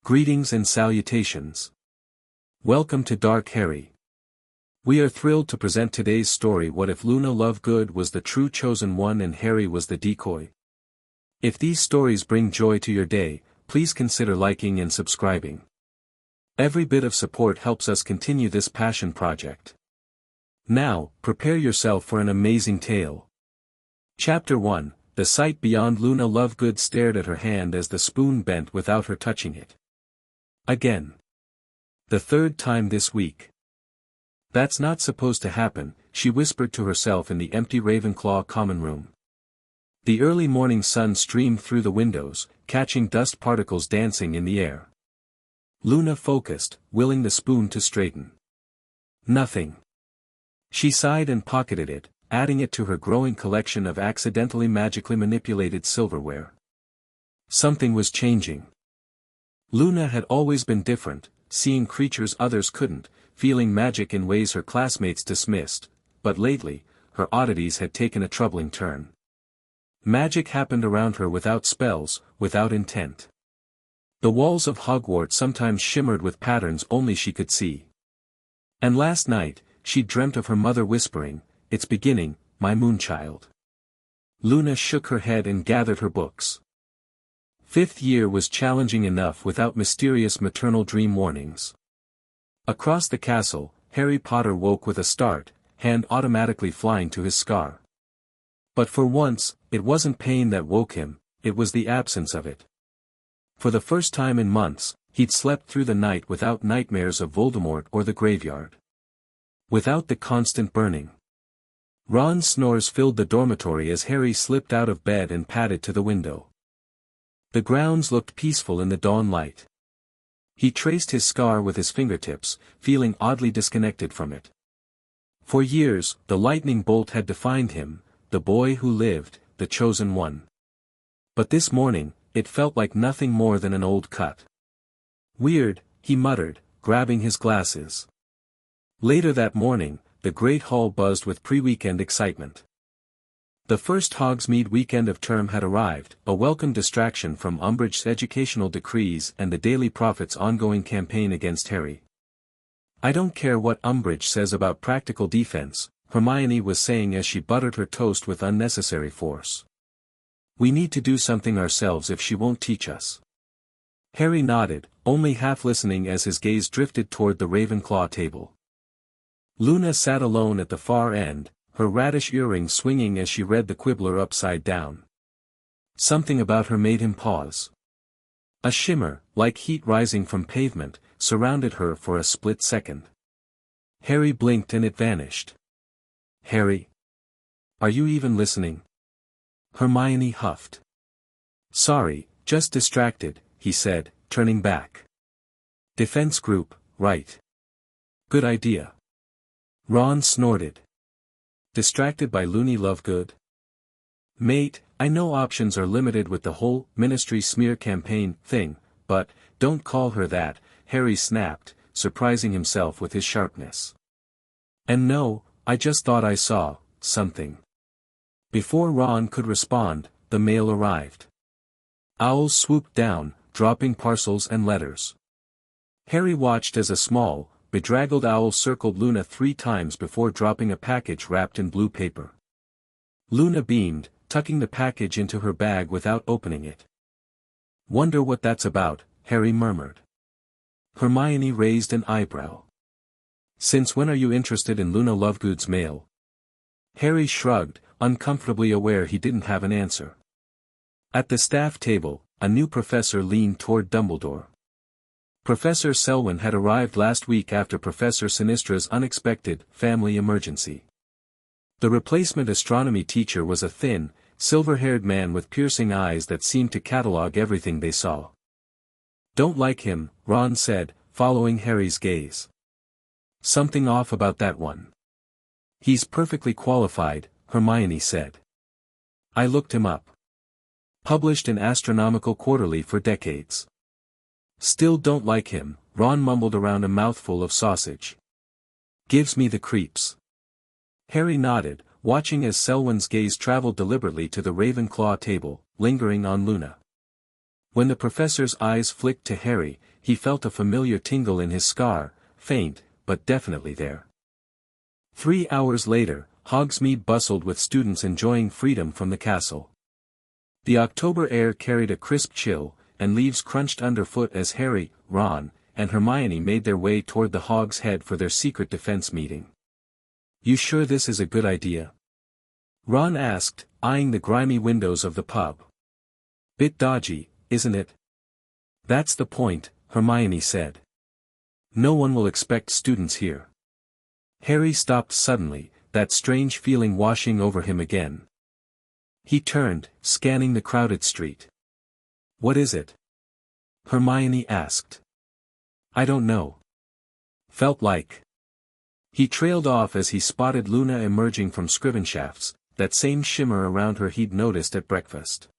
Greetings and salutations. Welcome to Dark Harry. We are thrilled to present today's story. What if Luna Lovegood was the true chosen one and Harry was the decoy? If these stories bring joy to your day, please consider liking and subscribing. Every bit of support helps us continue this passion project. Now, prepare yourself for an amazing tale. Chapter 1, The Sight Beyond. Luna Lovegood stared at her hand as the spoon bent without her touching it. Again. The third time this week. That's not supposed to happen, she whispered to herself in the empty Ravenclaw common room. The early morning sun streamed through the windows, catching dust particles dancing in the air. Luna focused, willing the spoon to straighten. Nothing. She sighed and pocketed it, adding it to her growing collection of accidentally magically manipulated silverware. Something was changing. Luna had always been different, seeing creatures others couldn't, feeling magic in ways her classmates dismissed, but lately, her oddities had taken a troubling turn. Magic happened around her without spells, without intent. The walls of Hogwarts sometimes shimmered with patterns only she could see. And last night, she dreamt of her mother whispering, "It's beginning, my moonchild." Luna shook her head and gathered her books. Fifth year was challenging enough without mysterious maternal dream warnings. Across the castle, Harry Potter woke with a start, hand automatically flying to his scar. But for once, it wasn't pain that woke him, it was the absence of it. For the first time in months, he'd slept through the night without nightmares of Voldemort or the graveyard. Without the constant burning. Ron's snores filled the dormitory as Harry slipped out of bed and padded to the window. The grounds looked peaceful in the dawn light. He traced his scar with his fingertips, feeling oddly disconnected from it. For years, the lightning bolt had defined him, the boy who lived, the chosen one. But this morning, it felt like nothing more than an old cut. Weird, he muttered, grabbing his glasses. Later that morning, the Great Hall buzzed with pre-weekend excitement. The first Hogsmeade weekend of term had arrived, a welcome distraction from Umbridge's educational decrees and the Daily Prophet's ongoing campaign against Harry. "I don't care what Umbridge says about practical defense," Hermione was saying as she buttered her toast with unnecessary force. "We need to do something ourselves if she won't teach us." Harry nodded, only half listening as his gaze drifted toward the Ravenclaw table. Luna sat alone at the far end, her radish earrings swinging as she read the Quibbler upside down. Something about her made him pause. A shimmer, like heat rising from pavement, surrounded her for a split second. Harry blinked and it vanished. "Harry? Are you even listening?" Hermione huffed. "Sorry, just distracted," he said, turning back. "Defense group, right. Good idea." Ron snorted. "Distracted by Loony Lovegood?" "Mate, I know options are limited with the whole Ministry smear campaign thing, but, don't call her that," Harry snapped, surprising himself with his sharpness. "And no, I just thought I saw something." Before Ron could respond, the mail arrived. Owls swooped down, dropping parcels and letters. Harry watched as a small, bedraggled owl circled Luna 3 times before dropping a package wrapped in blue paper. Luna beamed, tucking the package into her bag without opening it. "Wonder what that's about," Harry murmured. Hermione raised an eyebrow. "Since when are you interested in Luna Lovegood's mail?" Harry shrugged, uncomfortably aware he didn't have an answer. At the staff table, a new professor leaned toward Dumbledore. Professor Selwyn had arrived last week after Professor Sinistra's unexpected family emergency. The replacement astronomy teacher was a thin, silver-haired man with piercing eyes that seemed to catalog everything they saw. "Don't like him," Ron said, following Harry's gaze. "Something off about that one." "He's perfectly qualified," Hermione said. "I looked him up. Published in Astronomical Quarterly for decades." "Still don't like him," Ron mumbled around a mouthful of sausage. "Gives me the creeps." Harry nodded, watching as Selwyn's gaze traveled deliberately to the Ravenclaw table, lingering on Luna. When the professor's eyes flicked to Harry, he felt a familiar tingle in his scar, faint, but definitely there. 3 hours later, Hogsmeade bustled with students enjoying freedom from the castle. The October air carried a crisp chill, and leaves crunched underfoot as Harry, Ron, and Hermione made their way toward the Hog's Head for their secret defense meeting. "You sure this is a good idea?" Ron asked, eyeing the grimy windows of the pub. "Bit dodgy, isn't it?" "That's the point," Hermione said. "No one will expect students here." Harry stopped suddenly, that strange feeling washing over him again. He turned, scanning the crowded street. "What is it?" Hermione asked. "I don't know. Felt like." He trailed off as he spotted Luna emerging from Scrivenshafts, that same shimmer around her he'd noticed at breakfast.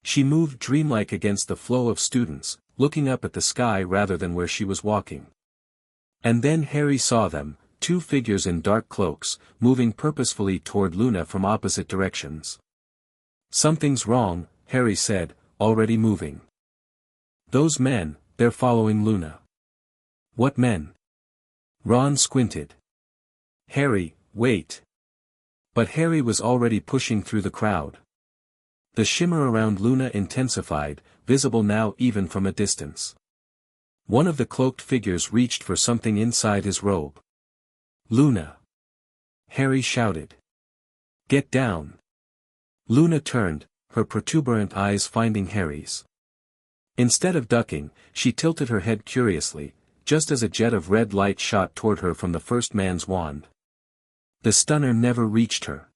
She moved dreamlike against the flow of students, looking up at the sky rather than where she was walking. And then Harry saw them, 2 figures in dark cloaks, moving purposefully toward Luna from opposite directions. "Something's wrong," Harry said, already moving. "Those men, they're following Luna." "What men?" Ron squinted. "Harry, wait." But Harry was already pushing through the crowd. The shimmer around Luna intensified, visible now even from a distance. One of the cloaked figures reached for something inside his robe. "Luna!" Harry shouted. "Get down!" Luna turned, her protuberant eyes finding Harry's. Instead of ducking, she tilted her head curiously, just as a jet of red light shot toward her from the first man's wand. The stunner never reached her.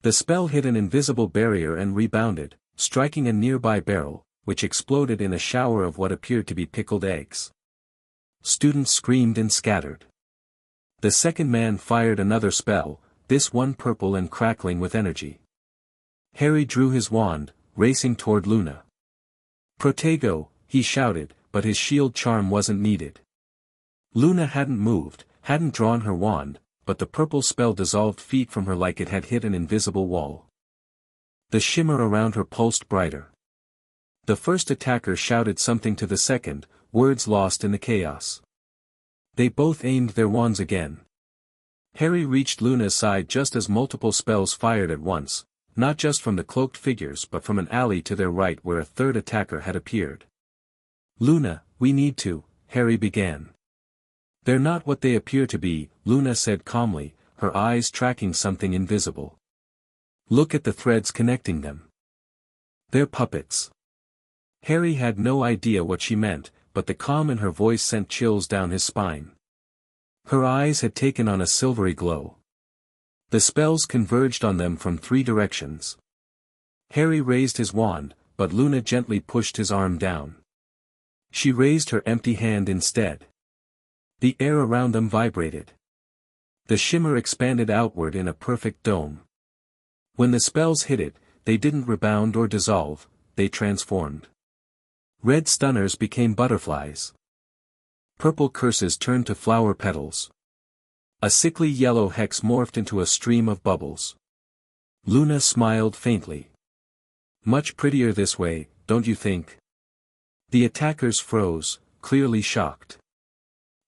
The spell hit an invisible barrier and rebounded, striking a nearby barrel, which exploded in a shower of what appeared to be pickled eggs. Students screamed and scattered. The second man fired another spell, this one purple and crackling with energy. Harry drew his wand, racing toward Luna. "Protego," he shouted, but his shield charm wasn't needed. Luna hadn't moved, hadn't drawn her wand, but the purple spell dissolved feet from her like it had hit an invisible wall. The shimmer around her pulsed brighter. The first attacker shouted something to the second, words lost in the chaos. They both aimed their wands again. Harry reached Luna's side just as multiple spells fired at once, not just from the cloaked figures but from an alley to their right where a third attacker had appeared. "Luna, we need to," Harry began. "They're not what they appear to be," Luna said calmly, her eyes tracking something invisible. "Look at the threads connecting them. They're puppets." Harry had no idea what she meant, but the calm in her voice sent chills down his spine. Her eyes had taken on a silvery glow. The spells converged on them from 3 directions. Harry raised his wand, but Luna gently pushed his arm down. She raised her empty hand instead. The air around them vibrated. The shimmer expanded outward in a perfect dome. When the spells hit it, they didn't rebound or dissolve, they transformed. Red stunners became butterflies. Purple curses turned to flower petals. A sickly yellow hex morphed into a stream of bubbles. Luna smiled faintly. "Much prettier this way, don't you think?" The attackers froze, clearly shocked.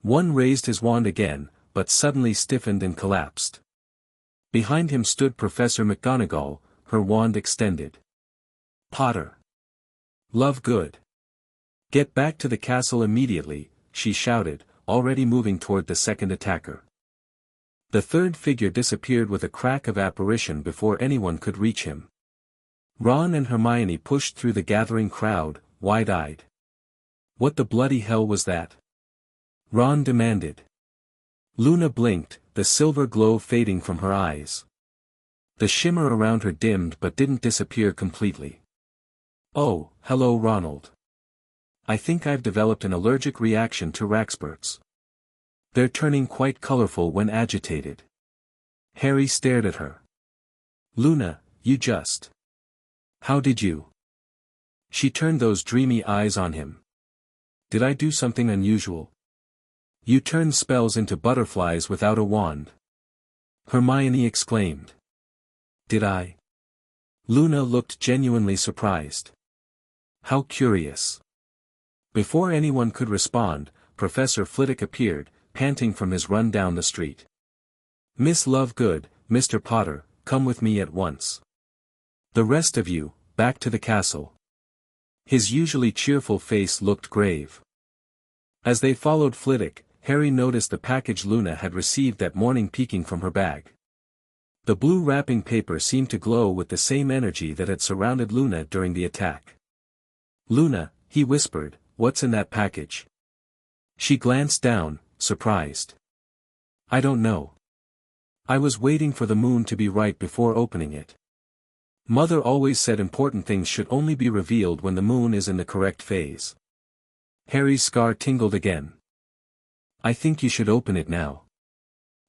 One raised his wand again, but suddenly stiffened and collapsed. Behind him stood Professor McGonagall, her wand extended. "Potter. Lovegood. Get back to the castle immediately," she shouted, already moving toward the second attacker. The third figure disappeared with a crack of apparition before anyone could reach him. Ron and Hermione pushed through the gathering crowd, wide-eyed. "What the bloody hell was that?" Ron demanded. Luna blinked, the silver glow fading from her eyes. The shimmer around her dimmed but didn't disappear completely. "Oh, hello Ronald. I think I've developed an allergic reaction to Raxburts. They're turning quite colorful when agitated." Harry stared at her. "Luna, you just... How did you?" She turned those dreamy eyes on him. "Did I do something unusual?" "You turned spells into butterflies without a wand." Hermione exclaimed. "Did I?" Luna looked genuinely surprised. "How curious." Before anyone could respond, Professor Flitwick appeared, panting from his run down the street. "Miss Lovegood, Mr. Potter, come with me at once. The rest of you, back to the castle." His usually cheerful face looked grave. As they followed Flitwick, Harry noticed the package Luna had received that morning peeking from her bag. The blue wrapping paper seemed to glow with the same energy that had surrounded Luna during the attack. "Luna," he whispered, "what's in that package?" She glanced down, surprised. "I don't know. I was waiting for the moon to be right before opening it. Mother always said important things should only be revealed when the moon is in the correct phase." Harry's scar tingled again. "I think you should open it now."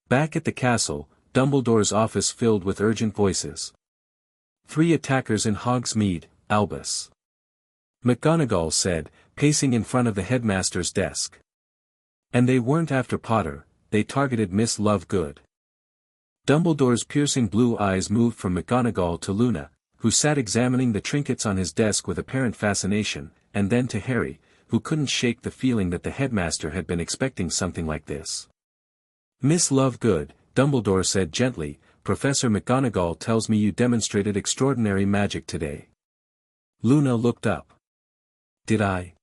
Back at the castle, Dumbledore's office filled with urgent voices. "3 attackers in Hogsmeade, Albus," McGonagall said, pacing in front of the headmaster's desk. "And they weren't after Potter, they targeted Miss Lovegood." Dumbledore's piercing blue eyes moved from McGonagall to Luna, who sat examining the trinkets on his desk with apparent fascination, and then to Harry, who couldn't shake the feeling that the headmaster had been expecting something like this. "Miss Lovegood," Dumbledore said gently, "Professor McGonagall tells me you demonstrated extraordinary magic today." Luna looked up. "Did I?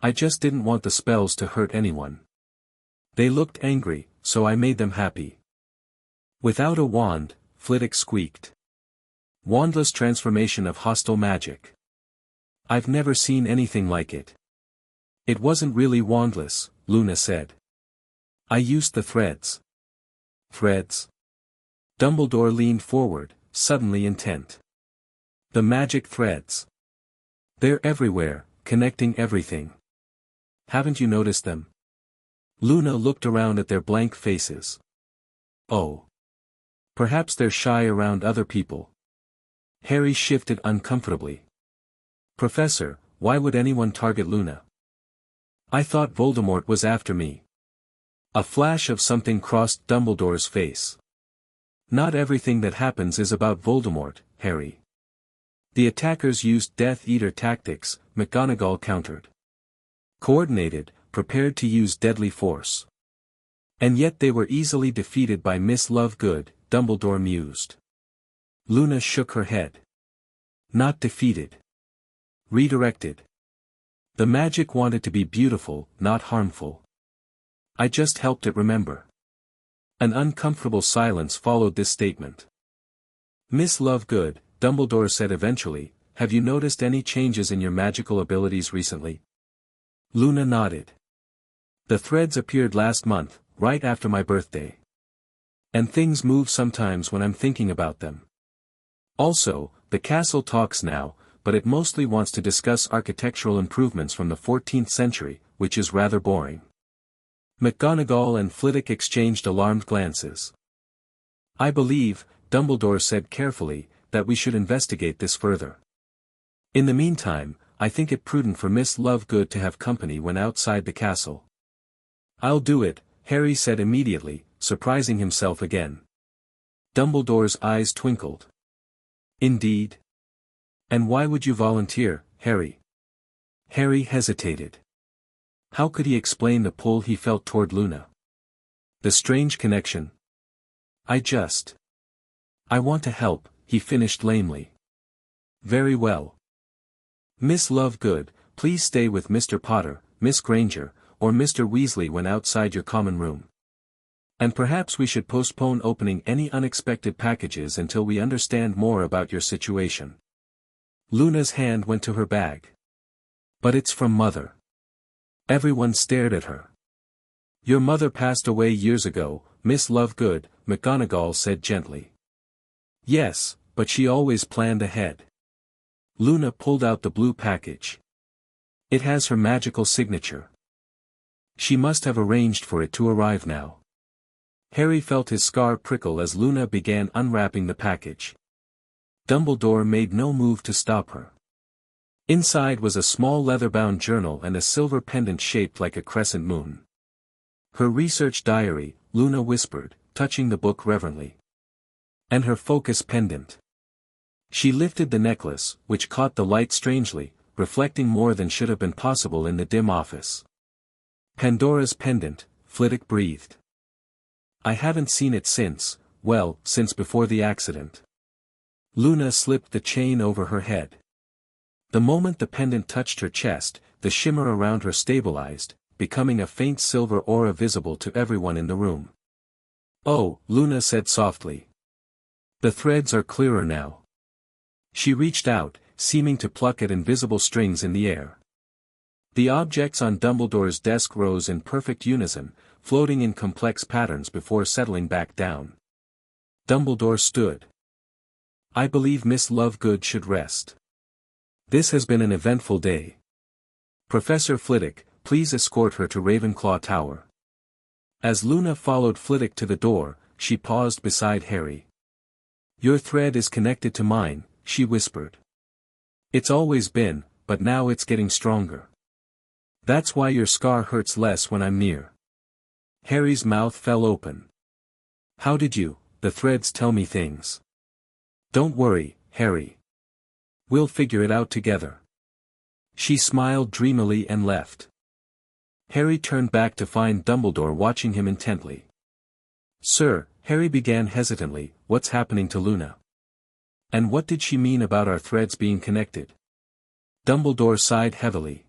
I just didn't want the spells to hurt anyone. They looked angry, so I made them happy." "Without a wand," Flitwick squeaked. "Wandless transformation of hostile magic. I've never seen anything like it." "It wasn't really wandless," Luna said. "I used the threads." "Threads?" Dumbledore leaned forward, suddenly intent. "The magic threads. They're everywhere, connecting everything. Haven't you noticed them?" Luna looked around at their blank faces. "Oh. Perhaps they're shy around other people." Harry shifted uncomfortably. "Professor, why would anyone target Luna?" "I thought Voldemort was after me." A flash of something crossed Dumbledore's face. "Not everything that happens is about Voldemort, Harry. The attackers used Death Eater tactics," McGonagall countered. "Coordinated, prepared to use deadly force. And yet they were easily defeated by Miss Lovegood," Dumbledore mused. Luna shook her head. "Not defeated. Redirected. The magic wanted to be beautiful, not harmful. I just helped it remember." An uncomfortable silence followed this statement. "Miss Lovegood," Dumbledore said eventually, "have you noticed any changes in your magical abilities recently?" Luna nodded. "The threads appeared last month, right after my birthday. And things move sometimes when I'm thinking about them. Also, the castle talks now, but it mostly wants to discuss architectural improvements from the 14th century, which is rather boring." McGonagall and Flitwick exchanged alarmed glances. "I believe," Dumbledore said carefully, "that we should investigate this further. In the meantime, I think it prudent for Miss Lovegood to have company when outside the castle." "I'll do it," Harry said immediately, surprising himself again. Dumbledore's eyes twinkled. "Indeed? And why would you volunteer, Harry?" Harry hesitated. How could he explain the pull he felt toward Luna? The strange connection. I want to help," he finished lamely. "Very well. Miss Lovegood, please stay with Mr. Potter, Miss Granger, or Mr. Weasley when outside your common room. And perhaps we should postpone opening any unexpected packages until we understand more about your situation." Luna's hand went to her bag. "But it's from Mother." Everyone stared at her. "Your mother passed away years ago, Miss Lovegood," McGonagall said gently. "Yes, but she always planned ahead." Luna pulled out the blue package. "It has her magical signature. She must have arranged for it to arrive now." Harry felt his scar prickle as Luna began unwrapping the package. Dumbledore made no move to stop her. Inside was a small leather-bound journal and a silver pendant shaped like a crescent moon. "Her research diary," Luna whispered, touching the book reverently. "And her focus pendant." She lifted the necklace, which caught the light strangely, reflecting more than should have been possible in the dim office. Pandora's pendant, Flitwick breathed. I haven't seen it since, well, since before the accident. Luna slipped the chain over her head. The moment the pendant touched her chest, the shimmer around her stabilized, becoming a faint silver aura visible to everyone in the room. Oh, Luna said softly. The threads are clearer now. She reached out, seeming to pluck at invisible strings in the air. The objects on Dumbledore's desk rose in perfect unison, floating in complex patterns before settling back down. Dumbledore stood. I believe Miss Lovegood should rest. This has been an eventful day. Professor Flitwick, please escort her to Ravenclaw Tower. As Luna followed Flitwick to the door, she paused beside Harry. Your thread is connected to mine, she whispered. It's always been, but now it's getting stronger. That's why your scar hurts less when I'm near. Harry's mouth fell open. How did you, the threads tell me things. Don't worry, Harry. We'll figure it out together. She smiled dreamily and left. Harry turned back to find Dumbledore watching him intently. Sir, Harry began hesitantly, what's happening to Luna? And what did she mean about our threads being connected? Dumbledore sighed heavily.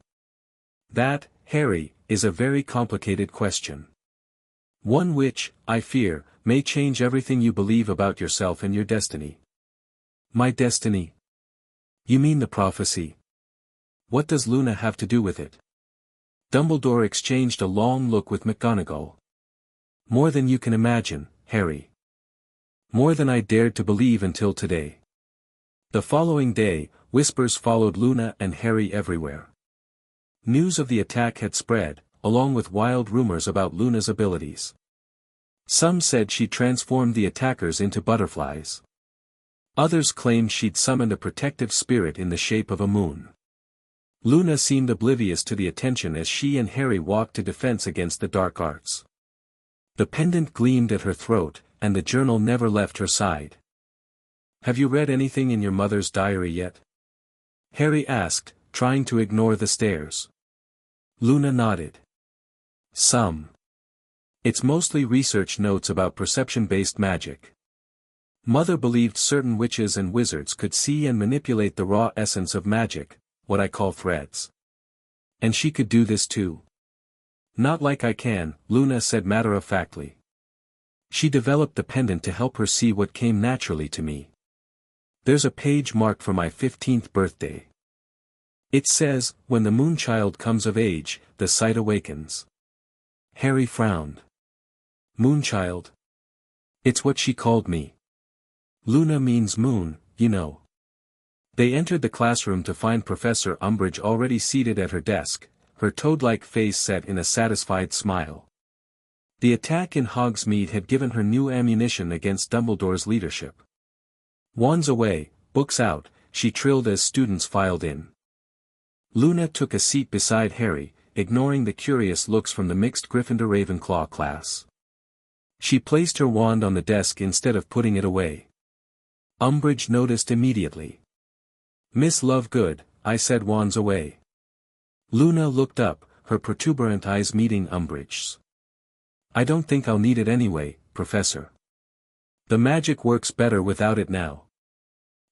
That, Harry, is a very complicated question. One which, I fear, may change everything you believe about yourself and your destiny. My destiny? You mean the prophecy? What does Luna have to do with it? Dumbledore exchanged a long look with McGonagall. More than you can imagine, Harry. More than I dared to believe until today. The following day, whispers followed Luna and Harry everywhere. News of the attack had spread, along with wild rumors about Luna's abilities. Some said she transformed the attackers into butterflies. Others claimed she'd summoned a protective spirit in the shape of a moon. Luna seemed oblivious to the attention as she and Harry walked to defense against the dark arts. The pendant gleamed at her throat, and the journal never left her side. Have you read anything in your mother's diary yet? Harry asked, trying to ignore the stares. Luna nodded. Some. It's mostly research notes about perception-based magic. Mother believed certain witches and wizards could see and manipulate the raw essence of magic, what I call threads. And she could do this too. Not like I can, Luna said matter-of-factly. She developed the pendant to help her see what came naturally to me. There's a page marked for my 15th birthday. It says, when the moonchild comes of age, the sight awakens. Harry frowned. Moonchild? It's what she called me. Luna means moon, you know. They entered the classroom to find Professor Umbridge already seated at her desk, her toad-like face set in a satisfied smile. The attack in Hogsmeade had given her new ammunition against Dumbledore's leadership. Wands away, books out, she trilled as students filed in. Luna took a seat beside Harry, ignoring the curious looks from the mixed Gryffindor-Ravenclaw class. She placed her wand on the desk instead of putting it away. Umbridge noticed immediately. Miss Lovegood, I said wands away. Luna looked up, her protuberant eyes meeting Umbridge's. I don't think I'll need it anyway, Professor. The magic works better without it now.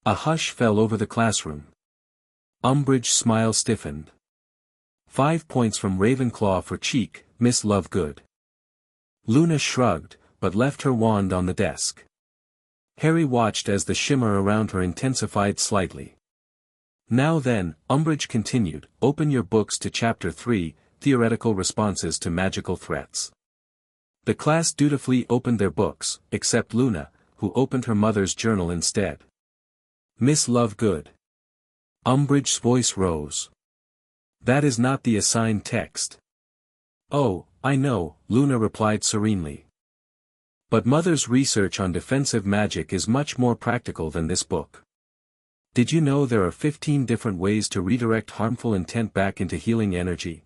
A hush fell over the classroom. Umbridge's smile stiffened. 5 points from Ravenclaw for cheek, Miss Lovegood. Luna shrugged, but left her wand on the desk. Harry watched as the shimmer around her intensified slightly. Now then, Umbridge continued, open your books to Chapter 3, Theoretical Responses to Magical Threats. The class dutifully opened their books, except Luna, who opened her mother's journal instead. Miss Lovegood. Umbridge's voice rose. That is not the assigned text. Oh, I know, Luna replied serenely. But Mother's research on defensive magic is much more practical than this book. Did you know there are 15 different ways to redirect harmful intent back into healing energy?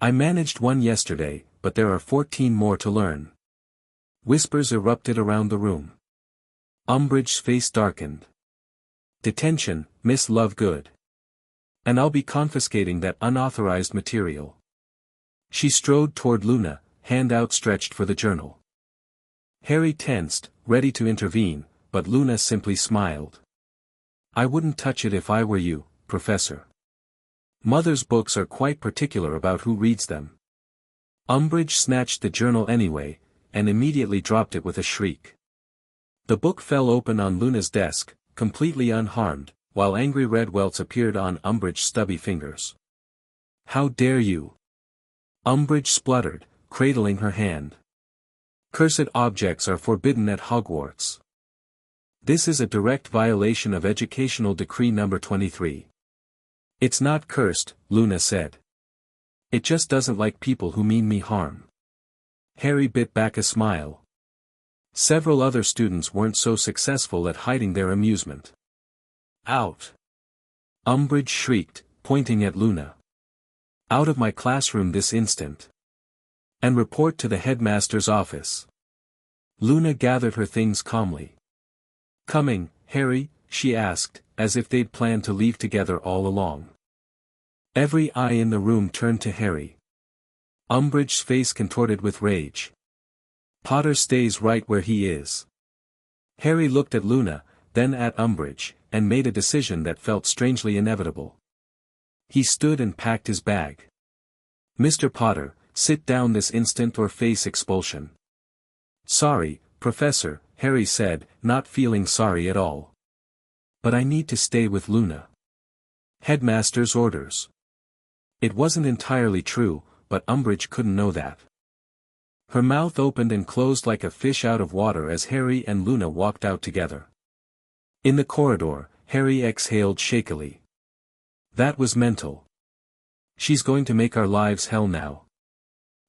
I managed one yesterday, but there are 14 more to learn. Whispers erupted around the room. Umbridge's face darkened. Detention, Miss Lovegood. And I'll be confiscating that unauthorized material. She strode toward Luna, hand outstretched for the journal. Harry tensed, ready to intervene, but Luna simply smiled. I wouldn't touch it if I were you, Professor. Mother's books are quite particular about who reads them. Umbridge snatched the journal anyway, and immediately dropped it with a shriek. The book fell open on Luna's desk, completely unharmed, while angry red welts appeared on Umbridge's stubby fingers. How dare you? Umbridge spluttered, cradling her hand. Cursed objects are forbidden at Hogwarts. This is a direct violation of Educational Decree No. 23. It's not cursed, Luna said. It just doesn't like people who mean me harm. Harry bit back a smile. Several other students weren't so successful at hiding their amusement. Out! Umbridge shrieked, pointing at Luna. Out of my classroom this instant. And report to the headmaster's office. Luna gathered her things calmly. Coming, Harry? She asked, as if they'd planned to leave together all along. Every eye in the room turned to Harry. Umbridge's face contorted with rage. Potter stays right where he is. Harry looked at Luna, then at Umbridge, and made a decision that felt strangely inevitable. He stood and packed his bag. Mr. Potter, sit down this instant or face expulsion. Sorry, Professor, Harry said, not feeling sorry at all. But I need to stay with Luna. Headmaster's orders. It wasn't entirely true, but Umbridge couldn't know that. Her mouth opened and closed like a fish out of water as Harry and Luna walked out together. In the corridor, Harry exhaled shakily. That was mental. She's going to make our lives hell now.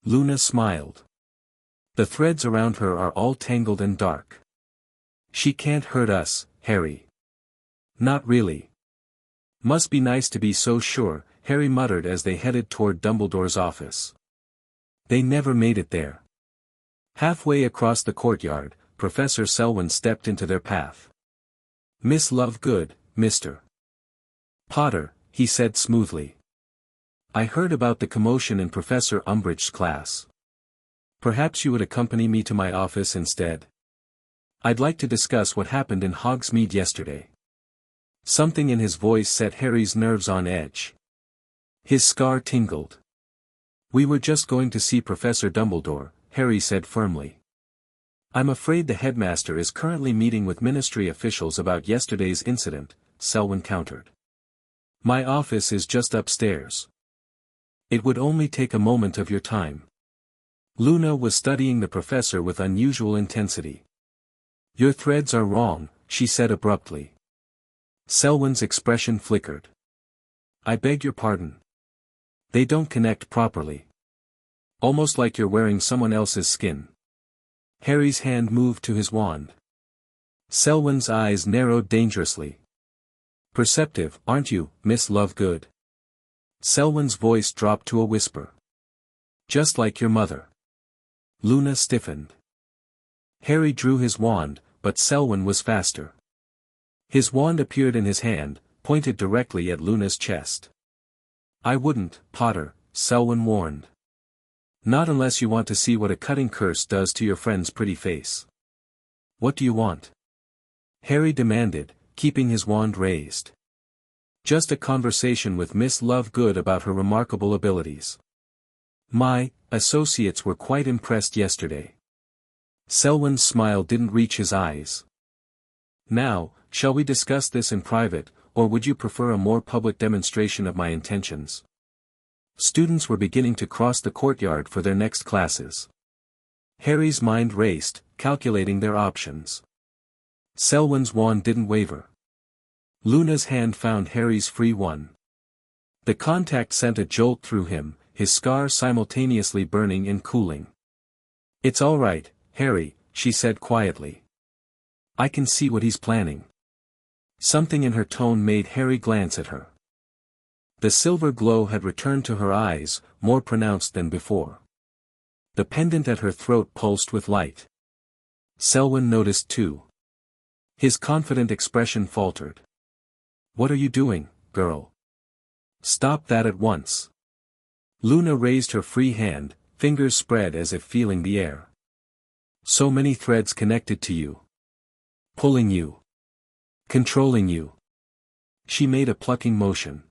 Luna smiled. The threads around her are all tangled and dark. She can't hurt us, Harry. Not really. Must be nice to be so sure, Harry muttered as they headed toward Dumbledore's office. They never made it there. Halfway across the courtyard, Professor Selwyn stepped into their path. Miss Lovegood, Mr. Potter, he said smoothly. I heard about the commotion in Professor Umbridge's class. Perhaps you would accompany me to my office instead? I'd like to discuss what happened in Hogsmeade yesterday. Something in his voice set Harry's nerves on edge. His scar tingled. We were just going to see Professor Dumbledore, Harry said firmly. I'm afraid the headmaster is currently meeting with ministry officials about yesterday's incident, Selwyn countered. My office is just upstairs. It would only take a moment of your time. Luna was studying the professor with unusual intensity. Your threads are wrong, she said abruptly. Selwyn's expression flickered. I beg your pardon. They don't connect properly. Almost like you're wearing someone else's skin. Harry's hand moved to his wand. Selwyn's eyes narrowed dangerously. Perceptive, aren't you, Miss Lovegood? Selwyn's voice dropped to a whisper. Just like your mother. Luna stiffened. Harry drew his wand, but Selwyn was faster. His wand appeared in his hand, pointed directly at Luna's chest. I wouldn't, Potter, Selwyn warned. Not unless you want to see what a cutting curse does to your friend's pretty face. What do you want? Harry demanded, keeping his wand raised. Just a conversation with Miss Lovegood about her remarkable abilities. My associates were quite impressed yesterday. Selwyn's smile didn't reach his eyes. Now, shall we discuss this in private, or would you prefer a more public demonstration of my intentions? Students were beginning to cross the courtyard for their next classes. Harry's mind raced, calculating their options. Selwyn's wand didn't waver. Luna's hand found Harry's free one. The contact sent a jolt through him, his scar simultaneously burning and cooling. It's all right, Harry, she said quietly. I can see what he's planning. Something in her tone made Harry glance at her. The silver glow had returned to her eyes, more pronounced than before. The pendant at her throat pulsed with light. Selwyn noticed too. His confident expression faltered. What are you doing, girl? Stop that at once. Luna raised her free hand, fingers spread as if feeling the air. So many threads connected to you. Pulling you. Controlling you. She made a plucking motion.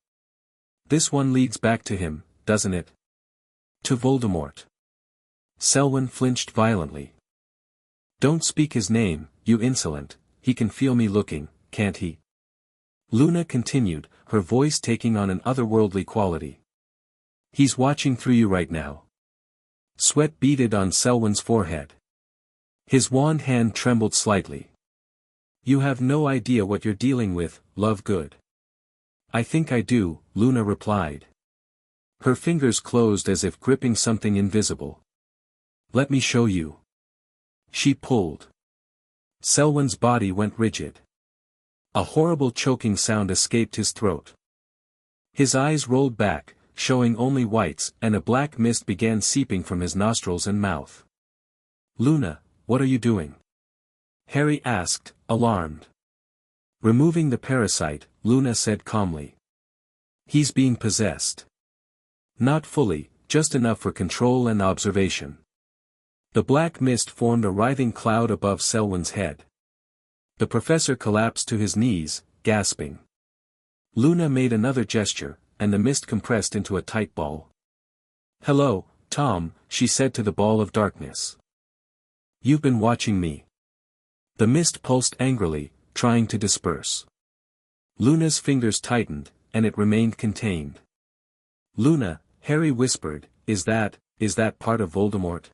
This one leads back to him, doesn't it? To Voldemort. Selwyn flinched violently. Don't speak his name, you insolent, he can feel me looking, can't he? Luna continued, her voice taking on an otherworldly quality. He's watching through you right now. Sweat beaded on Selwyn's forehead. His wan hand trembled slightly. You have no idea what you're dealing with, Lovegood. I think I do, Luna replied. Her fingers closed as if gripping something invisible. Let me show you. She pulled. Selwyn's body went rigid. A horrible choking sound escaped his throat. His eyes rolled back, showing only whites, and a black mist began seeping from his nostrils and mouth. Luna, what are you doing? Harry asked, alarmed. Removing the parasite, Luna said calmly. He's being possessed. Not fully, just enough for control and observation. The black mist formed a writhing cloud above Selwyn's head. The professor collapsed to his knees, gasping. Luna made another gesture, and the mist compressed into a tight ball. Hello, Tom, she said to the ball of darkness. You've been watching me. The mist pulsed angrily, trying to disperse. Luna's fingers tightened, and it remained contained. Luna, Harry whispered, is that part of Voldemort?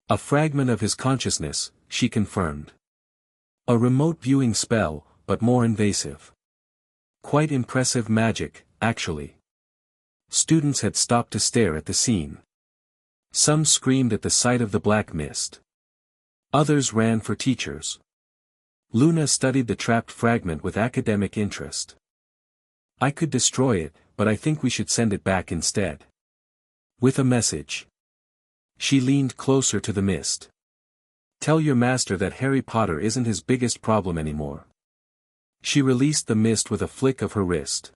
A fragment of his consciousness, she confirmed. A remote viewing spell, but more invasive. Quite impressive magic, actually. Students had stopped to stare at the scene. Some screamed at the sight of the black mist. Others ran for teachers. Luna studied the trapped fragment with academic interest. I could destroy it, but I think we should send it back instead. With a message. She leaned closer to the mist. Tell your master that Harry Potter isn't his biggest problem anymore. She released the mist with a flick of her wrist.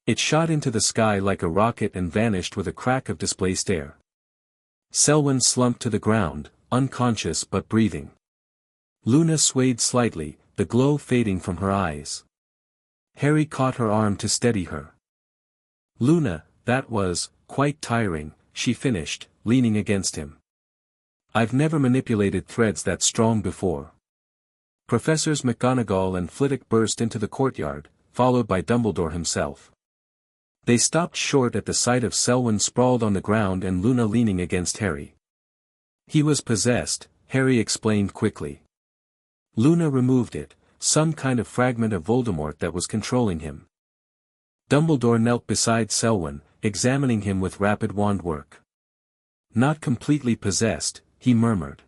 It shot into the sky like a rocket and vanished with a crack of displaced air. Selwyn slumped to the ground, unconscious but breathing. Luna swayed slightly, the glow fading from her eyes. Harry caught her arm to steady her. Luna, that was quite tiring, she finished, leaning against him. I've never manipulated threads that strong before. Professors McGonagall and Flitwick burst into the courtyard, followed by Dumbledore himself. They stopped short at the sight of Selwyn sprawled on the ground and Luna leaning against Harry. He was possessed, Harry explained quickly. Luna removed it, some kind of fragment of Voldemort that was controlling him. Dumbledore knelt beside Selwyn, examining him with rapid wand work. Not completely possessed, he murmured.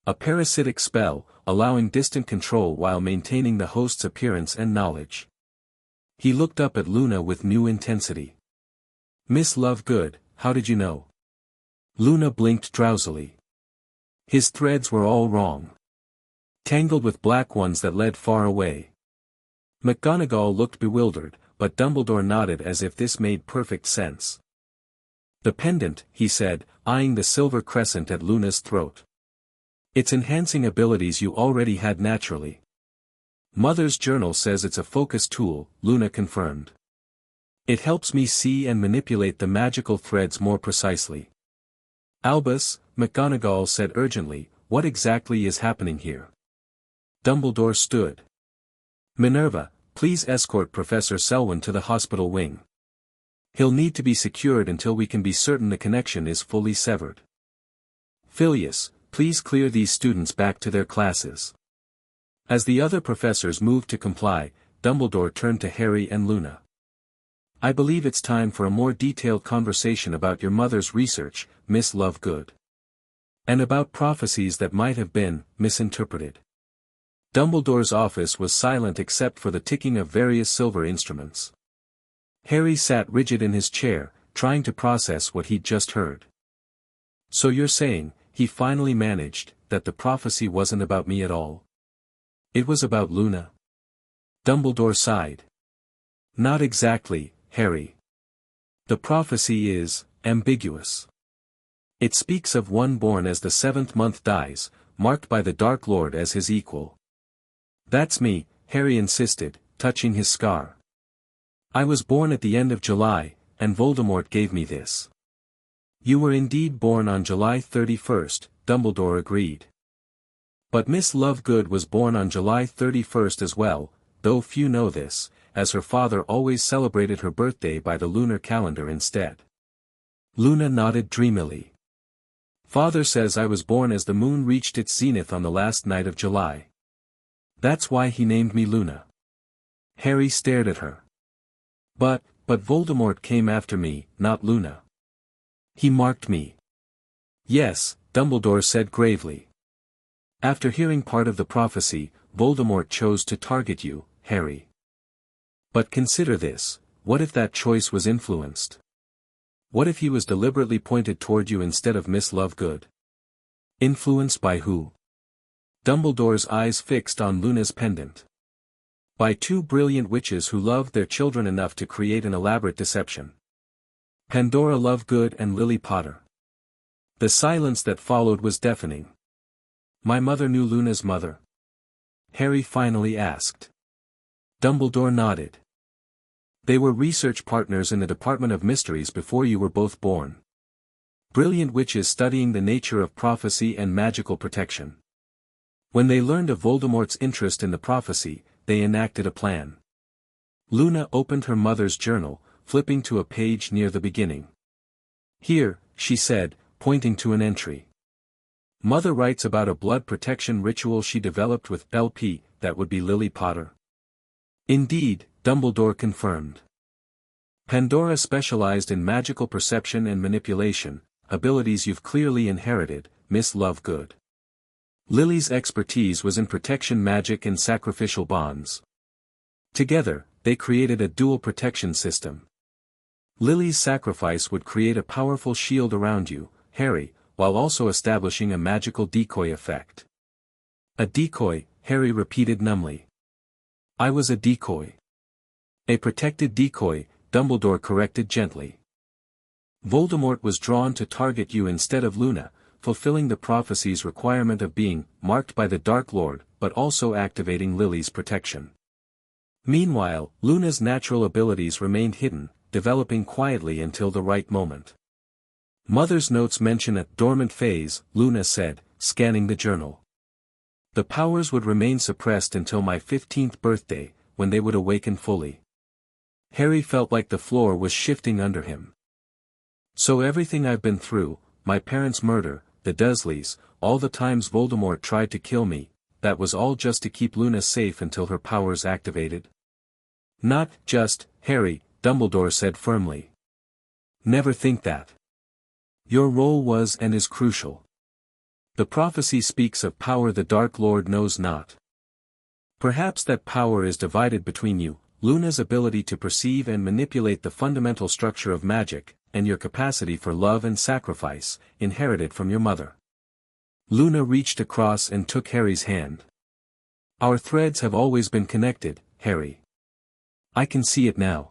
A parasitic spell, allowing distant control while maintaining the host's appearance and knowledge. He looked up at Luna with new intensity. Miss Lovegood, how did you know? Luna blinked drowsily. His threads were all wrong. Tangled with black ones that led far away. McGonagall looked bewildered, but Dumbledore nodded as if this made perfect sense. The pendant, he said, eyeing the silver crescent at Luna's throat. It's enhancing abilities you already had naturally. Mother's journal says it's a focus tool, Luna confirmed. It helps me see and manipulate the magical threads more precisely. Albus, McGonagall said urgently, what exactly is happening here? Dumbledore stood. Minerva, please escort Professor Selwyn to the hospital wing. He'll need to be secured until we can be certain the connection is fully severed. Phileas, please clear these students back to their classes. As the other professors moved to comply, Dumbledore turned to Harry and Luna. I believe it's time for a more detailed conversation about your mother's research, Miss Lovegood. And about prophecies that might have been misinterpreted. Dumbledore's office was silent except for the ticking of various silver instruments. Harry sat rigid in his chair, trying to process what he'd just heard. So you're saying, he finally managed, that the prophecy wasn't about me at all? It was about Luna? Dumbledore sighed. Not exactly, Harry. The prophecy is ambiguous. It speaks of one born as the seventh month dies, marked by the Dark Lord as his equal. That's me, Harry insisted, touching his scar. I was born at the end of July, and Voldemort gave me this. You were indeed born on July 31st, Dumbledore agreed. But Miss Lovegood was born on July 31st as well, though few know this, as her father always celebrated her birthday by the lunar calendar instead. Luna nodded dreamily. Father says I was born as the moon reached its zenith on the last night of July. That's why he named me Luna. Harry stared at her. But Voldemort came after me, not Luna. He marked me. Yes, Dumbledore said gravely. After hearing part of the prophecy, Voldemort chose to target you, Harry. But consider this, what if that choice was influenced? What if he was deliberately pointed toward you instead of Miss Lovegood? Influenced by who? Dumbledore's eyes fixed on Luna's pendant. By two brilliant witches who loved their children enough to create an elaborate deception. Pandora Lovegood and Lily Potter. The silence that followed was deafening. My mother knew Luna's mother? Harry finally asked. Dumbledore nodded. They were research partners in the Department of Mysteries before you were both born. Brilliant witches studying the nature of prophecy and magical protection. When they learned of Voldemort's interest in the prophecy, they enacted a plan. Luna opened her mother's journal, flipping to a page near the beginning. Here, she said, pointing to an entry. Mother writes about a blood protection ritual she developed with LP, that would be Lily Potter. Indeed, Dumbledore confirmed. Pandora specialized in magical perception and manipulation, abilities you've clearly inherited, Miss Lovegood. Lily's expertise was in protection magic and sacrificial bonds. Together, they created a dual protection system. Lily's sacrifice would create a powerful shield around you, Harry, while also establishing a magical decoy effect. A decoy, Harry repeated numbly. I was a decoy. A protected decoy, Dumbledore corrected gently. Voldemort was drawn to target you instead of Luna, fulfilling the prophecy's requirement of being marked by the Dark Lord, but also activating Lily's protection. Meanwhile, Luna's natural abilities remained hidden, developing quietly until the right moment. Mother's notes mention a dormant phase, Luna said, scanning the journal. The powers would remain suppressed until my 15th birthday, when they would awaken fully. Harry felt like the floor was shifting under him. So everything I've been through, my parents' murder, the Dursleys, all the times Voldemort tried to kill me, that was all just to keep Luna safe until her powers activated? Not just, Harry, Dumbledore said firmly. Never think that. Your role was and is crucial. The prophecy speaks of power the Dark Lord knows not. Perhaps that power is divided between you, Luna's ability to perceive and manipulate the fundamental structure of magic, and your capacity for love and sacrifice, inherited from your mother. Luna reached across and took Harry's hand. Our threads have always been connected, Harry. I can see it now.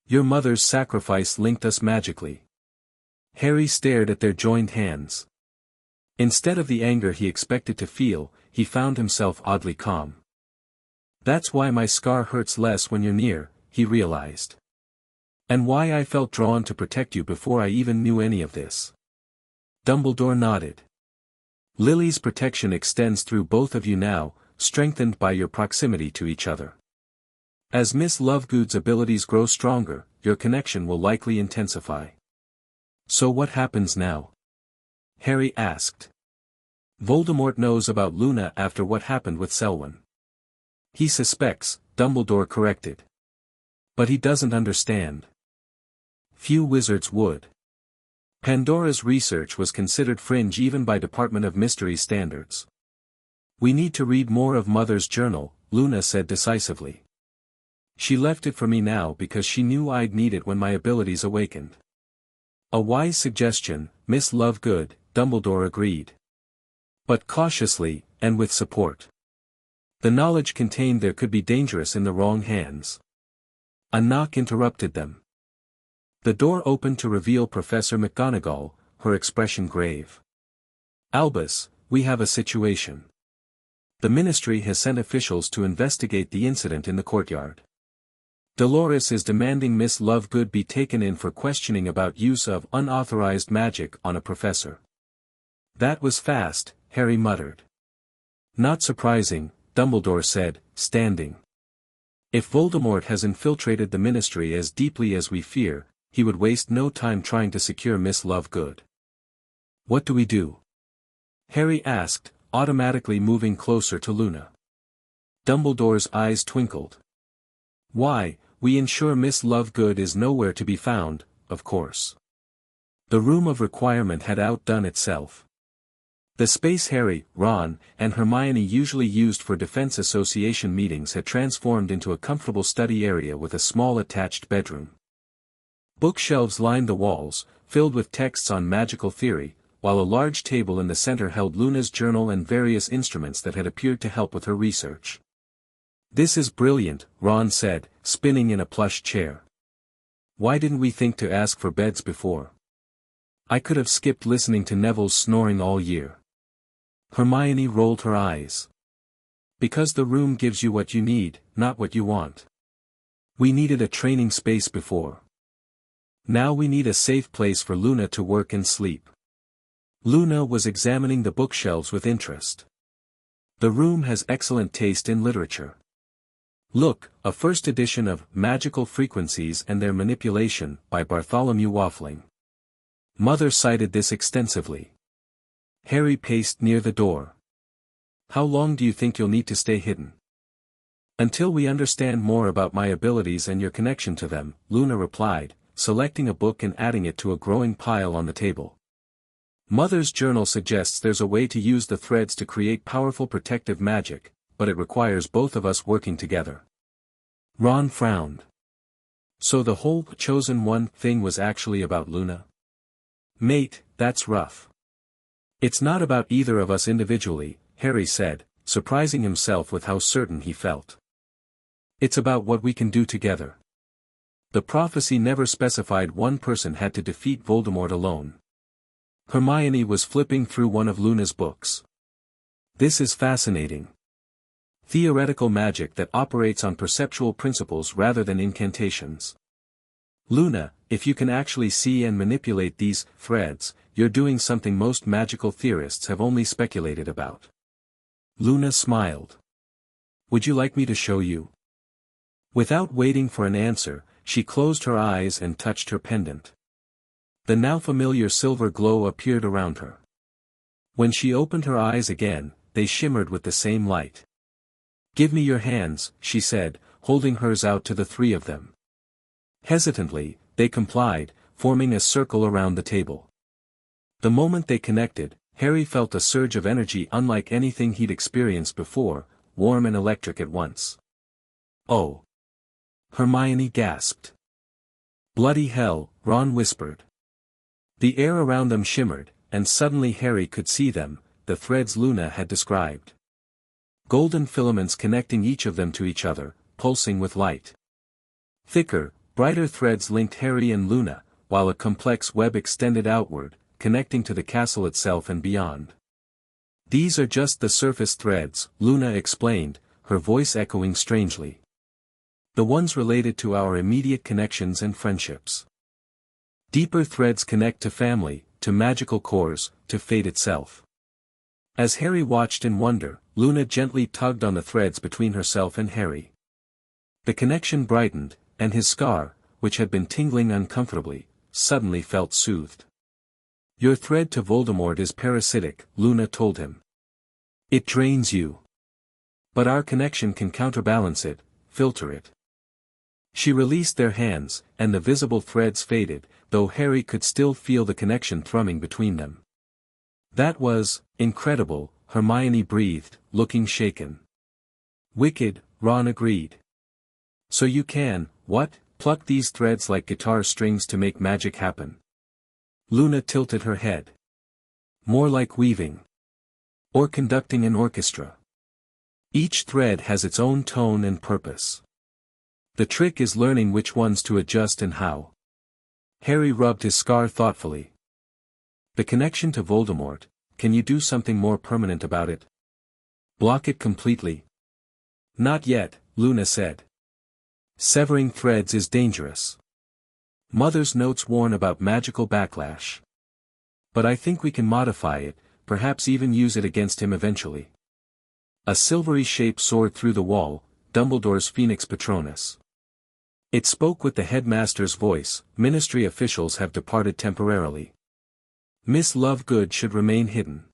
Your mother's sacrifice linked us magically. Harry stared at their joined hands. Instead of the anger he expected to feel, he found himself oddly calm. That's why my scar hurts less when you're near, he realized. And why I felt drawn to protect you before I even knew any of this. Dumbledore nodded. Lily's protection extends through both of you now, strengthened by your proximity to each other. As Miss Lovegood's abilities grow stronger, your connection will likely intensify. So what happens now? Harry asked. Voldemort knows about Luna after what happened with Selwyn. He suspects, Dumbledore corrected. But he doesn't understand. Few wizards would. Pandora's research was considered fringe even by Department of Mysteries standards. We need to read more of Mother's journal, Luna said decisively. She left it for me now because she knew I'd need it when my abilities awakened. A wise suggestion, Miss Lovegood, Dumbledore agreed. But cautiously, and with support. The knowledge contained there could be dangerous in the wrong hands. A knock interrupted them. The door opened to reveal Professor McGonagall, her expression grave. "Albus, we have a situation. The Ministry has sent officials to investigate the incident in the courtyard. Dolores is demanding Miss Lovegood be taken in for questioning about use of unauthorized magic on a professor." "That was fast," Harry muttered. "Not surprising," Dumbledore said, standing. "If Voldemort has infiltrated the Ministry as deeply as we fear, he would waste no time trying to secure Miss Lovegood." "What do we do?" Harry asked, automatically moving closer to Luna. Dumbledore's eyes twinkled. "Why, we ensure Miss Lovegood is nowhere to be found, of course." The room of requirement had outdone itself. The space Harry, Ron, and Hermione usually used for Defense Association meetings had transformed into a comfortable study area with a small attached bedroom. Bookshelves lined the walls, filled with texts on magical theory, while a large table in the center held Luna's journal and various instruments that had appeared to help with her research. "This is brilliant," Ron said, spinning in a plush chair. "Why didn't we think to ask for beds before? I could have skipped listening to Neville's snoring all year." Hermione rolled her eyes. "Because the room gives you what you need, not what you want. We needed a training space before. Now we need a safe place for Luna to work and sleep." Luna was examining the bookshelves with interest. "The room has excellent taste in literature. Look, a first edition of Magical Frequencies and Their Manipulation by Bartholomew Waffling. Mother cited this extensively." Harry paced near the door. "How long do you think you'll need to stay hidden?" "Until we understand more about my abilities and your connection to them," Luna replied, selecting a book and adding it to a growing pile on the table. "Mother's journal suggests there's a way to use the threads to create powerful protective magic, but it requires both of us working together." Ron frowned. "So the whole chosen one thing was actually about Luna?" "Mate, that's rough." "It's not about either of us individually," Harry said, surprising himself with how certain he felt. "It's about what we can do together. The prophecy never specified one person had to defeat Voldemort alone." Hermione was flipping through one of Luna's books. "This is fascinating. Theoretical magic that operates on perceptual principles rather than incantations. Luna, if you can actually see and manipulate these threads, you're doing something most magical theorists have only speculated about." Luna smiled. "Would you like me to show you?" Without waiting for an answer, she closed her eyes and touched her pendant. The now familiar silver glow appeared around her. When she opened her eyes again, they shimmered with the same light. "Give me your hands," she said, holding hers out to the three of them. Hesitantly, they complied, forming a circle around the table. The moment they connected, Harry felt a surge of energy unlike anything he'd experienced before, warm and electric at once. "Oh!" Hermione gasped. "Bloody hell," Ron whispered. The air around them shimmered, and suddenly Harry could see them, the threads Luna had described. Golden filaments connecting each of them to each other, pulsing with light. Thicker, brighter threads linked Harry and Luna, while a complex web extended outward, connecting to the castle itself and beyond. "These are just the surface threads," Luna explained, her voice echoing strangely. "The ones related to our immediate connections and friendships. Deeper threads connect to family, to magical cores, to fate itself." As Harry watched in wonder, Luna gently tugged on the threads between herself and Harry. The connection brightened, and his scar, which had been tingling uncomfortably, suddenly felt soothed. "Your thread to Voldemort is parasitic," Luna told him. "It drains you. But our connection can counterbalance it, filter it." She released their hands, and the visible threads faded, though Harry could still feel the connection thrumming between them. "That was incredible," Hermione breathed, looking shaken. "Wicked," Ron agreed. "So you can, what, pluck these threads like guitar strings to make magic happen?" Luna tilted her head. "More like weaving. Or conducting an orchestra. Each thread has its own tone and purpose. The trick is learning which ones to adjust and how. Harry rubbed his scar thoughtfully. The connection to Voldemort, can you do something more permanent about it? Block it completely? Not yet, Luna said. Severing threads is dangerous. Mother's notes warn about magical backlash. But I think we can modify it, perhaps even use it against him eventually. A silvery shape soared through the wall, Dumbledore's Phoenix Patronus. It spoke with the headmaster's voice. Ministry officials have departed temporarily. Miss Lovegood should remain hidden.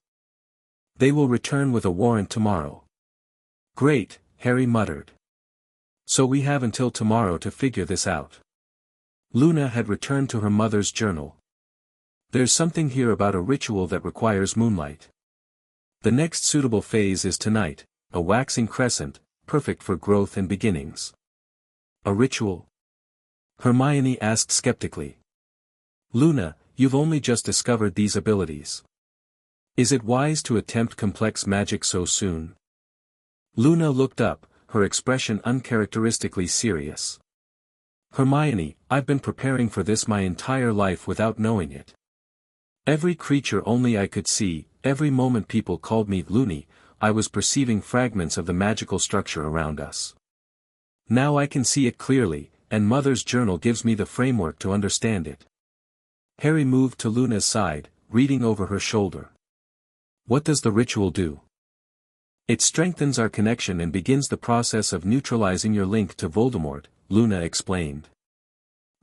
They will return with a warrant tomorrow. Great, Harry muttered. So we have until tomorrow to figure this out. Luna had returned to her mother's journal. There's something here about a ritual that requires moonlight. The next suitable phase is tonight, a waxing crescent, perfect for growth and beginnings. A ritual? Hermione asked skeptically. Luna, you've only just discovered these abilities. Is it wise to attempt complex magic so soon? Luna looked up, her expression uncharacteristically serious. Hermione, I've been preparing for this my entire life without knowing it. Every creature only I could see, every moment people called me loony, I was perceiving fragments of the magical structure around us. Now I can see it clearly, and Mother's journal gives me the framework to understand it. Harry moved to Luna's side, reading over her shoulder. What does the ritual do? It strengthens our connection and begins the process of neutralizing your link to Voldemort, Luna explained.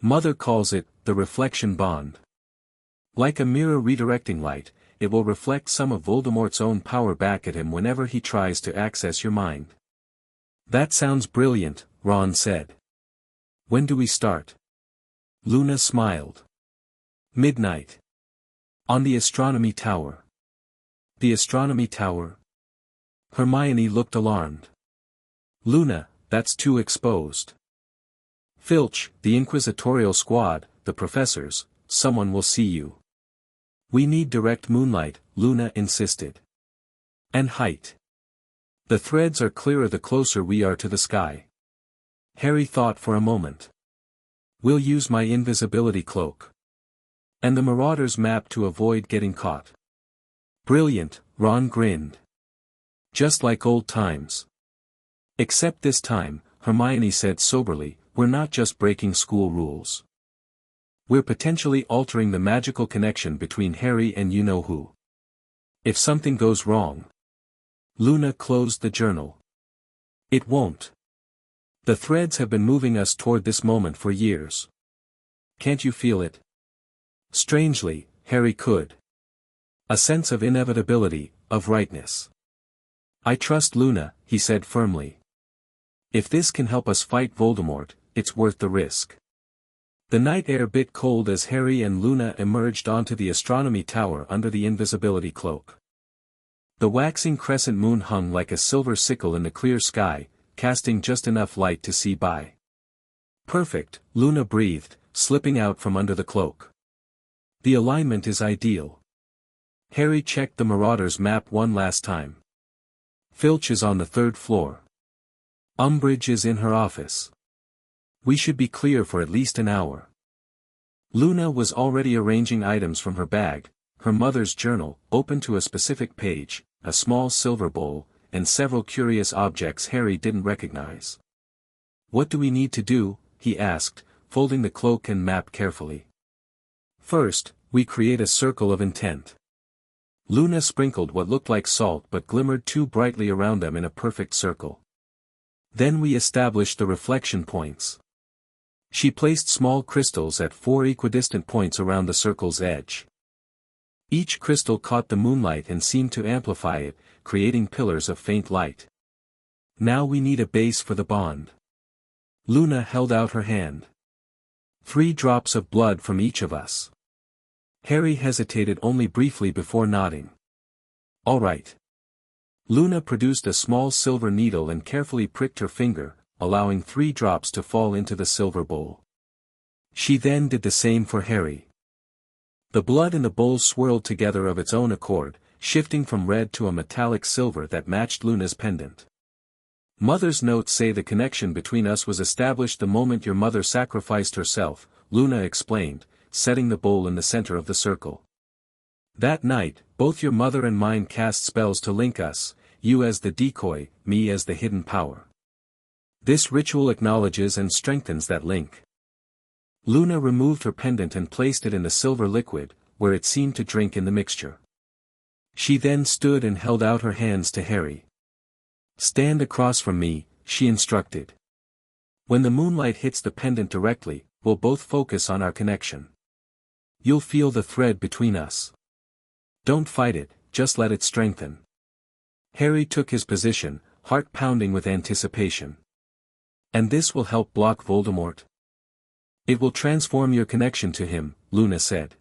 Mother calls it, the reflection bond. Like a mirror redirecting light, it will reflect some of Voldemort's own power back at him whenever he tries to access your mind. That sounds brilliant, Ron said. When do we start? Luna smiled. Midnight. On the astronomy tower. The astronomy tower? Hermione looked alarmed. Luna, that's too exposed. Filch, the inquisitorial squad, the professors, someone will see you. We need direct moonlight, Luna insisted. And height. The threads are clearer the closer we are to the sky. Harry thought for a moment. We'll use my invisibility cloak. And the Marauder's map to avoid getting caught. Brilliant, Ron grinned. Just like old times. Except this time, Hermione said soberly, we're not just breaking school rules. We're potentially altering the magical connection between Harry and you-know-who. If something goes wrong. Luna closed the journal. It won't. The threads have been moving us toward this moment for years. Can't you feel it? Strangely, Harry could. A sense of inevitability, of rightness. I trust Luna, he said firmly. If this can help us fight Voldemort, it's worth the risk. The night air bit cold as Harry and Luna emerged onto the astronomy tower under the invisibility cloak. The waxing crescent moon hung like a silver sickle in the clear sky, casting just enough light to see by. Perfect, Luna breathed, slipping out from under the cloak. The alignment is ideal. Harry checked the Marauder's map one last time. Filch is on the 3rd floor. Umbridge is in her office. We should be clear for at least an hour. Luna was already arranging items from her bag, her mother's journal, open to a specific page, a small silver bowl, and several curious objects Harry didn't recognize. What do we need to do? He asked, folding the cloak and map carefully. First, we create a circle of intent. Luna sprinkled what looked like salt but glimmered too brightly around them in a perfect circle. Then we establish the reflection points. She placed small crystals at 4 equidistant points around the circle's edge. Each crystal caught the moonlight and seemed to amplify it, creating pillars of faint light. Now we need a base for the bond. Luna held out her hand. 3 drops of blood from each of us. Harry hesitated only briefly before nodding. All right. Luna produced a small silver needle and carefully pricked her finger, allowing 3 drops to fall into the silver bowl. She then did the same for Harry. The blood in the bowl swirled together of its own accord, shifting from red to a metallic silver that matched Luna's pendant. Mother's notes say the connection between us was established the moment your mother sacrificed herself, Luna explained, setting the bowl in the center of the circle. That night, both your mother and mine cast spells to link us, you as the decoy, me as the hidden power. This ritual acknowledges and strengthens that link. Luna removed her pendant and placed it in the silver liquid, where it seemed to drink in the mixture. She then stood and held out her hands to Harry. Stand across from me, she instructed. When the moonlight hits the pendant directly, we'll both focus on our connection. You'll feel the thread between us. Don't fight it, just let it strengthen. Harry took his position, heart pounding with anticipation. And this will help block Voldemort? It will transform your connection to him, Luna said.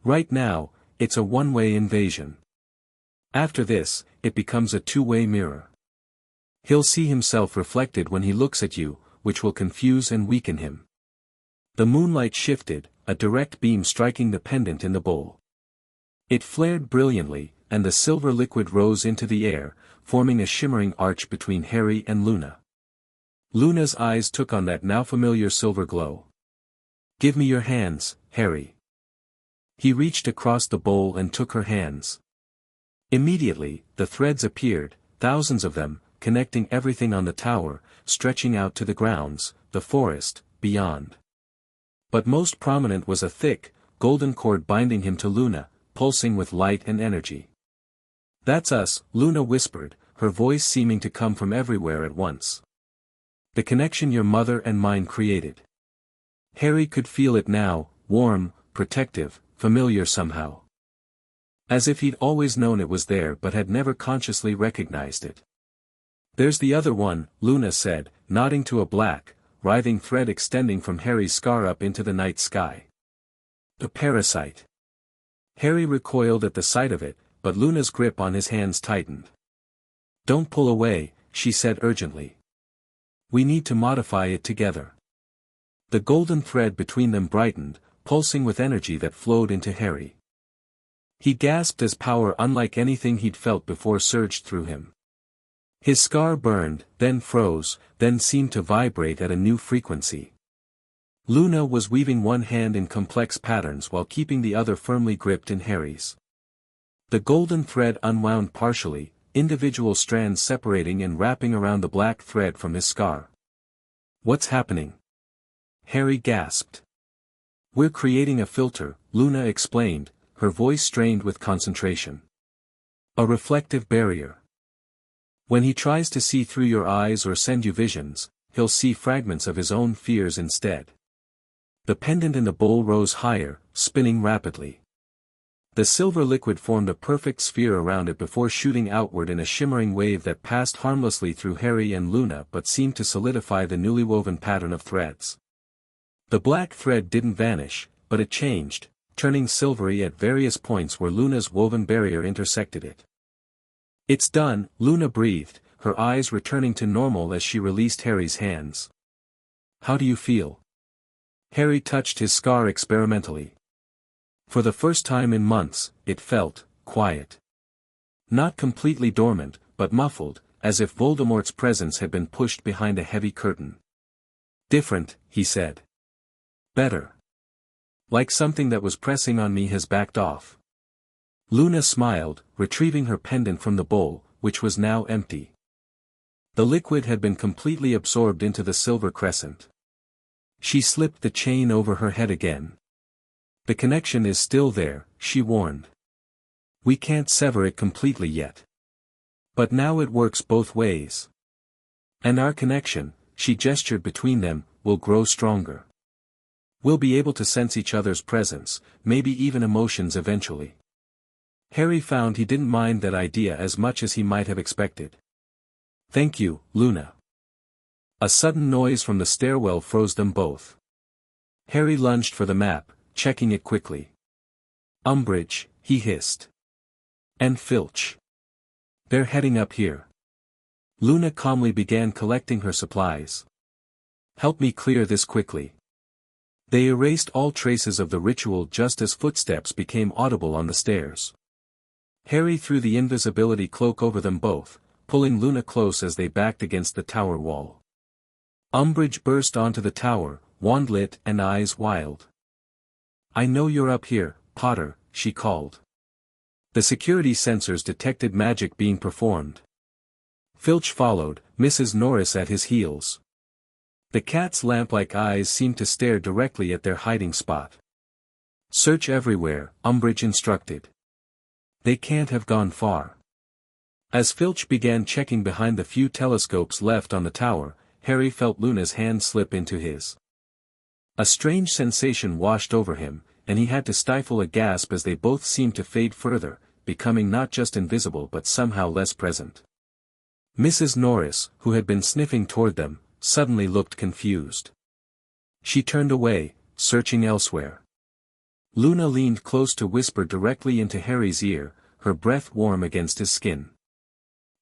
Right now, it's a one-way invasion. After this, it becomes a two-way mirror. He'll see himself reflected when he looks at you, which will confuse and weaken him. The moonlight shifted, a direct beam striking the pendant in the bowl. It flared brilliantly, and the silver liquid rose into the air, forming a shimmering arch between Harry and Luna. Luna's eyes took on that now familiar silver glow. Give me your hands, Harry. He reached across the bowl and took her hands. Immediately, the threads appeared, thousands of them, connecting everything on the tower, stretching out to the grounds, the forest, beyond. But most prominent was a thick, golden cord binding him to Luna, pulsing with light and energy. That's us, Luna whispered, her voice seeming to come from everywhere at once. The connection your mother and mine created. Harry could feel it now, warm, protective, familiar somehow. As if he'd always known it was there but had never consciously recognized it. There's the other one, Luna said, nodding to a black, writhing thread extending from Harry's scar up into the night sky. The parasite. Harry recoiled at the sight of it, but Luna's grip on his hands tightened. Don't pull away, she said urgently. We need to modify it together. The golden thread between them brightened, pulsing with energy that flowed into Harry. He gasped as power unlike anything he'd felt before surged through him. His scar burned, then froze, then seemed to vibrate at a new frequency. Luna was weaving one hand in complex patterns while keeping the other firmly gripped in Harry's. The golden thread unwound partially, individual strands separating and wrapping around the black thread from his scar. What's happening? Harry gasped. We're creating a filter, Luna explained, her voice strained with concentration. A reflective barrier. When he tries to see through your eyes or send you visions, he'll see fragments of his own fears instead. The pendant in the bowl rose higher, spinning rapidly. The silver liquid formed a perfect sphere around it before shooting outward in a shimmering wave that passed harmlessly through Harry and Luna but seemed to solidify the newly woven pattern of threads. The black thread didn't vanish, but it changed, turning silvery at various points where Luna's woven barrier intersected it. It's done, Luna breathed, her eyes returning to normal as she released Harry's hands. How do you feel? Harry touched his scar experimentally. For the first time in months, it felt quiet. Not completely dormant, but muffled, as if Voldemort's presence had been pushed behind a heavy curtain. Different, he said. Better. Like something that was pressing on me has backed off. Luna smiled, retrieving her pendant from the bowl, which was now empty. The liquid had been completely absorbed into the silver crescent. She slipped the chain over her head again. The connection is still there, she warned. We can't sever it completely yet. But now it works both ways. And our connection, she gestured between them, will grow stronger. We'll be able to sense each other's presence, maybe even emotions eventually. Harry found he didn't mind that idea as much as he might have expected. Thank you, Luna. A sudden noise from the stairwell froze them both. Harry lunged for the map, checking it quickly. Umbridge, he hissed. And Filch. They're heading up here. Luna calmly began collecting her supplies. Help me clear this quickly. They erased all traces of the ritual just as footsteps became audible on the stairs. Harry threw the invisibility cloak over them both, pulling Luna close as they backed against the tower wall. Umbridge burst onto the tower, wand lit and eyes wild. "I know you're up here, Potter," she called. The security sensors detected magic being performed. Filch followed, Mrs. Norris at his heels. The cat's lamp-like eyes seemed to stare directly at their hiding spot. "Search everywhere," Umbridge instructed. "They can't have gone far." As Filch began checking behind the few telescopes left on the tower, Harry felt Luna's hand slip into his. A strange sensation washed over him, and he had to stifle a gasp as they both seemed to fade further, becoming not just invisible but somehow less present. Mrs. Norris, who had been sniffing toward them, suddenly looked confused. She turned away, searching elsewhere. Luna leaned close to whisper directly into Harry's ear, her breath warm against his skin.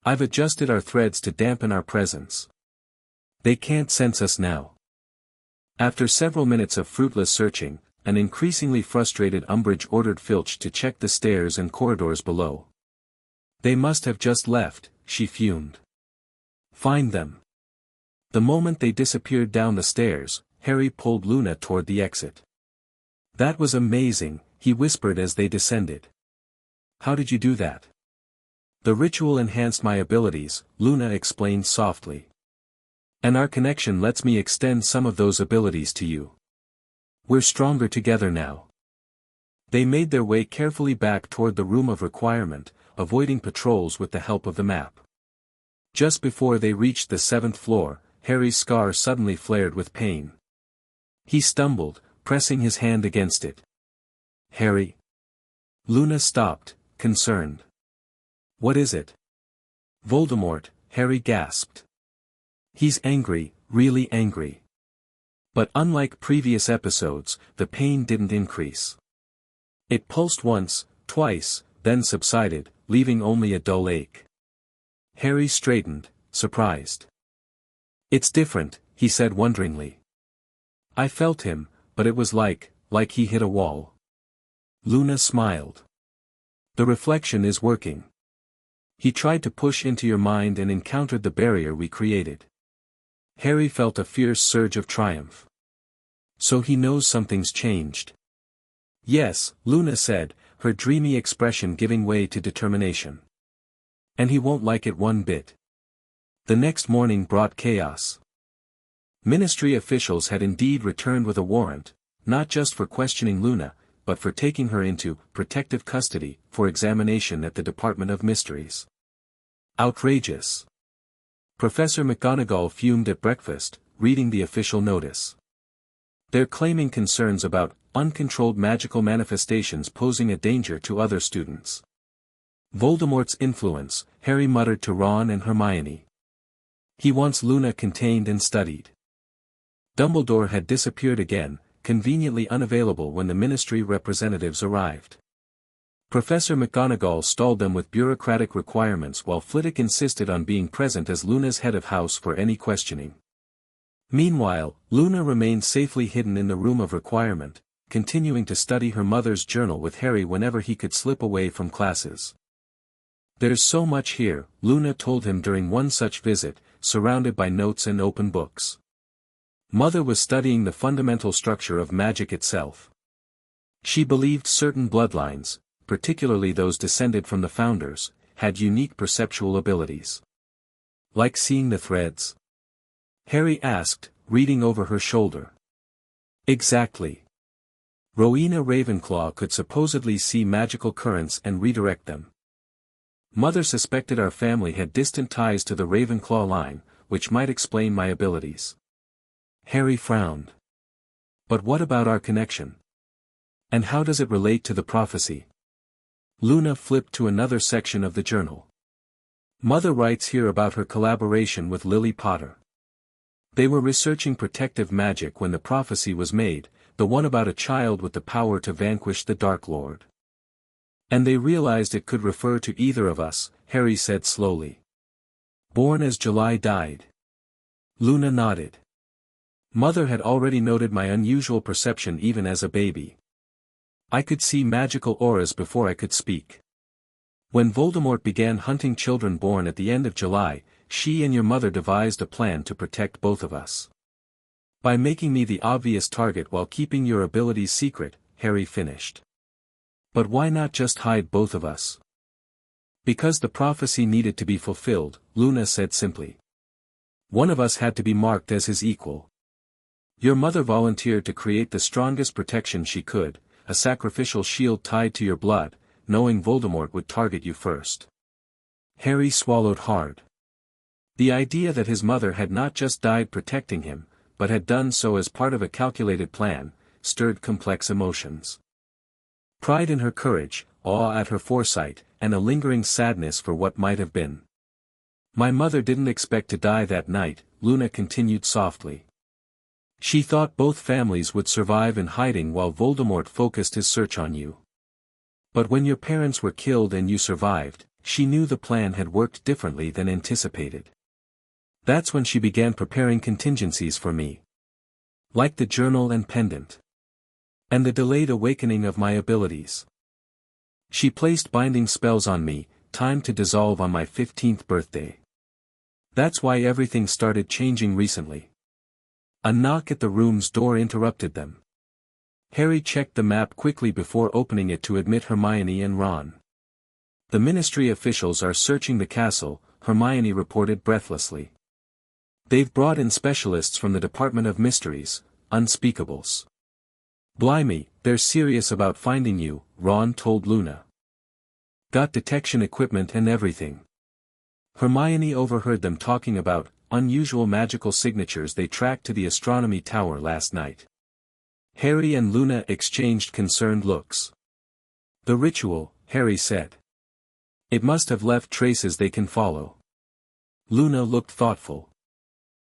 "I've adjusted our threads to dampen our presence. They can't sense us now." After several minutes of fruitless searching, an increasingly frustrated Umbridge ordered Filch to check the stairs and corridors below. "They must have just left," she fumed. "Find them." The moment they disappeared down the stairs, Harry pulled Luna toward the exit. "That was amazing," he whispered as they descended. "How did you do that?" "The ritual enhanced my abilities," Luna explained softly. "And our connection lets me extend some of those abilities to you. We're stronger together now." They made their way carefully back toward the room of requirement, avoiding patrols with the help of the map. Just before they reached the 7th floor, Harry's scar suddenly flared with pain. He stumbled, pressing his hand against it. "Harry?" Luna stopped, concerned. "What is it?" "Voldemort," Harry gasped. "He's angry, really angry." But unlike previous episodes, the pain didn't increase. It pulsed once, twice, then subsided, leaving only a dull ache. Harry straightened, surprised. "It's different," he said wonderingly. "I felt him, but it was like he hit a wall." Luna smiled. "The reflection is working. He tried to push into your mind and encountered the barrier we created." Harry felt a fierce surge of triumph. "So he knows something's changed." "Yes," Luna said, her dreamy expression giving way to determination. "And he won't like it one bit." The next morning brought chaos. Ministry officials had indeed returned with a warrant, not just for questioning Luna, but for taking her into protective custody for examination at the Department of Mysteries. Outrageous. Professor McGonagall fumed at breakfast, reading the official notice. "They're claiming concerns about uncontrolled magical manifestations posing a danger to other students. Voldemort's influence," Harry muttered to Ron and Hermione. "He wants Luna contained and studied." Dumbledore had disappeared again, conveniently unavailable when the ministry representatives arrived. Professor McGonagall stalled them with bureaucratic requirements while Flitwick insisted on being present as Luna's head of house for any questioning. Meanwhile, Luna remained safely hidden in the room of requirement, continuing to study her mother's journal with Harry whenever he could slip away from classes. "There's so much here," Luna told him during one such visit, surrounded by notes and open books. Mother was studying the fundamental structure of magic itself. She believed certain bloodlines, particularly those descended from the founders, had unique perceptual abilities. "Like seeing the threads?" Harry asked, reading over her shoulder. "Exactly. Rowena Ravenclaw could supposedly see magical currents and redirect them. Mother suspected our family had distant ties to the Ravenclaw line, which might explain my abilities." Harry frowned. "But what about our connection? And how does it relate to the prophecy?" Luna flipped to another section of the journal. "Mother writes here about her collaboration with Lily Potter. They were researching protective magic when the prophecy was made, the one about a child with the power to vanquish the Dark Lord. And they realized it could refer to either of us," Harry said slowly. "Born as July died." Luna nodded. "Mother had already noted my unusual perception even as a baby. I could see magical auras before I could speak. When Voldemort began hunting children born at the end of July, she and your mother devised a plan to protect both of us. By making me the obvious target while keeping your abilities secret, Harry finished. But why not just hide both of us? Because the prophecy needed to be fulfilled, Luna said simply. One of us had to be marked as his equal. Your mother volunteered to create the strongest protection she could, a sacrificial shield tied to your blood, knowing Voldemort would target you first. Harry swallowed hard. The idea that his mother had not just died protecting him, but had done so as part of a calculated plan, stirred complex emotions. Pride in her courage, awe at her foresight, and a lingering sadness for what might have been. My mother didn't expect to die that night, Luna continued softly. She thought both families would survive in hiding while Voldemort focused his search on you. But when your parents were killed and you survived, she knew the plan had worked differently than anticipated. That's when she began preparing contingencies for me. Like the journal and pendant. And the delayed awakening of my abilities. She placed binding spells on me, timed to dissolve on my 15th birthday. That's why everything started changing recently. A knock at the room's door interrupted them. Harry checked the map quickly before opening it to admit Hermione and Ron. The ministry officials are searching the castle, Hermione reported breathlessly. They've brought in specialists from the Department of Mysteries, Unspeakables. Blimey, they're serious about finding you, Ron told Luna. Got detection equipment and everything. Hermione overheard them talking about unusual magical signatures they tracked to the astronomy tower last night. Harry and Luna exchanged concerned looks. The ritual, Harry said. It must have left traces they can follow. Luna looked thoughtful.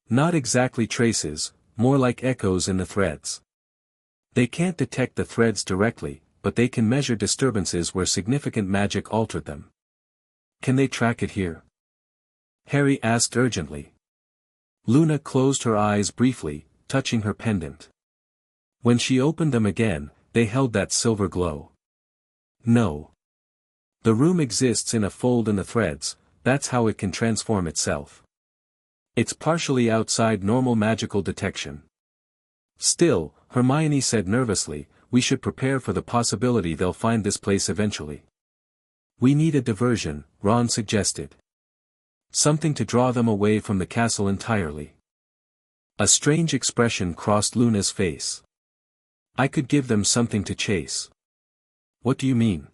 Not exactly traces, more like echoes in the threads. They can't detect the threads directly, but they can measure disturbances where significant magic altered them. Can they track it here? Harry asked urgently. Luna closed her eyes briefly, touching her pendant. When she opened them again, they held that silver glow. No. The room exists in a fold in the threads, that's how it can transform itself. It's partially outside normal magical detection. Still, Hermione said nervously, we should prepare for the possibility they'll find this place eventually. We need a diversion, Ron suggested. Something to draw them away from the castle entirely. A strange expression crossed Luna's face. I could give them something to chase. What do you mean?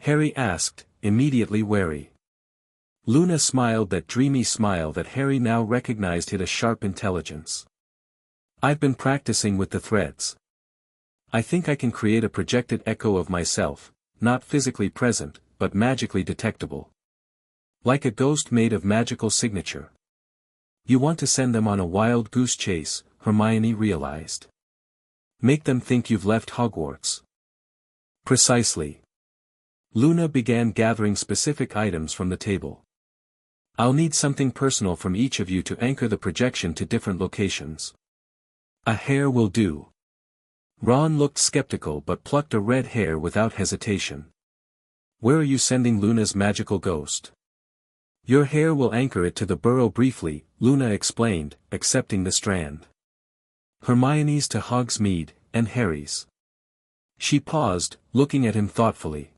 Harry asked, immediately wary. Luna smiled that dreamy smile that Harry now recognized hid a sharp intelligence. I've been practicing with the threads. I think I can create a projected echo of myself, not physically present, but magically detectable. Like a ghost made of magical signature. You want to send them on a wild goose chase, Hermione realized. Make them think you've left Hogwarts. Precisely. Luna began gathering specific items from the table. I'll need something personal from each of you to anchor the projection to different locations. A hair will do. Ron looked skeptical but plucked a red hair without hesitation. Where are you sending Luna's magical ghost? Your hair will anchor it to the burrow briefly, Luna explained, accepting the strand. Hermione's to Hogsmeade, and Harry's. She paused, looking at him thoughtfully.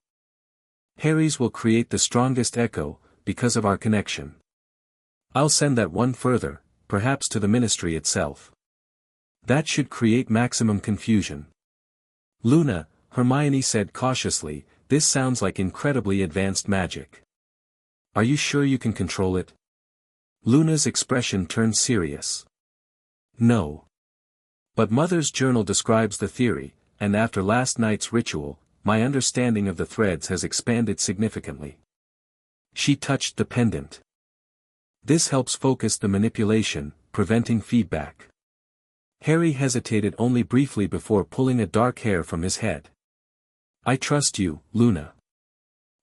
Harry's will create the strongest echo, because of our connection. I'll send that one further, perhaps to the ministry itself. That should create maximum confusion. Luna, Hermione said cautiously, this sounds like incredibly advanced magic. Are you sure you can control it? Luna's expression turned serious. No. But Mother's journal describes the theory, and after last night's ritual, my understanding of the threads has expanded significantly. She touched the pendant. This helps focus the manipulation, preventing feedback. Harry hesitated only briefly before pulling a dark hair from his head. I trust you, Luna.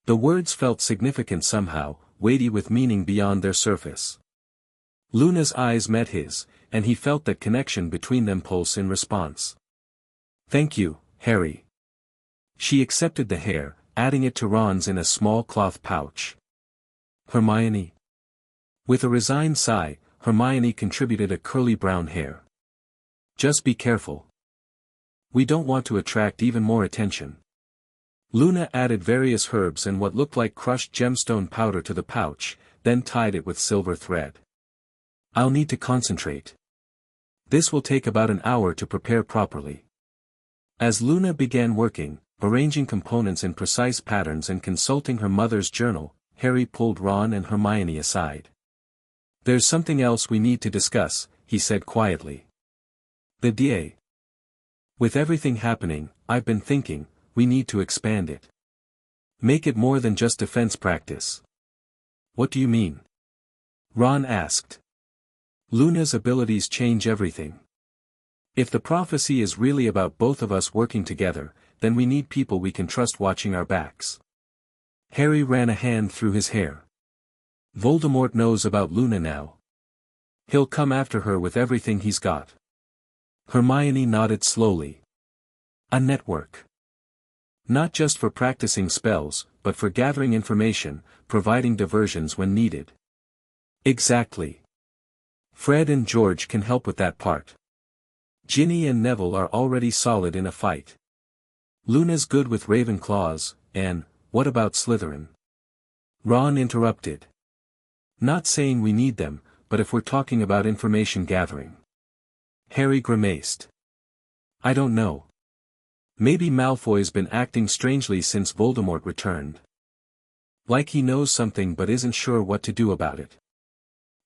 The words felt significant somehow, weighty with meaning beyond their surface. Luna's eyes met his, and he felt that connection between them pulse in response. Thank you, Harry. She accepted the hair, adding it to Ron's in a small cloth pouch. Hermione. With a resigned sigh, Hermione contributed a curly brown hair. Just be careful. We don't want to attract even more attention. Luna added various herbs and what looked like crushed gemstone powder to the pouch, then tied it with silver thread. I'll need to concentrate. This will take about an hour to prepare properly. As Luna began working, arranging components in precise patterns and consulting her mother's journal, Harry pulled Ron and Hermione aside. There's something else we need to discuss, he said quietly. The DA. With everything happening, I've been thinking, we need to expand it. Make it more than just defense practice. What do you mean? Ron asked. Luna's abilities change everything. If the prophecy is really about both of us working together, then we need people we can trust watching our backs. Harry ran a hand through his hair. Voldemort knows about Luna now. He'll come after her with everything he's got. Hermione nodded slowly. A network. Not just for practicing spells, but for gathering information, providing diversions when needed. Exactly. Fred and George can help with that part. Ginny and Neville are already solid in a fight. Luna's good with Ravenclaws, and, what about Slytherin? Ron interrupted. Not saying we need them, but if we're talking about information gathering. Harry grimaced. I don't know. Maybe Malfoy's been acting strangely since Voldemort returned. Like he knows something but isn't sure what to do about it.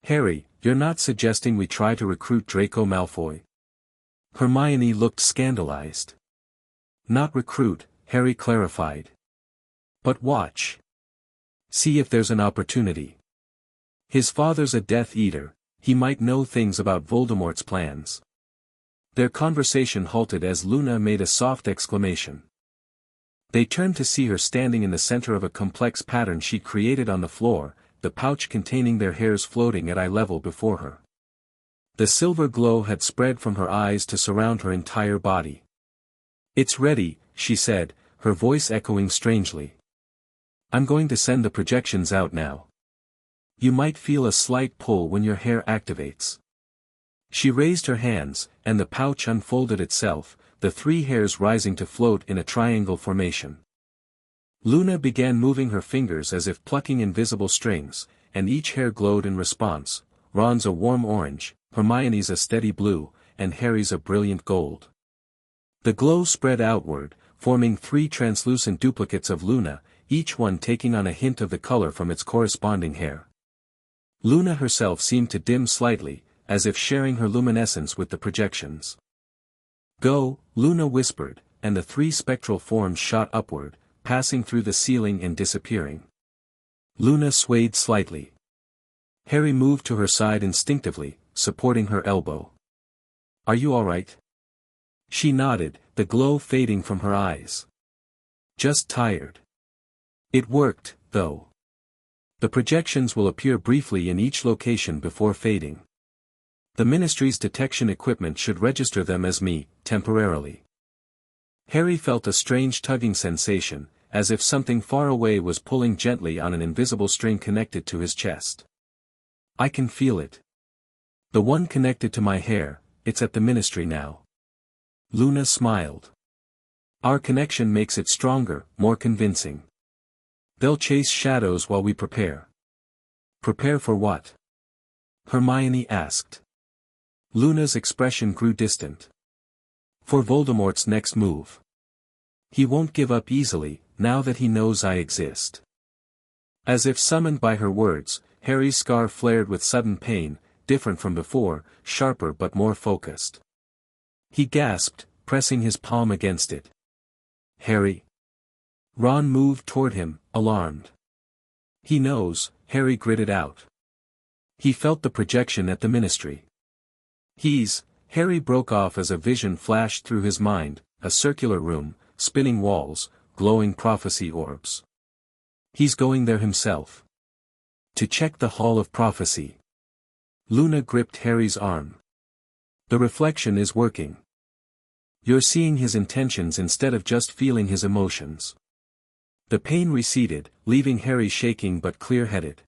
Harry, you're not suggesting we try to recruit Draco Malfoy? Hermione looked scandalized. Not recruit, Harry clarified. But watch. See if there's an opportunity. His father's a Death Eater, he might know things about Voldemort's plans. Their conversation halted as Luna made a soft exclamation. They turned to see her standing in the center of a complex pattern she'd created on the floor, the pouch containing their hairs floating at eye level before her. The silver glow had spread from her eyes to surround her entire body. It's ready, she said, her voice echoing strangely. I'm going to send the projections out now. You might feel a slight pull when your hair activates. She raised her hands, and the pouch unfolded itself, the three hairs rising to float in a triangle formation. Luna began moving her fingers as if plucking invisible strings, and each hair glowed in response, Ron's a warm orange, Hermione's a steady blue, and Harry's a brilliant gold. The glow spread outward, forming three translucent duplicates of Luna, each one taking on a hint of the color from its corresponding hair. Luna herself seemed to dim slightly, as if sharing her luminescence with the projections. Go, Luna whispered, and the three spectral forms shot upward, passing through the ceiling and disappearing. Luna swayed slightly. Harry moved to her side instinctively, supporting her elbow. Are you all right? She nodded, the glow fading from her eyes. Just tired. It worked, though. The projections will appear briefly in each location before fading. The Ministry's detection equipment should register them as me, temporarily. Harry felt a strange tugging sensation, as if something far away was pulling gently on an invisible string connected to his chest. I can feel it. The one connected to my hair, it's at the Ministry now. Luna smiled. Our connection makes it stronger, more convincing. They'll chase shadows while we prepare. Prepare for what? Hermione asked. Luna's expression grew distant. For Voldemort's next move. He won't give up easily, now that he knows I exist. As if summoned by her words, Harry's scar flared with sudden pain, different from before, sharper but more focused. He gasped, pressing his palm against it. Harry. Ron moved toward him, alarmed. He knows, Harry gritted out. He felt the projection at the Ministry. Harry broke off as a vision flashed through his mind, a circular room, spinning walls, glowing prophecy orbs. He's going there himself. To check the Hall of Prophecy. Luna gripped Harry's arm. The reflection is working. You're seeing his intentions instead of just feeling his emotions. The pain receded, leaving Harry shaking but clear-headed.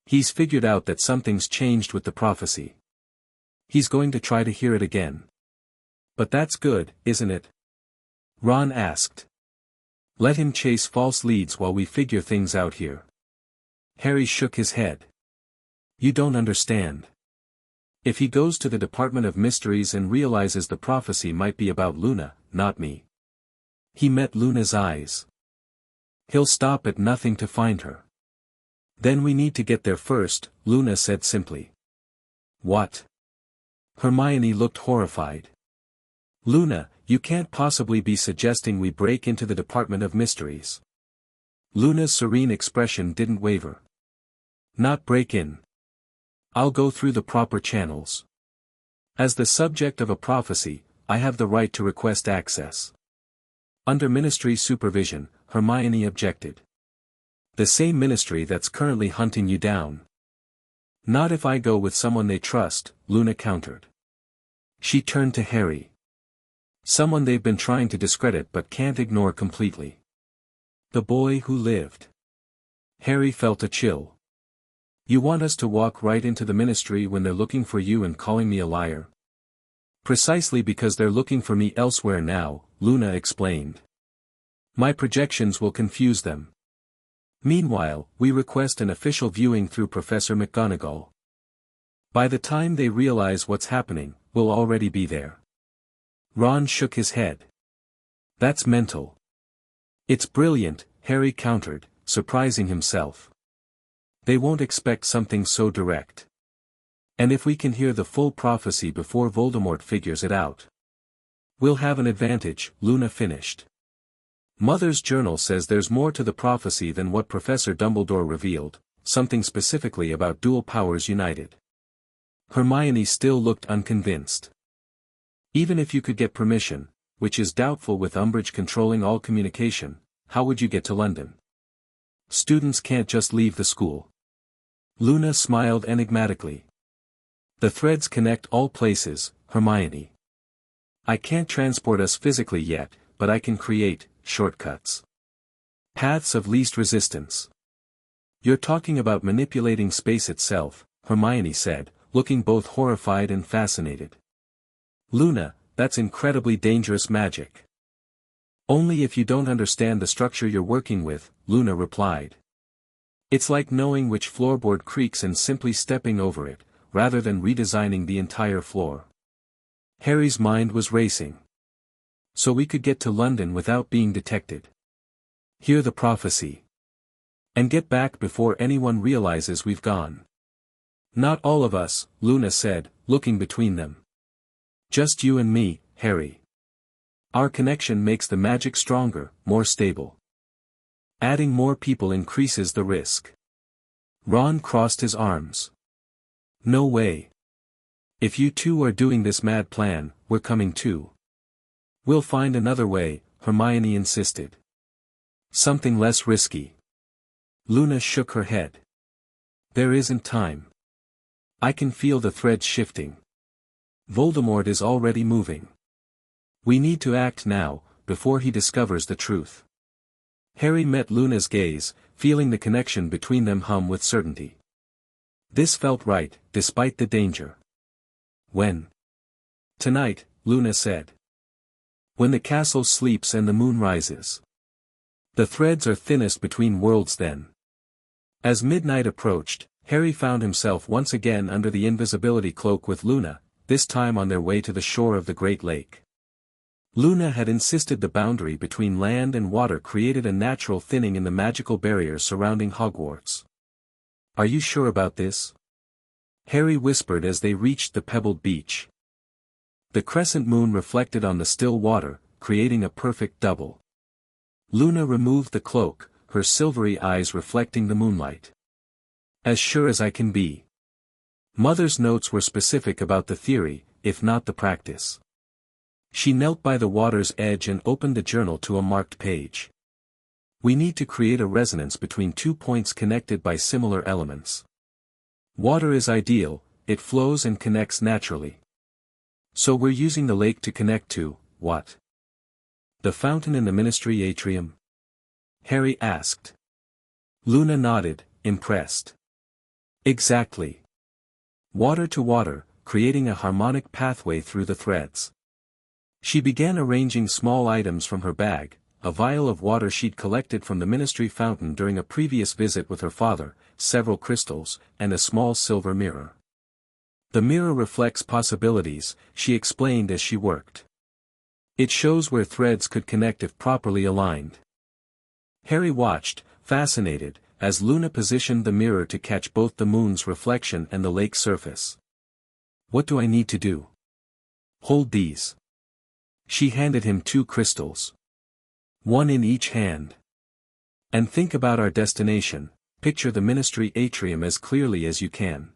He's figured out that something's changed with the prophecy. He's going to try to hear it again. But that's good, isn't it? Ron asked. Let him chase false leads while we figure things out here. Harry shook his head. You don't understand. If he goes to the Department of Mysteries and realizes the prophecy might be about Luna, not me. He met Luna's eyes. He'll stop at nothing to find her. Then we need to get there first, Luna said simply. What? Hermione looked horrified. Luna, you can't possibly be suggesting we break into the Department of Mysteries. Luna's serene expression didn't waver. Not break in. I'll go through the proper channels. As the subject of a prophecy, I have the right to request access. Under ministry supervision, Hermione objected. The same ministry that's currently hunting you down. Not if I go with someone they trust, Luna countered. She turned to Harry. Someone they've been trying to discredit but can't ignore completely. The boy who lived. Harry felt a chill. You want us to walk right into the ministry when they're looking for you and calling me a liar? Precisely because they're looking for me elsewhere now, Luna explained. My projections will confuse them. Meanwhile, we request an official viewing through Professor McGonagall. By the time they realize what's happening, we'll already be there. Ron shook his head. That's mental. It's brilliant, Harry countered, surprising himself. They won't expect something so direct. And if we can hear the full prophecy before Voldemort figures it out, we'll have an advantage, Luna finished. Mother's journal says there's more to the prophecy than what Professor Dumbledore revealed, something specifically about dual powers united. Hermione still looked unconvinced. Even if you could get permission, which is doubtful with Umbridge controlling all communication, how would you get to London? Students can't just leave the school. Luna smiled enigmatically. The threads connect all places, Hermione. I can't transport us physically yet, but I can create shortcuts. Paths of least resistance. You're talking about manipulating space itself, Hermione said, looking both horrified and fascinated. Luna, that's incredibly dangerous magic. Only if you don't understand the structure you're working with, Luna replied. It's like knowing which floorboard creaks and simply stepping over it, rather than redesigning the entire floor. Harry's mind was racing. So we could get to London without being detected. Hear the prophecy. And get back before anyone realizes we've gone. Not all of us, Luna said, looking between them. Just you and me, Harry. Our connection makes the magic stronger, more stable. Adding more people increases the risk. Ron crossed his arms. No way. If you two are doing this mad plan, we're coming too. We'll find another way, Hermione insisted. Something less risky. Luna shook her head. There isn't time. I can feel the threads shifting. Voldemort is already moving. We need to act now, before he discovers the truth. Harry met Luna's gaze, feeling the connection between them hum with certainty. This felt right, despite the danger. When? Tonight, Luna said. When the castle sleeps and the moon rises. The threads are thinnest between worlds then. As midnight approached, Harry found himself once again under the invisibility cloak with Luna, this time on their way to the shore of the Great Lake. Luna had insisted the boundary between land and water created a natural thinning in the magical barrier surrounding Hogwarts. Are you sure about this? Harry whispered as they reached the pebbled beach. The crescent moon reflected on the still water, creating a perfect double. Luna removed the cloak, her silvery eyes reflecting the moonlight. As sure as I can be. Mother's notes were specific about the theory, if not the practice. She knelt by the water's edge and opened the journal to a marked page. We need to create a resonance between 2 points connected by similar elements. Water is ideal, it flows and connects naturally. So we're using the lake to connect to, what? The fountain in the ministry atrium? Harry asked. Luna nodded, impressed. Exactly. Water to water, creating a harmonic pathway through the threads. She began arranging small items from her bag, a vial of water she'd collected from the ministry fountain during a previous visit with her father, several crystals, and a small silver mirror. The mirror reflects possibilities, she explained as she worked. It shows where threads could connect if properly aligned. Harry watched, fascinated, as Luna positioned the mirror to catch both the moon's reflection and the lake's surface. What do I need to do? Hold these. She handed him 2 crystals. One in each hand. And think about our destination, picture the ministry atrium as clearly as you can.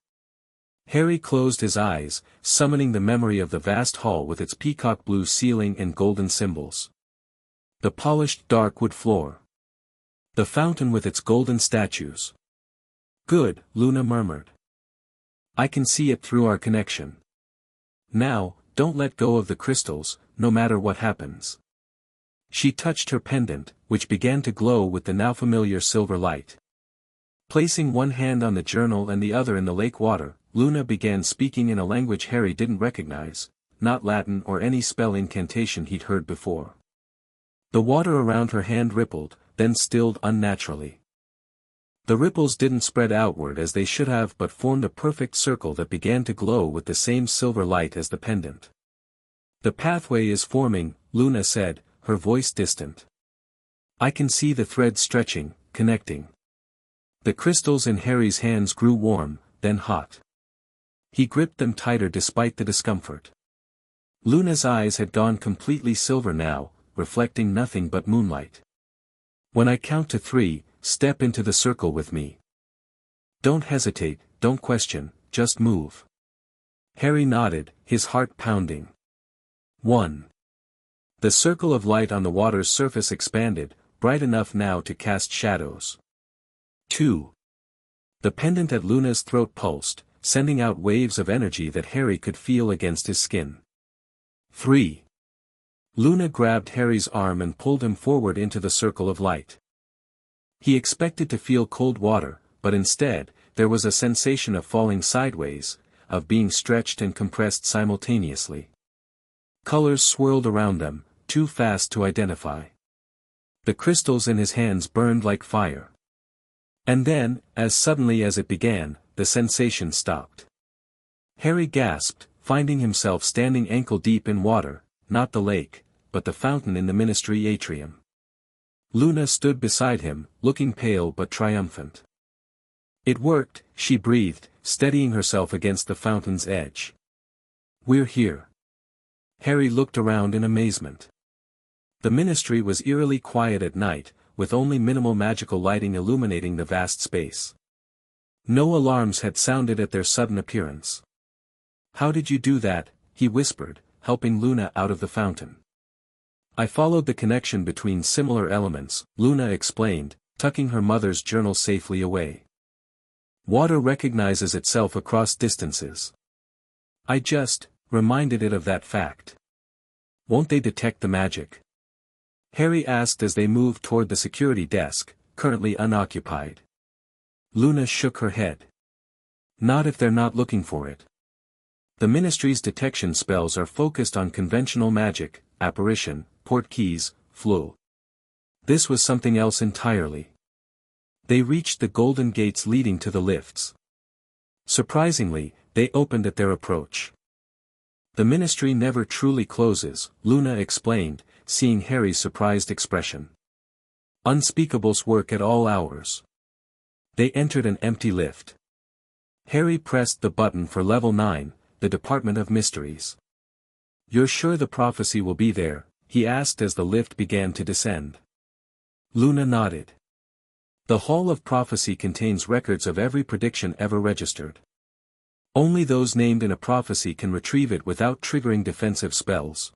Harry closed his eyes, summoning the memory of the vast hall with its peacock blue ceiling and golden symbols. The polished dark wood floor. The fountain with its golden statues. Good, Luna murmured. I can see it through our connection. Now, don't let go of the crystals, no matter what happens. She touched her pendant, which began to glow with the now familiar silver light. Placing one hand on the journal and the other in the lake water, Luna began speaking in a language Harry didn't recognize, not Latin or any spell incantation he'd heard before. The water around her hand rippled, then stilled unnaturally. The ripples didn't spread outward as they should have but formed a perfect circle that began to glow with the same silver light as the pendant. The pathway is forming, Luna said, her voice distant. I can see the threads stretching, connecting. The crystals in Harry's hands grew warm, then hot. He gripped them tighter despite the discomfort. Luna's eyes had gone completely silver now, reflecting nothing but moonlight. When I count to 3, step into the circle with me. Don't hesitate, don't question, just move. Harry nodded, his heart pounding. 1. The circle of light on the water's surface expanded, bright enough now to cast shadows. 2. The pendant at Luna's throat pulsed, sending out waves of energy that Harry could feel against his skin. 3. Luna grabbed Harry's arm and pulled him forward into the circle of light. He expected to feel cold water, but instead, there was a sensation of falling sideways, of being stretched and compressed simultaneously. Colors swirled around them, too fast to identify. The crystals in his hands burned like fire. And then, as suddenly as it began, the sensation stopped. Harry gasped, finding himself standing ankle-deep in water, not the lake, but the fountain in the ministry atrium. Luna stood beside him, looking pale but triumphant. It worked, she breathed, steadying herself against the fountain's edge. We're here. Harry looked around in amazement. The ministry was eerily quiet at night, with only minimal magical lighting illuminating the vast space. No alarms had sounded at their sudden appearance. How did you do that? He whispered, helping Luna out of the fountain. I followed the connection between similar elements, Luna explained, tucking her mother's journal safely away. Water recognizes itself across distances. I just reminded it of that fact. Won't they detect the magic? Harry asked as they moved toward the security desk, currently unoccupied. Luna shook her head. Not if they're not looking for it. The ministry's detection spells are focused on conventional magic, apparition, portkeys, flow. This was something else entirely. They reached the golden gates leading to the lifts. Surprisingly, they opened at their approach. The ministry never truly closes, Luna explained, seeing Harry's surprised expression. Unspeakables work at all hours. They entered an empty lift. Harry pressed the button for level 9, the Department of Mysteries. You're sure the prophecy will be there? He asked as the lift began to descend. Luna nodded. The Hall of Prophecy contains records of every prediction ever registered. Only those named in a prophecy can retrieve it without triggering defensive spells.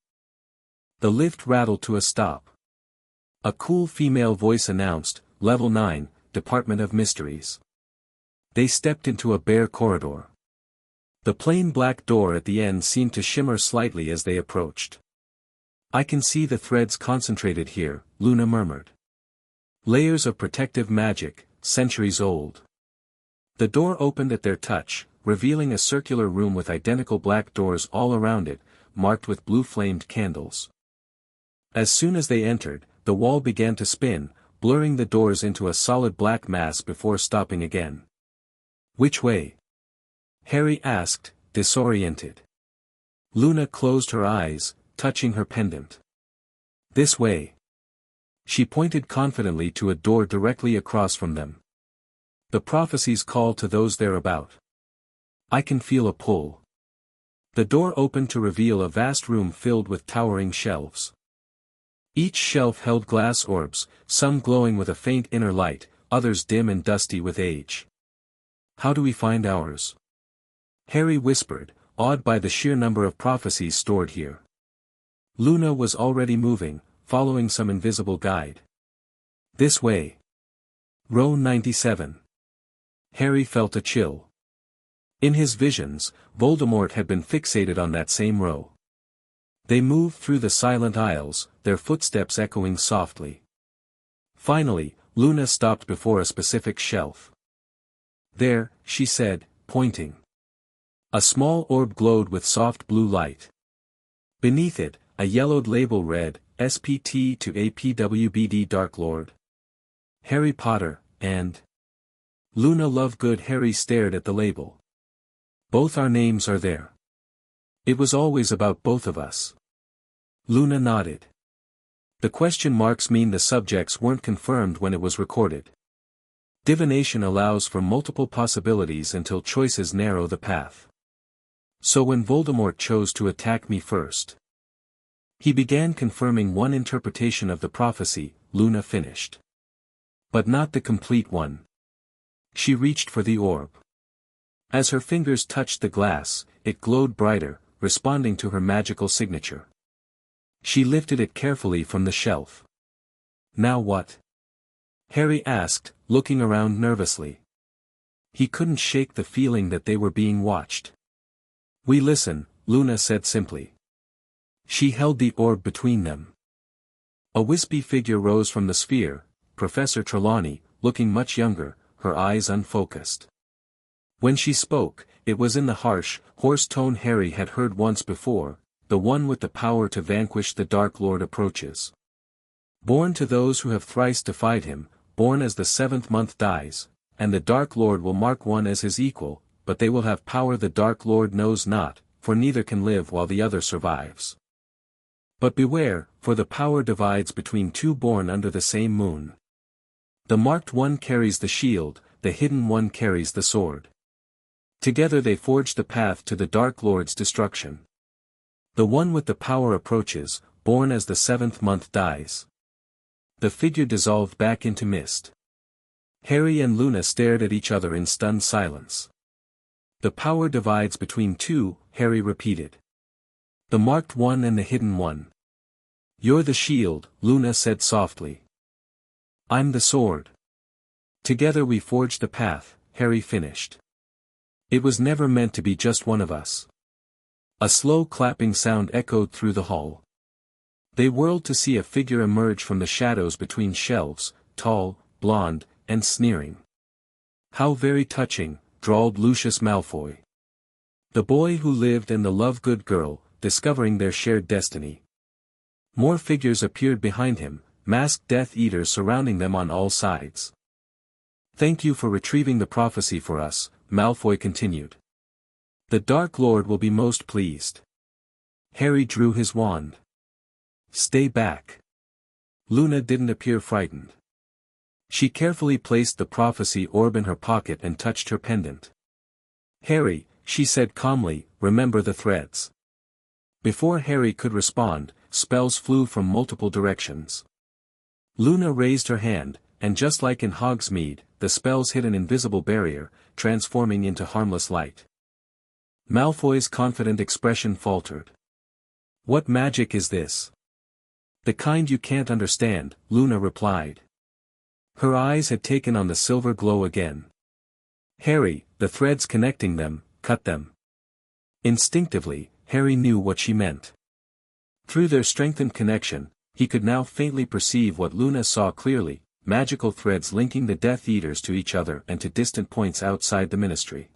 The lift rattled to a stop. A cool female voice announced, Level 9, Department of Mysteries. They stepped into a bare corridor. The plain black door at the end seemed to shimmer slightly as they approached. I can see the threads concentrated here, Luna murmured. Layers of protective magic, centuries old. The door opened at their touch, revealing a circular room with identical black doors all around it, marked with blue-flamed candles. As soon as they entered, the wall began to spin, blurring the doors into a solid black mass before stopping again. "Which way?" Harry asked, disoriented. Luna closed her eyes, touching her pendant. "This way." She pointed confidently to a door directly across from them. "The prophecies call to those thereabout. I can feel a pull." The door opened to reveal a vast room filled with towering shelves. Each shelf held glass orbs, some glowing with a faint inner light, others dim and dusty with age. "How do we find ours?" Harry whispered, awed by the sheer number of prophecies stored here. Luna was already moving, following some invisible guide. "This way. Row 97. Harry felt a chill. In his visions, Voldemort had been fixated on that same row. They moved through the silent aisles, their footsteps echoing softly. Finally, Luna stopped before a specific shelf. "There," she said, pointing. A small orb glowed with soft blue light. Beneath it, a yellowed label read, "SPT to APWBD Dark Lord. Harry Potter, and Luna Lovegood." Harry stared at the label. "Both our names are there. It was always about both of us." Luna nodded. "The question marks mean the subjects weren't confirmed when it was recorded. Divination allows for multiple possibilities until choices narrow the path. So when Voldemort chose to attack me first, he began confirming one interpretation of the prophecy," Luna finished. "But not the complete one." She reached for the orb. As her fingers touched the glass, it glowed brighter, responding to her magical signature. She lifted it carefully from the shelf. "Now what?" Harry asked, looking around nervously. He couldn't shake the feeling that they were being watched. "We listen," Luna said simply. She held the orb between them. A wispy figure rose from the sphere, Professor Trelawney, looking much younger, her eyes unfocused. When she spoke, it was in the harsh, hoarse tone Harry had heard once before, "The one with the power to vanquish the Dark Lord approaches. Born to those who have thrice defied him, born as the seventh month dies, and the Dark Lord will mark one as his equal, but they will have power the Dark Lord knows not, for neither can live while the other survives. But beware, for the power divides between two born under the same moon. The marked one carries the shield, the hidden one carries the sword. Together they forge the path to the Dark Lord's destruction. The one with the power approaches, born as the seventh month dies." The figure dissolved back into mist. Harry and Luna stared at each other in stunned silence. "The power divides between two," Harry repeated. "The marked one and the hidden one." "You're the shield," Luna said softly. "I'm the sword. Together we forge the path," Harry finished. "It was never meant to be just one of us." A slow clapping sound echoed through the hall. They whirled to see a figure emerge from the shadows between shelves, tall, blonde, and sneering. "How very touching," drawled Lucius Malfoy. The boy who lived and the Lovegood girl, discovering their shared destiny. More figures appeared behind him, masked Death Eaters surrounding them on all sides. "Thank you for retrieving the prophecy for us," Malfoy continued. "The Dark Lord will be most pleased." Harry drew his wand. "Stay back." Luna didn't appear frightened. She carefully placed the prophecy orb in her pocket and touched her pendant. "Harry," she said calmly, "remember the threads." Before Harry could respond, spells flew from multiple directions. Luna raised her hand, and just like in Hogsmeade, the spells hit an invisible barrier, transforming into harmless light. Malfoy's confident expression faltered. "What magic is this?" "The kind you can't understand," Luna replied. Her eyes had taken on the silver glow again. "Harry, the threads connecting them, cut them." Instinctively, Harry knew what she meant. Through their strengthened connection, he could now faintly perceive what Luna saw clearly, magical threads linking the Death Eaters to each other and to distant points outside the ministry.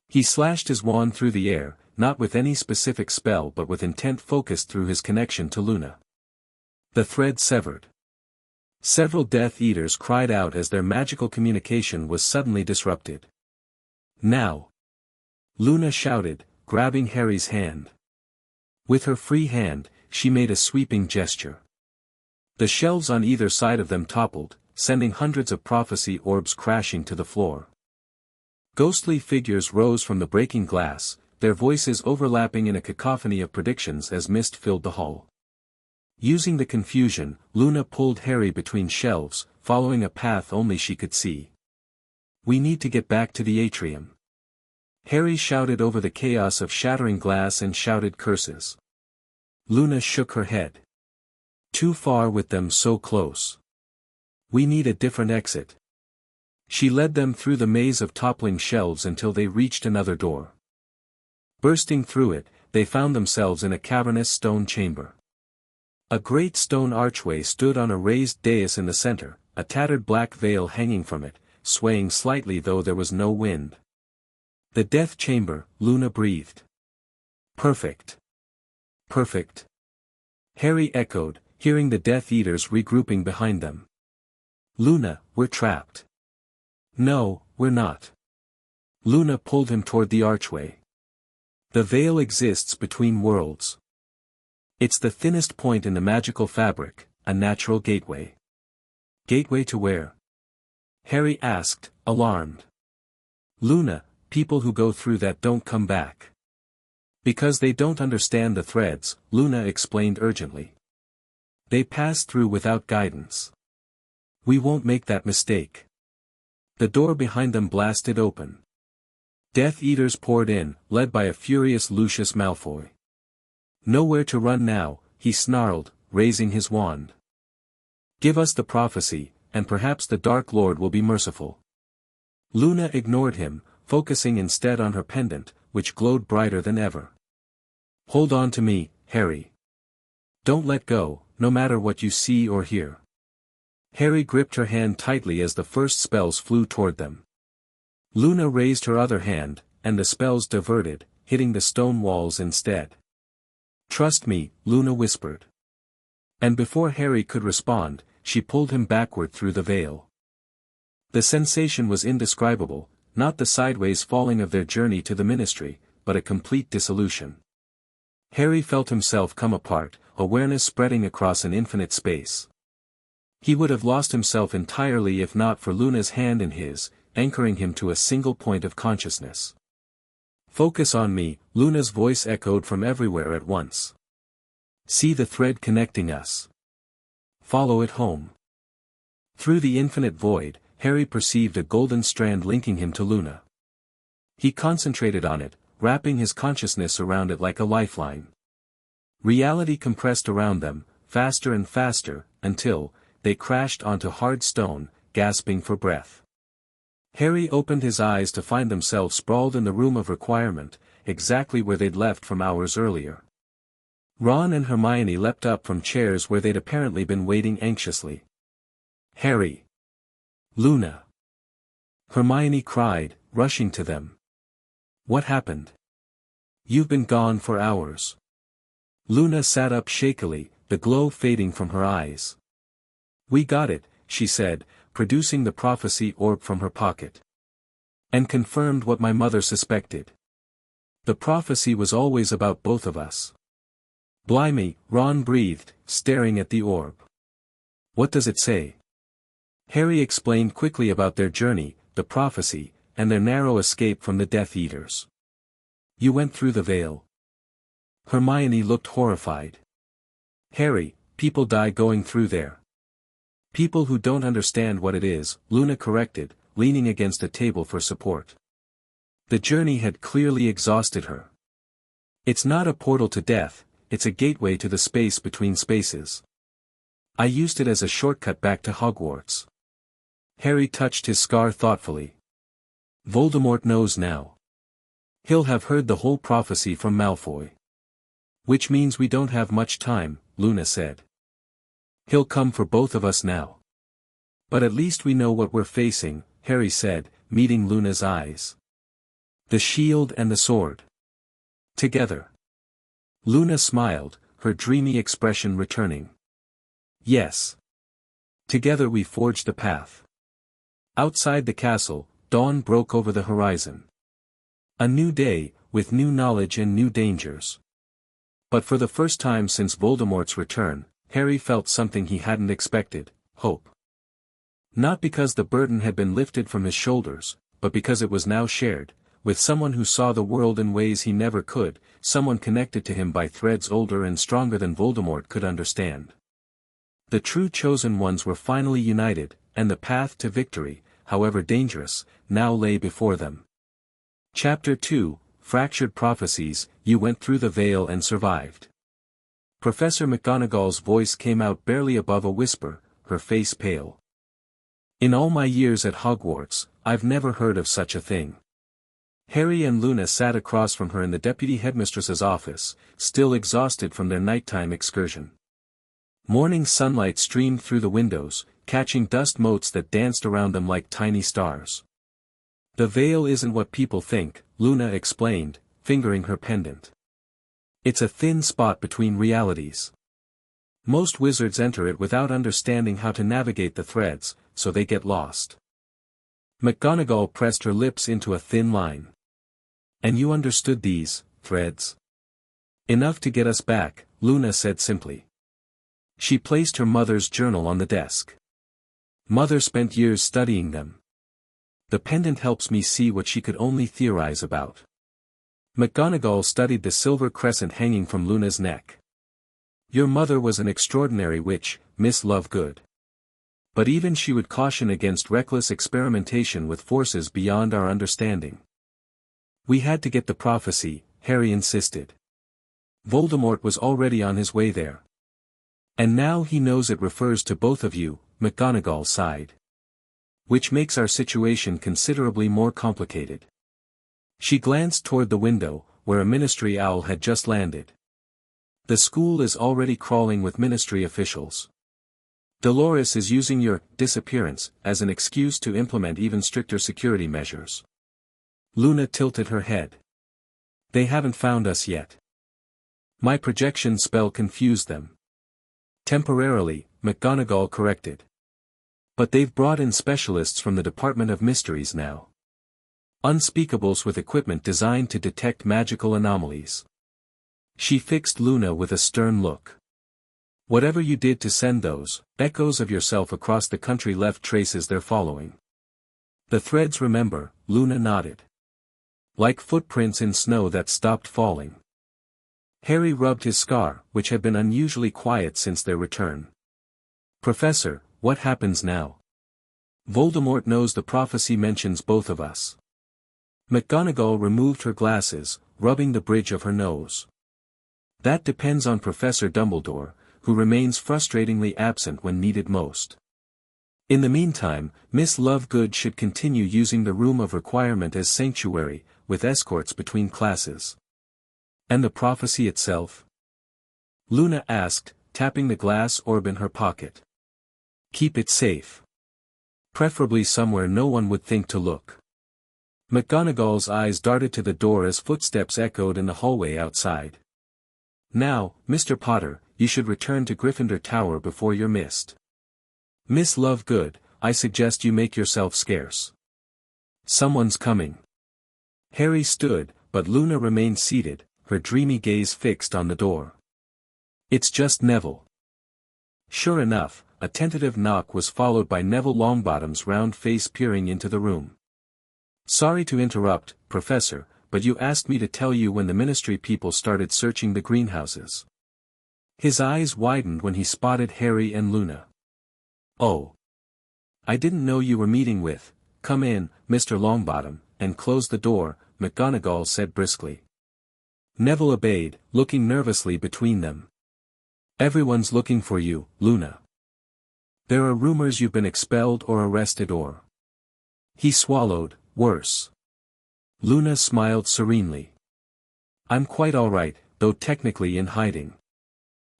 He slashed his wand through the air, not with any specific spell but with intent focused through his connection to Luna. The thread severed. Several Death Eaters cried out as their magical communication was suddenly disrupted. "Now!" Luna shouted, grabbing Harry's hand. With her free hand, she made a sweeping gesture. The shelves on either side of them toppled, sending hundreds of prophecy orbs crashing to the floor. Ghostly figures rose from the breaking glass, their voices overlapping in a cacophony of predictions as mist filled the hall. Using the confusion, Luna pulled Harry between shelves, following a path only she could see. "We need to get back to the atrium." Harry shouted over the chaos of shattering glass and shouted curses. Luna shook her head. "Too far with them so close. We need a different exit." She led them through the maze of toppling shelves until they reached another door. Bursting through it, they found themselves in a cavernous stone chamber. A great stone archway stood on a raised dais in the center, a tattered black veil hanging from it, swaying slightly though there was no wind. "The death chamber," Luna breathed. "Perfect. Perfect." Harry echoed, hearing the Death Eaters regrouping behind them. "Luna, we're trapped." "No, we're not." Luna pulled him toward the archway. "The veil exists between worlds. It's the thinnest point in the magical fabric, a natural gateway." "Gateway to where?" Harry asked, alarmed. "Luna, people who go through that don't come back." "Because they don't understand the threads," Luna explained urgently. "They pass through without guidance. We won't make that mistake." The door behind them blasted open. Death Eaters poured in, led by a furious Lucius Malfoy. "Nowhere to run now," he snarled, raising his wand. "Give us the prophecy, and perhaps the Dark Lord will be merciful." Luna ignored him, focusing instead on her pendant, which glowed brighter than ever. "Hold on to me, Harry. Don't let go, no matter what you see or hear." Harry gripped her hand tightly as the first spells flew toward them. Luna raised her other hand, and the spells diverted, hitting the stone walls instead. "Trust me," Luna whispered. And before Harry could respond, she pulled him backward through the veil. The sensation was indescribable, not the sideways falling of their journey to the ministry, but a complete dissolution. Harry felt himself come apart, awareness spreading across an infinite space. He would have lost himself entirely if not for Luna's hand in his, anchoring him to a single point of consciousness. "Focus on me," Luna's voice echoed from everywhere at once. "See the thread connecting us. Follow it home." Through the infinite void, Harry perceived a golden strand linking him to Luna. He concentrated on it, wrapping his consciousness around it like a lifeline. Reality compressed around them, faster and faster, until they crashed onto hard stone, gasping for breath. Harry opened his eyes to find themselves sprawled in the room of requirement, exactly where they'd left from hours earlier. Ron and Hermione leapt up from chairs where they'd apparently been waiting anxiously. "Harry! Luna!" Hermione cried, rushing to them. "What happened? You've been gone for hours." Luna sat up shakily, the glow fading from her eyes. "We got it," she said, producing the prophecy orb from her pocket. "And confirmed what my mother suspected. The prophecy was always about both of us." "Blimey," Ron breathed, staring at the orb. "What does it say?" Harry explained quickly about their journey, the prophecy, and their narrow escape from the Death Eaters. "You went through the veil." Hermione looked horrified. "Harry, people die going through there." "People who don't understand what it is," Luna corrected, leaning against a table for support. The journey had clearly exhausted her. "It's not a portal to death, it's a gateway to the space between spaces. I used it as a shortcut back to Hogwarts." Harry touched his scar thoughtfully. "Voldemort knows now. He'll have heard the whole prophecy from Malfoy." "Which means we don't have much time," Luna said. "He'll come for both of us now." But at least we know what we're facing, Harry said, meeting Luna's eyes. The shield and the sword. Together. Luna smiled, her dreamy expression returning. Yes. Together we forged the path. Outside the castle, dawn broke over the horizon. A new day, with new knowledge and new dangers. But for the first time since Voldemort's return, Harry felt something he hadn't expected: hope. Not because the burden had been lifted from his shoulders, but because it was now shared, with someone who saw the world in ways he never could, someone connected to him by threads older and stronger than Voldemort could understand. The true chosen ones were finally united, and the path to victory, however dangerous, now lay before them. Chapter 2, Fractured Prophecies. You went through the veil and survived. Professor McGonagall's voice came out barely above a whisper, her face pale. In all my years at Hogwarts, I've never heard of such a thing. Harry and Luna sat across from her in the deputy headmistress's office, still exhausted from their nighttime excursion. Morning sunlight streamed through the windows, catching dust motes that danced around them like tiny stars. The veil isn't what people think, Luna explained, fingering her pendant. It's a thin spot between realities. Most wizards enter it without understanding how to navigate the threads, so they get lost. McGonagall pressed her lips into a thin line. And you understood these threads? Enough to get us back, Luna said simply. She placed her mother's journal on the desk. Mother spent years studying them. The pendant helps me see what she could only theorize about. McGonagall studied the silver crescent hanging from Luna's neck. Your mother was an extraordinary witch, Miss Lovegood. But even she would caution against reckless experimentation with forces beyond our understanding. We had to get the prophecy, Harry insisted. Voldemort was already on his way there. And now he knows it refers to both of you, McGonagall sighed. Which makes our situation considerably more complicated. She glanced toward the window, where a ministry owl had just landed. The school is already crawling with ministry officials. Dolores is using your disappearance as an excuse to implement even stricter security measures. Luna tilted her head. They haven't found us yet. My projection spell confused them. Temporarily, McGonagall corrected. But they've brought in specialists from the Department of Mysteries now. Unspeakables with equipment designed to detect magical anomalies. She fixed Luna with a stern look. Whatever you did to send those echoes of yourself across the country left traces they're following. The threads remember, Luna nodded. Like footprints in snow that stopped falling. Harry rubbed his scar, which had been unusually quiet since their return. Professor, what happens now? Voldemort knows the prophecy mentions both of us. McGonagall removed her glasses, rubbing the bridge of her nose. That depends on Professor Dumbledore, who remains frustratingly absent when needed most. In the meantime, Miss Lovegood should continue using the Room of Requirement as sanctuary, with escorts between classes. And the prophecy itself? Luna asked, tapping the glass orb in her pocket. Keep it safe. Preferably somewhere no one would think to look. McGonagall's eyes darted to the door as footsteps echoed in the hallway outside. Now, Mr. Potter, you should return to Gryffindor Tower before you're missed. Miss Lovegood, I suggest you make yourself scarce. Someone's coming. Harry stood, but Luna remained seated, her dreamy gaze fixed on the door. It's just Neville. Sure enough, a tentative knock was followed by Neville Longbottom's round face peering into the room. Sorry to interrupt, Professor, but you asked me to tell you when the Ministry people started searching the greenhouses. His eyes widened when he spotted Harry and Luna. Oh. I didn't know you were meeting with. Come in, Mr. Longbottom, and close the door, McGonagall said briskly. Neville obeyed, looking nervously between them. Everyone's looking for you, Luna. There are rumors you've been expelled or arrested or... He swallowed, worse. Luna smiled serenely. I'm quite all right, though technically in hiding.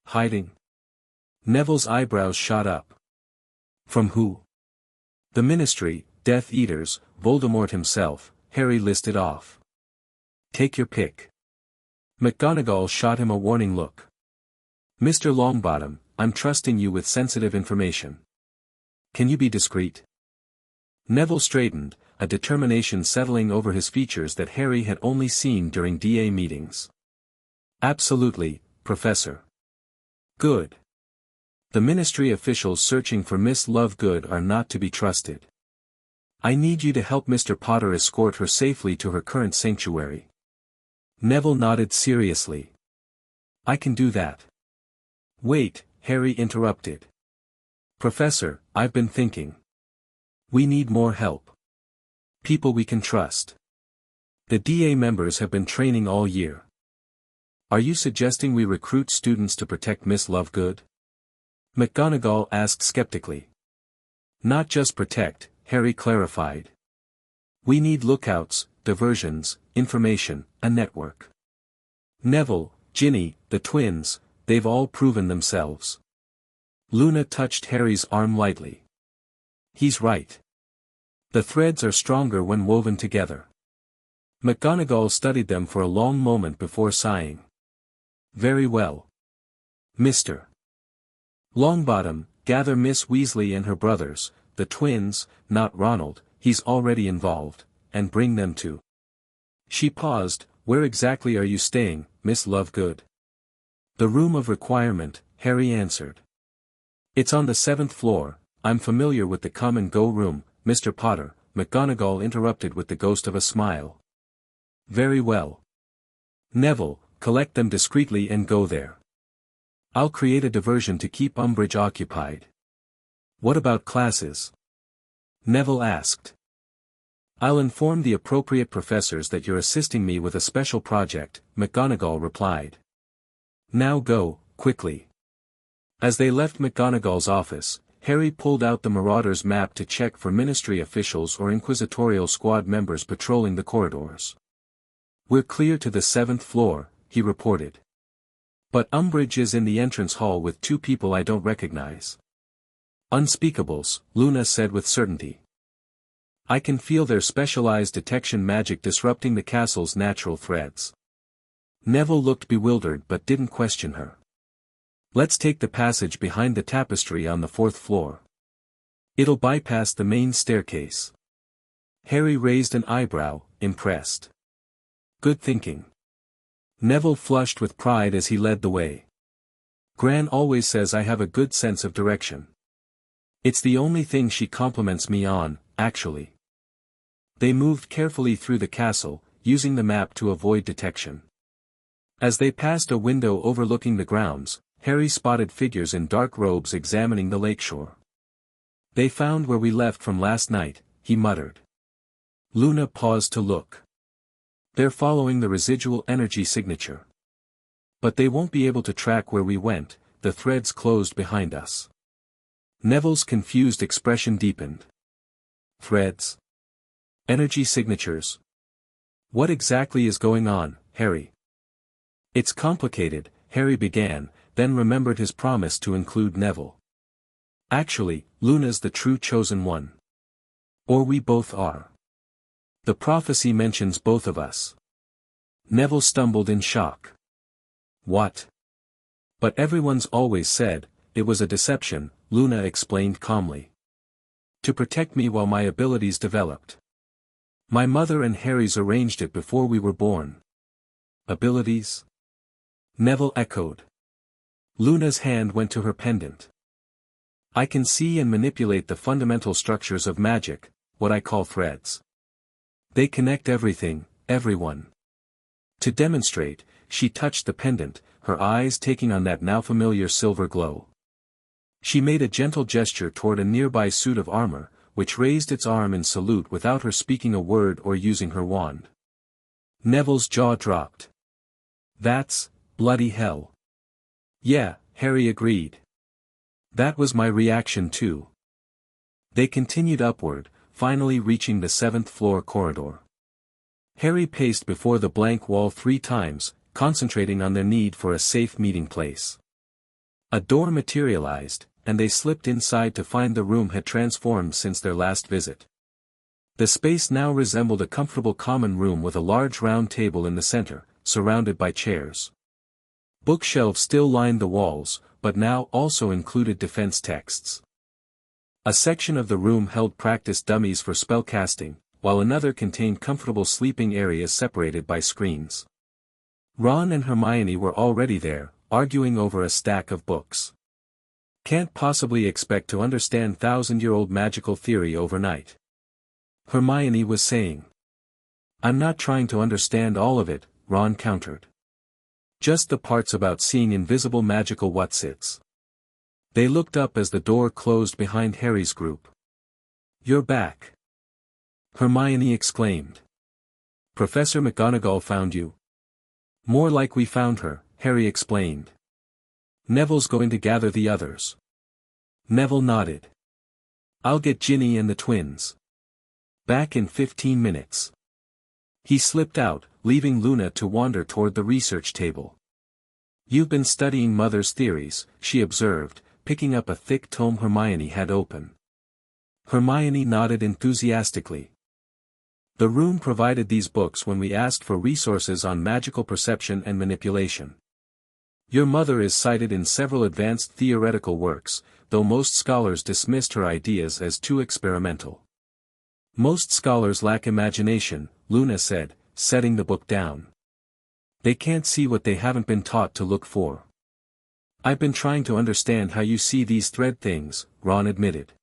Hiding? Neville's eyebrows shot up. From who? The Ministry, Death Eaters, Voldemort himself, Harry listed off. Take your pick. McGonagall shot him a warning look. Mr. Longbottom, I'm trusting you with sensitive information. Can you be discreet? Neville straightened, a determination settling over his features that Harry had only seen during DA meetings. Absolutely, Professor. Good. The Ministry officials searching for Miss Lovegood are not to be trusted. I need you to help Mr. Potter escort her safely to her current sanctuary. Neville nodded seriously. I can do that. Wait, Harry interrupted. Professor, I've been thinking. We need more help. People we can trust. The DA members have been training all year. Are you suggesting we recruit students to protect Miss Lovegood? McGonagall asked skeptically. Not just protect, Harry clarified. We need lookouts, diversions, information, a network. Neville, Ginny, the twins, they've all proven themselves. Luna touched Harry's arm lightly. He's right. The threads are stronger when woven together. McGonagall studied them for a long moment before sighing. Very well. Mr. Longbottom, gather Miss Weasley and her brothers, the twins, not Ronald, he's already involved, and bring them to. She paused. Where exactly are you staying, Miss Lovegood? The room of requirement, Harry answered. It's on the 7th floor. I'm familiar with the come and go room, Mr. Potter, McGonagall interrupted with the ghost of a smile. Very well. Neville, collect them discreetly and go there. I'll create a diversion to keep Umbridge occupied. What about classes? Neville asked. I'll inform the appropriate professors that you're assisting me with a special project, McGonagall replied. Now go, quickly. As they left McGonagall's office, Harry pulled out the Marauders map to check for Ministry officials or Inquisitorial Squad members patrolling the corridors. We're clear to the 7th floor, he reported. But Umbridge is in the entrance hall with 2 people I don't recognize. Unspeakables, Luna said with certainty. I can feel their specialized detection magic disrupting the castle's natural threads. Neville looked bewildered but didn't question her. Let's take the passage behind the tapestry on the 4th floor. It'll bypass the main staircase. Harry raised an eyebrow, impressed. Good thinking. Neville flushed with pride as he led the way. Gran always says I have a good sense of direction. It's the only thing she compliments me on, actually. They moved carefully through the castle, using the map to avoid detection. As they passed a window overlooking the grounds, Harry spotted figures in dark robes examining the lakeshore. They found where we left from last night, he muttered. Luna paused to look. They're following the residual energy signature. But they won't be able to track where we went, the threads closed behind us. Neville's confused expression deepened. Threads? Energy signatures? What exactly is going on, Harry? It's complicated, Harry began, then remembered his promise to include Neville. Actually, Luna's the true chosen one. Or we both are. The prophecy mentions both of us. Neville stumbled in shock. What? But everyone's always said, it was a deception, Luna explained calmly. To protect me while my abilities developed. My mother and Harry's arranged it before we were born. Abilities? Neville echoed. Luna's hand went to her pendant. I can see and manipulate the fundamental structures of magic, what I call threads. They connect everything, everyone. To demonstrate, she touched the pendant, her eyes taking on that now familiar silver glow. She made a gentle gesture toward a nearby suit of armor, which raised its arm in salute without her speaking a word or using her wand. Neville's jaw dropped. That's bloody hell. Yeah, Harry agreed. That was my reaction too. They continued upward, finally reaching the 7th floor corridor. Harry paced before the blank wall 3 times, concentrating on their need for a safe meeting place. A door materialized, and they slipped inside to find the room had transformed since their last visit. The space now resembled a comfortable common room with a large round table in the center, surrounded by chairs. Bookshelves still lined the walls, but now also included defense texts. A section of the room held practice dummies for spellcasting, while another contained comfortable sleeping areas separated by screens. Ron and Hermione were already there, arguing over a stack of books. Can't possibly expect to understand thousand-year-old magical theory overnight. Hermione was saying. I'm not trying to understand all of it, Ron countered. Just the parts about seeing invisible magical whatsits. They looked up as the door closed behind Harry's group. You're back. Hermione exclaimed. Professor McGonagall found you. More like we found her, Harry explained. Neville's going to gather the others. Neville nodded. I'll get Ginny and the twins. Back in 15 minutes. He slipped out, leaving Luna to wander toward the research table. You've been studying Mother's theories, she observed, picking up a thick tome Hermione had open. Hermione nodded enthusiastically. The room provided these books when we asked for resources on magical perception and manipulation. Your mother is cited in several advanced theoretical works, though most scholars dismissed her ideas as too experimental. Most scholars lack imagination, Luna said, setting the book down. They can't see what they haven't been taught to look for. I've been trying to understand how you see these thread things, Ron admitted.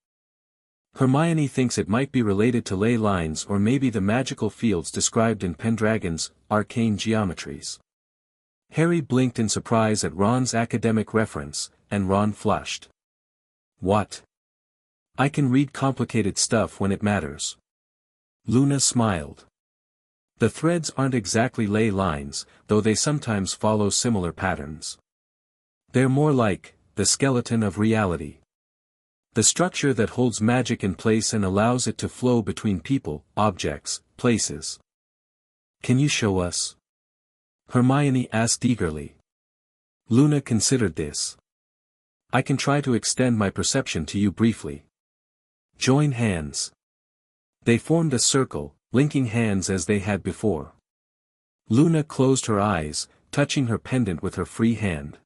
Hermione thinks it might be related to ley lines or maybe the magical fields described in Pendragon's arcane geometries. Harry blinked in surprise at Ron's academic reference, and Ron flushed. What? I can read complicated stuff when it matters. Luna smiled. The threads aren't exactly ley lines, though they sometimes follow similar patterns. They're more like the skeleton of reality. The structure that holds magic in place and allows it to flow between people, objects, places. Can you show us? Hermione asked eagerly. Luna considered this. I can try to extend my perception to you briefly. Join hands. They formed a circle, linking hands as they had before. Luna closed her eyes, touching her pendant with her free hand.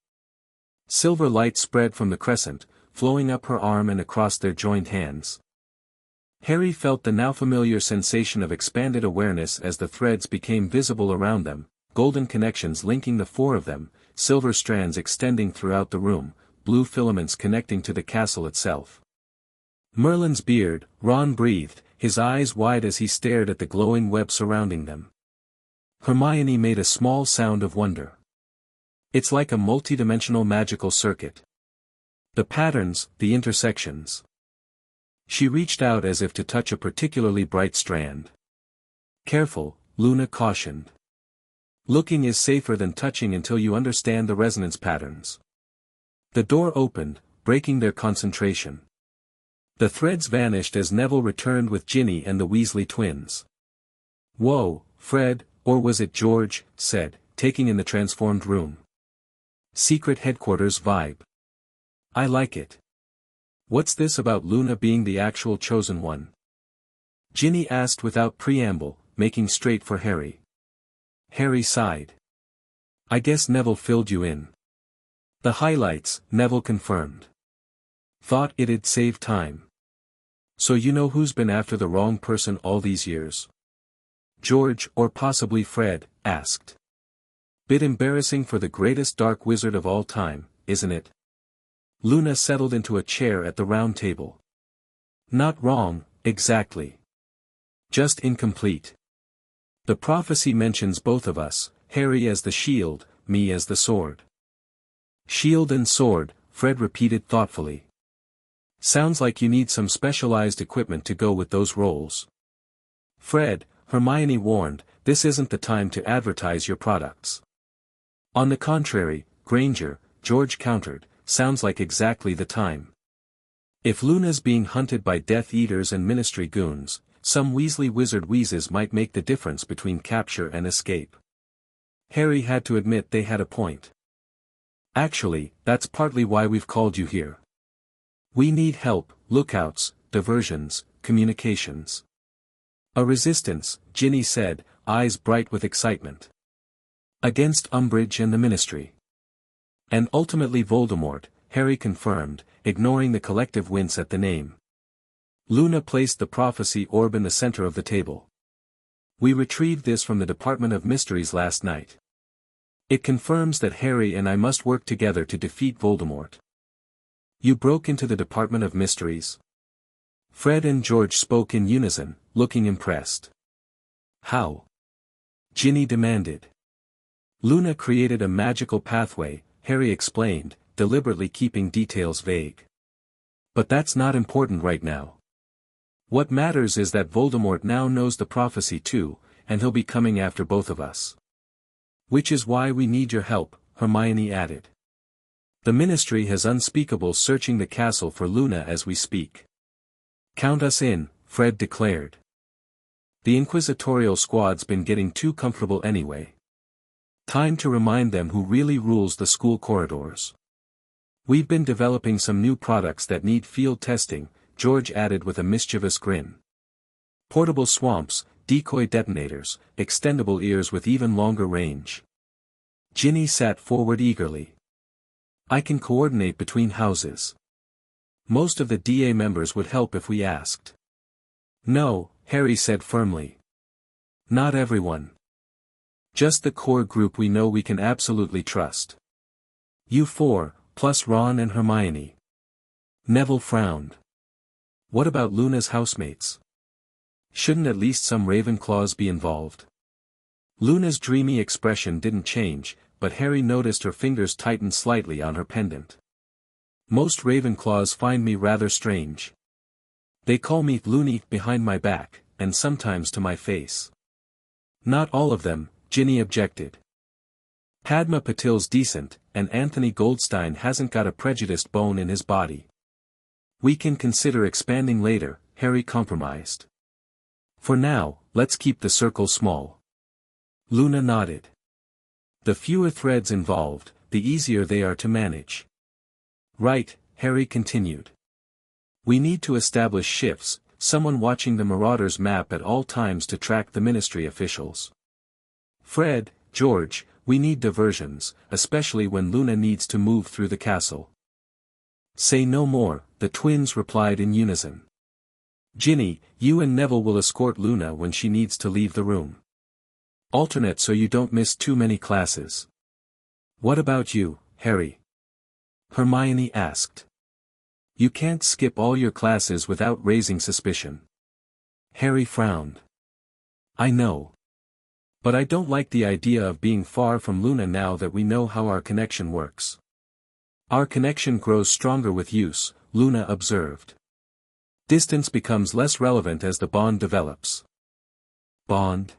Silver light spread from the crescent, flowing up her arm and across their joined hands. Harry felt the now familiar sensation of expanded awareness as the threads became visible around them, golden connections linking the four of them, silver strands extending throughout the room, blue filaments connecting to the castle itself. Merlin's beard, Ron breathed, his eyes wide as he stared at the glowing web surrounding them. Hermione made a small sound of wonder. It's like a multidimensional magical circuit. The patterns, the intersections. She reached out as if to touch a particularly bright strand. Careful, Luna cautioned. Looking is safer than touching until you understand the resonance patterns. The door opened, breaking their concentration. The threads vanished as Neville returned with Ginny and the Weasley twins. Whoa, Fred, or was it George, said, taking in the transformed room. Secret headquarters vibe. I like it. What's this about Luna being the actual chosen one? Ginny asked without preamble, making straight for Harry. Harry sighed. I guess Neville filled you in. The highlights, Neville confirmed. Thought it'd save time. So you know who's been after the wrong person all these years? George, or possibly Fred, asked. Bit embarrassing for the greatest dark wizard of all time, isn't it? Luna settled into a chair at the round table. Not wrong, exactly. Just incomplete. The prophecy mentions both of us, Harry as the shield, me as the sword. Shield and sword, Fred repeated thoughtfully. Sounds like you need some specialized equipment to go with those roles. Fred, Hermione warned, this isn't the time to advertise your products. On the contrary, Granger, George countered, sounds like exactly the time. If Luna's being hunted by Death Eaters and Ministry goons, some Weasley wizard wheezes might make the difference between capture and escape. Harry had to admit they had a point. Actually, that's partly why we've called you here. We need help, lookouts, diversions, communications. A resistance, Ginny said, eyes bright with excitement. Against Umbridge and the Ministry. And ultimately Voldemort, Harry confirmed, ignoring the collective wince at the name. Luna placed the prophecy orb in the center of the table. We retrieved this from the Department of Mysteries last night. It confirms that Harry and I must work together to defeat Voldemort. You broke into the Department of Mysteries? Fred and George spoke in unison, looking impressed. How? Ginny demanded. Luna created a magical pathway, Harry explained, deliberately keeping details vague. But that's not important right now. What matters is that Voldemort now knows the prophecy too, and he'll be coming after both of us. Which is why we need your help, Hermione added. The Ministry has unspeakable searching the castle for Luna as we speak. Count us in, Fred declared. The inquisitorial squad's been getting too comfortable anyway. Time to remind them who really rules the school corridors. We've been developing some new products that need field testing, George added with a mischievous grin. Portable swamps, decoy detonators, extendable ears with even longer range. Ginny sat forward eagerly. I can coordinate between houses. Most of the DA members would help if we asked. No, Harry said firmly. Not everyone. Just the core group we know we can absolutely trust. You four, plus Ron and Hermione. Neville frowned. What about Luna's housemates? Shouldn't at least some Ravenclaws be involved? Luna's dreamy expression didn't change, but Harry noticed her fingers tighten slightly on her pendant. Most Ravenclaws find me rather strange. They call me loony behind my back, and sometimes to my face. Not all of them, Ginny objected. Padma Patil's decent, and Anthony Goldstein hasn't got a prejudiced bone in his body. We can consider expanding later, Harry compromised. For now, let's keep the circle small. Luna nodded. The fewer threads involved, the easier they are to manage. Right, Harry continued. We need to establish shifts, someone watching the Marauders map at all times to track the Ministry officials. Fred, George, we need diversions, especially when Luna needs to move through the castle. Say no more, the twins replied in unison. Ginny, you and Neville will escort Luna when she needs to leave the room. Alternate so you don't miss too many classes. What about you, Harry? Hermione asked. You can't skip all your classes without raising suspicion. Harry frowned. I know. But I don't like the idea of being far from Luna now that we know how our connection works. Our connection grows stronger with use, Luna observed. Distance becomes less relevant as the bond develops. Bond?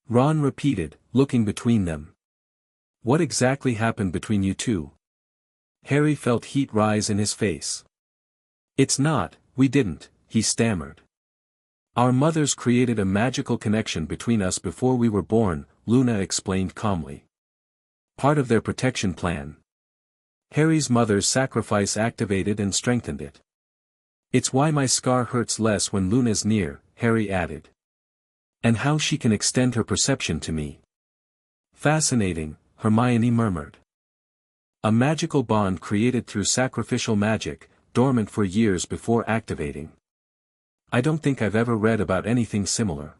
Ron repeated, looking between them. What exactly happened between you two? Harry felt heat rise in his face. It's not, we didn't, he stammered. Our mothers created a magical connection between us before we were born, Luna explained calmly. Part of their protection plan. Harry's mother's sacrifice activated and strengthened it. It's why my scar hurts less when Luna's near, Harry added. And how she can extend her perception to me. Fascinating, Hermione murmured. A magical bond created through sacrificial magic, dormant for years before activating. I don't think I've ever read about anything similar.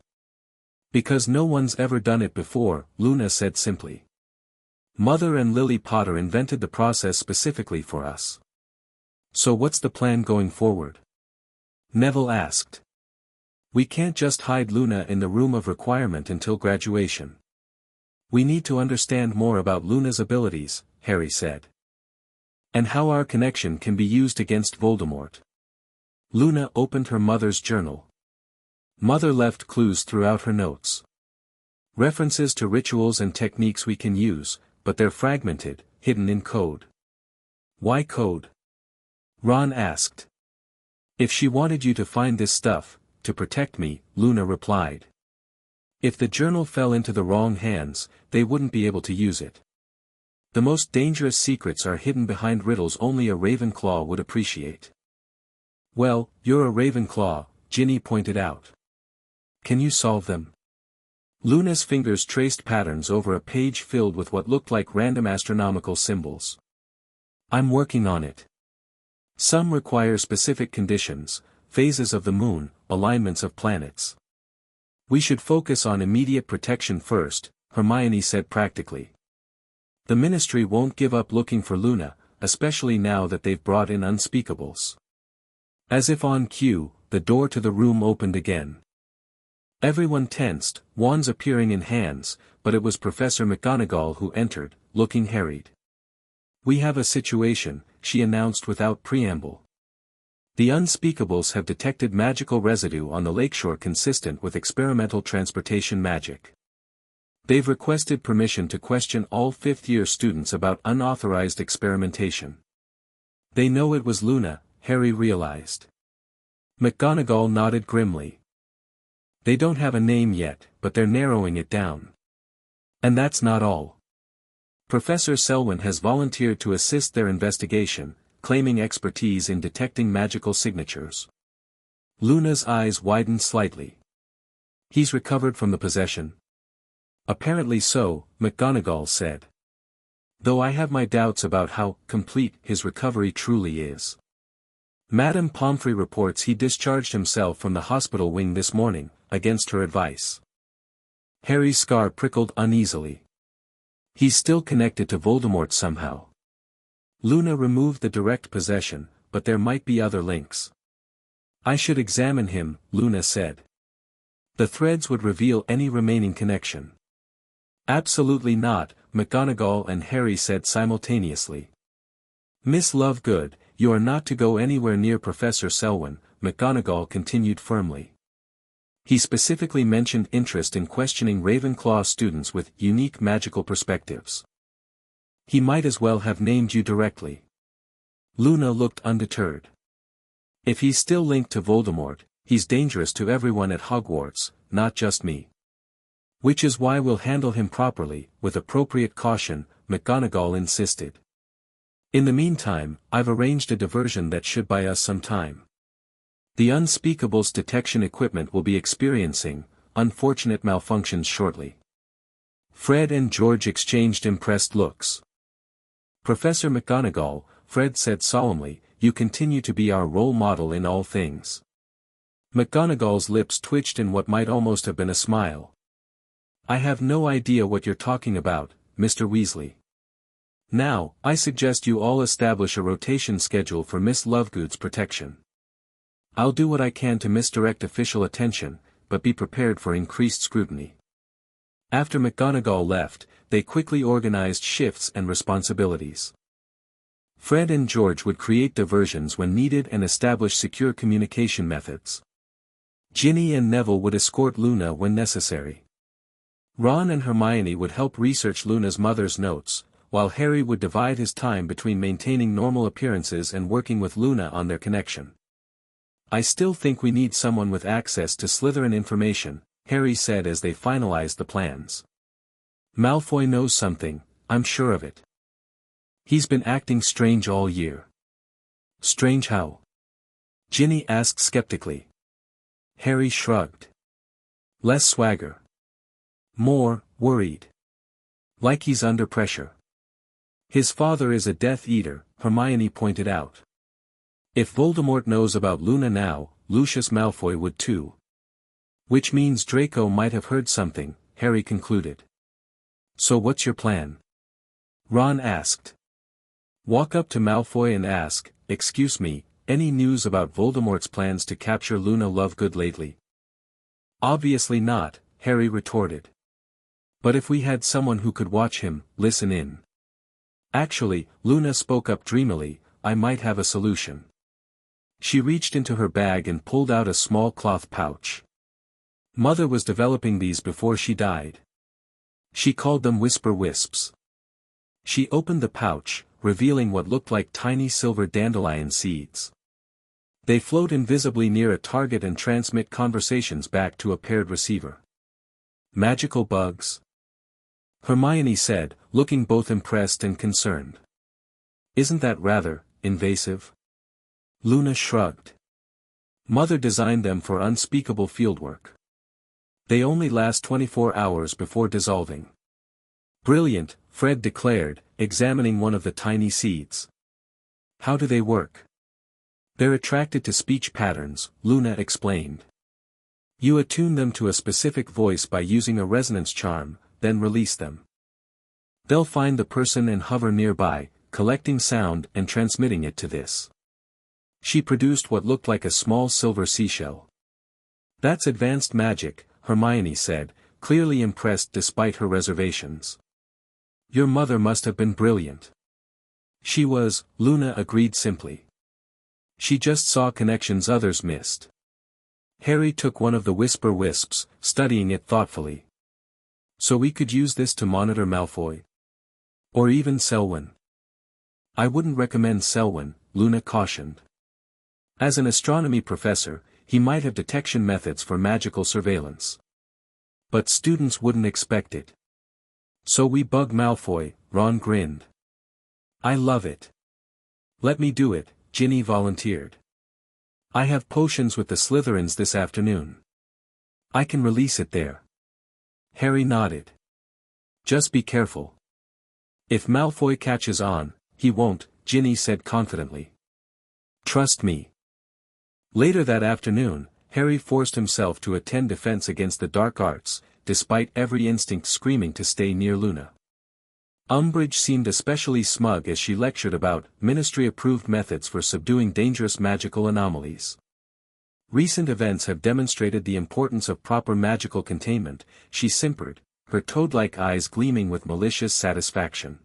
Because no one's ever done it before, Luna said simply. Mother and Lily Potter invented the process specifically for us. So what's the plan going forward? Neville asked. We can't just hide Luna in the room of requirement until graduation. We need to understand more about Luna's abilities, Harry said. And how our connection can be used against Voldemort. Luna opened her mother's journal. Mother left clues throughout her notes. References to rituals and techniques we can use, but they're fragmented, hidden in code. Why code? Ron asked. If she wanted you to find this stuff, to protect me, Luna replied. If the journal fell into the wrong hands, they wouldn't be able to use it. The most dangerous secrets are hidden behind riddles only a Ravenclaw would appreciate. Well, you're a Ravenclaw, Ginny pointed out. Can you solve them? Luna's fingers traced patterns over a page filled with what looked like random astronomical symbols. I'm working on it. Some require specific conditions, phases of the moon, alignments of planets. We should focus on immediate protection first, Hermione said practically. The Ministry won't give up looking for Luna, especially now that they've brought in unspeakables. As if on cue, the door to the room opened again. Everyone tensed, wands appearing in hands, but it was Professor McGonagall who entered, looking harried. We have a situation, she announced without preamble. The unspeakables have detected magical residue on the lakeshore consistent with experimental transportation magic. They've requested permission to question all fifth-year students about unauthorized experimentation. They know it was Luna, Harry realized. McGonagall nodded grimly. They don't have a name yet, but they're narrowing it down. And that's not all. Professor Selwyn has volunteered to assist their investigation, claiming expertise in detecting magical signatures. Luna's eyes widened slightly. He's recovered from the possession? Apparently so, McGonagall said. Though I have my doubts about how complete his recovery truly is. Madame Pomfrey reports he discharged himself from the hospital wing this morning, against her advice. Harry's scar prickled uneasily. He's still connected to Voldemort somehow. Luna removed the direct possession, but there might be other links. I should examine him, Luna said. The threads would reveal any remaining connection. Absolutely not, McGonagall and Harry said simultaneously. Miss Lovegood, you are not to go anywhere near Professor Selwyn, McGonagall continued firmly. He specifically mentioned interest in questioning Ravenclaw students with unique magical perspectives. He might as well have named you directly. Luna looked undeterred. If he's still linked to Voldemort, he's dangerous to everyone at Hogwarts, not just me. Which is why we'll handle him properly, with appropriate caution, McGonagall insisted. In the meantime, I've arranged a diversion that should buy us some time. The unspeakables detection equipment will be experiencing unfortunate malfunctions shortly. Fred and George exchanged impressed looks. Professor McGonagall, Fred said solemnly, you continue to be our role model in all things. McGonagall's lips twitched in what might almost have been a smile. I have no idea what you're talking about, Mr. Weasley. Now, I suggest you all establish a rotation schedule for Miss Lovegood's protection. I'll do what I can to misdirect official attention, but be prepared for increased scrutiny. After McGonagall left, they quickly organized shifts and responsibilities. Fred and George would create diversions when needed and establish secure communication methods. Ginny and Neville would escort Luna when necessary. Ron and Hermione would help research Luna's mother's notes, while Harry would divide his time between maintaining normal appearances and working with Luna on their connection. I still think we need someone with access to Slytherin information, Harry said as they finalized the plans. Malfoy knows something, I'm sure of it. He's been acting strange all year. Strange how? Ginny asked skeptically. Harry shrugged. Less swagger. More, worried. Like he's under pressure. His father is a Death Eater, Hermione pointed out. If Voldemort knows about Luna now, Lucius Malfoy would too. Which means Draco might have heard something, Harry concluded. So what's your plan? Ron asked. Walk up to Malfoy and ask, excuse me, any news about Voldemort's plans to capture Luna Lovegood lately? Obviously not, Harry retorted. But if we had someone who could watch him, listen in. Actually, Luna spoke up dreamily, I might have a solution. She reached into her bag and pulled out a small cloth pouch. Mother was developing these before she died. She called them Whisper Wisps. She opened the pouch, revealing what looked like tiny silver dandelion seeds. They float invisibly near a target and transmit conversations back to a paired receiver. Magical bugs? Hermione said, looking both impressed and concerned. Isn't that rather invasive? Luna shrugged. Mother designed them for unspeakable fieldwork. They only last 24 hours before dissolving. Brilliant, Fred declared, examining one of the tiny seeds. How do they work? They're attracted to speech patterns, Luna explained. You attune them to a specific voice by using a resonance charm, then release them. They'll find the person and hover nearby, collecting sound and transmitting it to this. She produced what looked like a small silver seashell. That's advanced magic, Hermione said, clearly impressed despite her reservations. Your mother must have been brilliant. She was, Luna agreed simply. She just saw connections others missed. Harry took one of the whisper wisps, studying it thoughtfully. So we could use this to monitor Malfoy? Or even Selwyn? I wouldn't recommend Selwyn, Luna cautioned. As an astronomy professor, he might have detection methods for magical surveillance. But students wouldn't expect it. So we bug Malfoy, Ron grinned. I love it. Let me do it, Ginny volunteered. I have potions with the Slytherins this afternoon. I can release it there. Harry nodded. Just be careful. If Malfoy catches on, he won't, Ginny said confidently. Trust me. Later that afternoon, Harry forced himself to attend defense against the dark arts, despite every instinct screaming to stay near Luna. Umbridge seemed especially smug as she lectured about ministry-approved methods for subduing dangerous magical anomalies. Recent events have demonstrated the importance of proper magical containment, she simpered, her toad-like eyes gleaming with malicious satisfaction.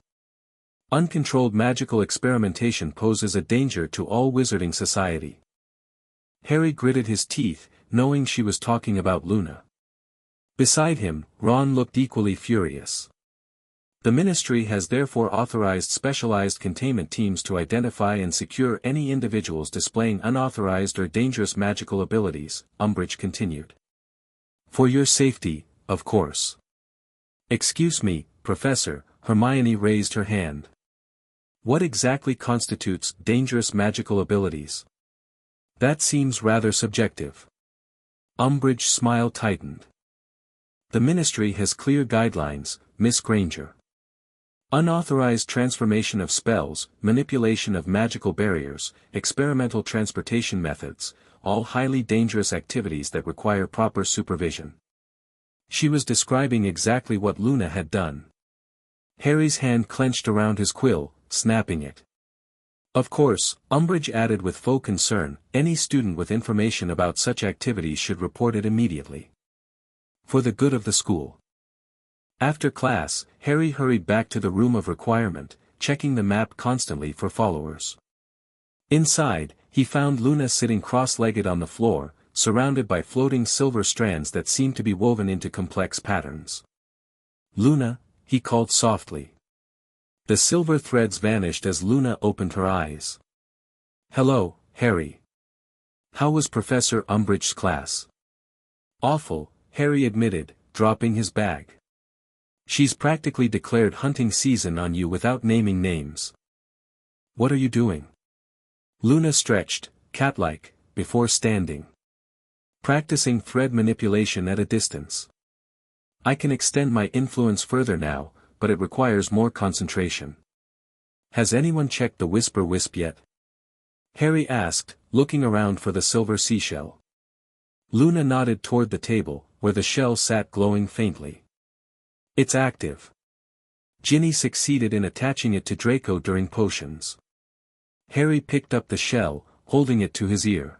Uncontrolled magical experimentation poses a danger to all wizarding society. Harry gritted his teeth, knowing she was talking about Luna. Beside him, Ron looked equally furious. The Ministry has therefore authorized specialized containment teams to identify and secure any individuals displaying unauthorized or dangerous magical abilities, Umbridge continued. For your safety, of course. Excuse me, Professor, Hermione raised her hand. What exactly constitutes dangerous magical abilities? That seems rather subjective. Umbridge's smile tightened. The Ministry has clear guidelines, Miss Granger. Unauthorized transformation of spells, manipulation of magical barriers, experimental transportation methods, all highly dangerous activities that require proper supervision. She was describing exactly what Luna had done. Harry's hand clenched around his quill, snapping it. Of course, Umbridge added with faux concern, any student with information about such activities should report it immediately. For the good of the school. After class, Harry hurried back to the room of requirement, checking the map constantly for followers. Inside, he found Luna sitting cross-legged on the floor, surrounded by floating silver strands that seemed to be woven into complex patterns. Luna, he called softly. The silver threads vanished as Luna opened her eyes. Hello, Harry. How was Professor Umbridge's class? Awful, Harry admitted, dropping his bag. She's practically declared hunting season on you without naming names. What are you doing? Luna stretched, cat-like, before standing. Practicing thread manipulation at a distance. I can extend my influence further now, but it requires more concentration. Has anyone checked the Whisper Wisp yet? Harry asked, looking around for the silver seashell. Luna nodded toward the table, where the shell sat glowing faintly. It's active. Ginny succeeded in attaching it to Draco during potions. Harry picked up the shell, holding it to his ear.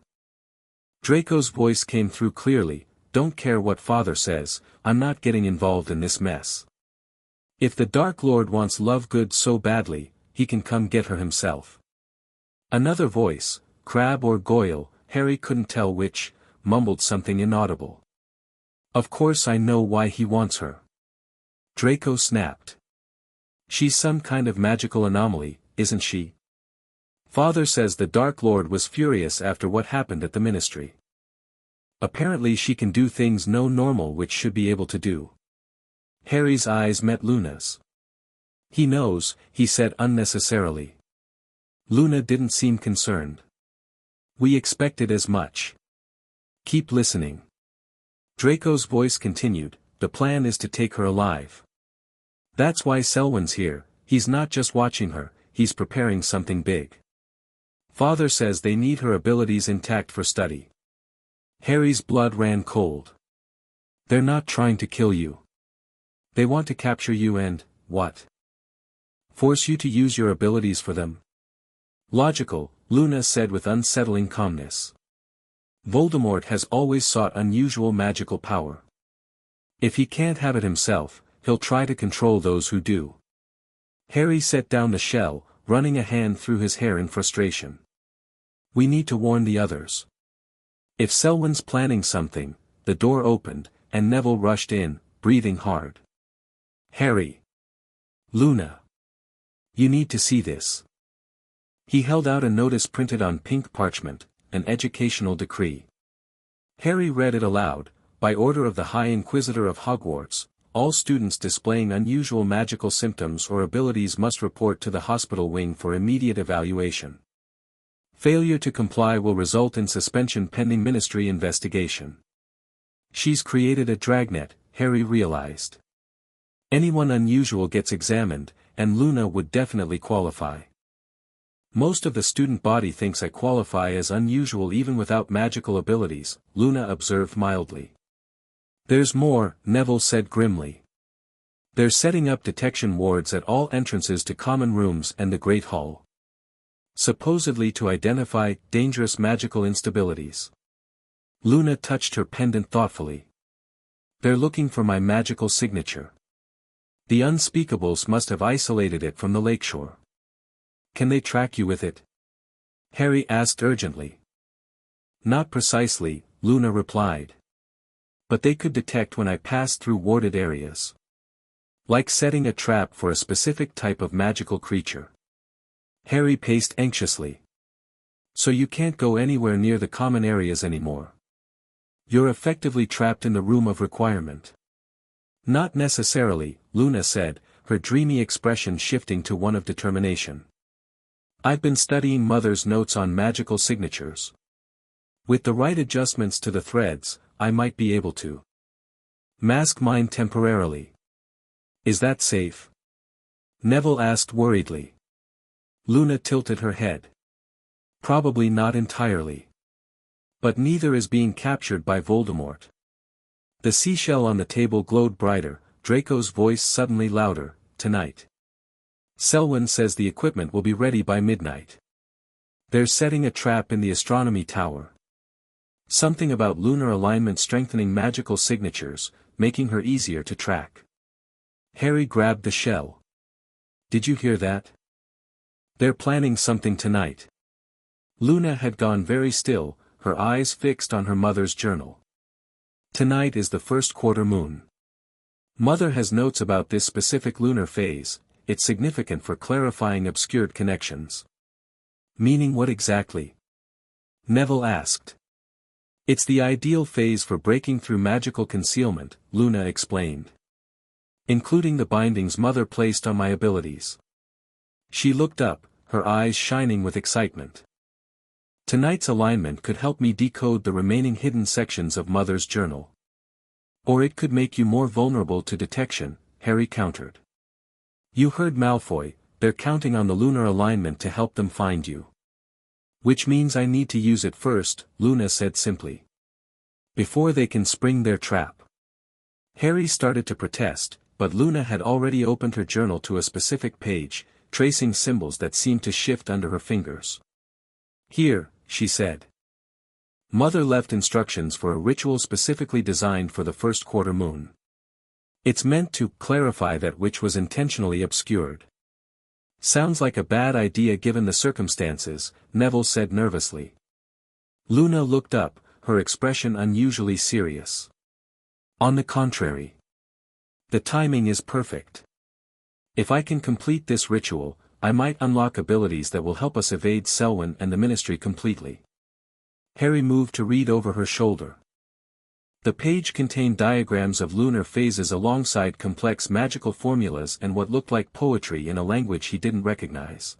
Draco's voice came through clearly, don't care what Father says, I'm not getting involved in this mess. If the Dark Lord wants Lovegood so badly, he can come get her himself. Another voice, Crabbe or Goyle, Harry couldn't tell which, mumbled something inaudible. Of course I know why he wants her. Draco snapped. She's some kind of magical anomaly, isn't she? Father says the Dark Lord was furious after what happened at the Ministry. Apparently she can do things no normal witch should be able to do. Harry's eyes met Luna's. He knows, he said unnecessarily. Luna didn't seem concerned. We expected as much. Keep listening. Draco's voice continued, the plan is to take her alive. That's why Selwyn's here, he's not just watching her, he's preparing something big. Father says they need her abilities intact for study. Harry's blood ran cold. They're not trying to kill you. They want to capture you and, what? Force you to use your abilities for them? Logical, Luna said with unsettling calmness. Voldemort has always sought unusual magical power. If he can't have it himself, he'll try to control those who do. Harry set down the shell, running a hand through his hair in frustration. We need to warn the others. If Selwyn's planning something, the door opened, and Neville rushed in, breathing hard. Harry. Luna. You need to see this. He held out a notice printed on pink parchment, an educational decree. Harry read it aloud, by order of the High Inquisitor of Hogwarts, all students displaying unusual magical symptoms or abilities must report to the hospital wing for immediate evaluation. Failure to comply will result in suspension pending ministry investigation. She's created a dragnet, Harry realized. Anyone unusual gets examined, and Luna would definitely qualify. Most of the student body thinks I qualify as unusual even without magical abilities, Luna observed mildly. There's more, Neville said grimly. They're setting up detection wards at all entrances to common rooms and the Great Hall. Supposedly to identify dangerous magical instabilities. Luna touched her pendant thoughtfully. They're looking for my magical signature. The unspeakables must have isolated it from the lakeshore. Can they track you with it? Harry asked urgently. Not precisely, Luna replied. But they could detect when I passed through warded areas. Like setting a trap for a specific type of magical creature. Harry paced anxiously. So you can't go anywhere near the common areas anymore. You're effectively trapped in the room of requirement. Not necessarily, Luna said, her dreamy expression shifting to one of determination. I've been studying Mother's notes on magical signatures. With the right adjustments to the threads, I might be able to mask mine temporarily. Is that safe? Neville asked worriedly. Luna tilted her head. Probably not entirely. But neither is being captured by Voldemort. The seashell on the table glowed brighter, Draco's voice suddenly louder, tonight. Selwyn says the equipment will be ready by midnight. They're setting a trap in the astronomy tower. Something about lunar alignment strengthening magical signatures, making her easier to track. Harry grabbed the shell. Did you hear that? They're planning something tonight. Luna had gone very still, her eyes fixed on her mother's journal. Tonight is the first quarter moon. Mother has notes about this specific lunar phase, it's significant for clarifying obscured connections. Meaning what exactly? Neville asked. It's the ideal phase for breaking through magical concealment, Luna explained. Including the bindings Mother placed on my abilities. She looked up, her eyes shining with excitement. Tonight's alignment could help me decode the remaining hidden sections of Mother's journal. Or it could make you more vulnerable to detection, Harry countered. You heard Malfoy, they're counting on the lunar alignment to help them find you. Which means I need to use it first, Luna said simply. Before they can spring their trap. Harry started to protest, but Luna had already opened her journal to a specific page, tracing symbols that seemed to shift under her fingers. Here, she said. Mother left instructions for a ritual specifically designed for the first quarter moon. It's meant to clarify that which was intentionally obscured. Sounds like a bad idea given the circumstances, Neville said nervously. Luna looked up, her expression unusually serious. On the contrary. The timing is perfect. If I can complete this ritual, I might unlock abilities that will help us evade Selwyn and the Ministry completely. Harry moved to read over her shoulder. The page contained diagrams of lunar phases alongside complex magical formulas and what looked like poetry in a language he didn't recognize.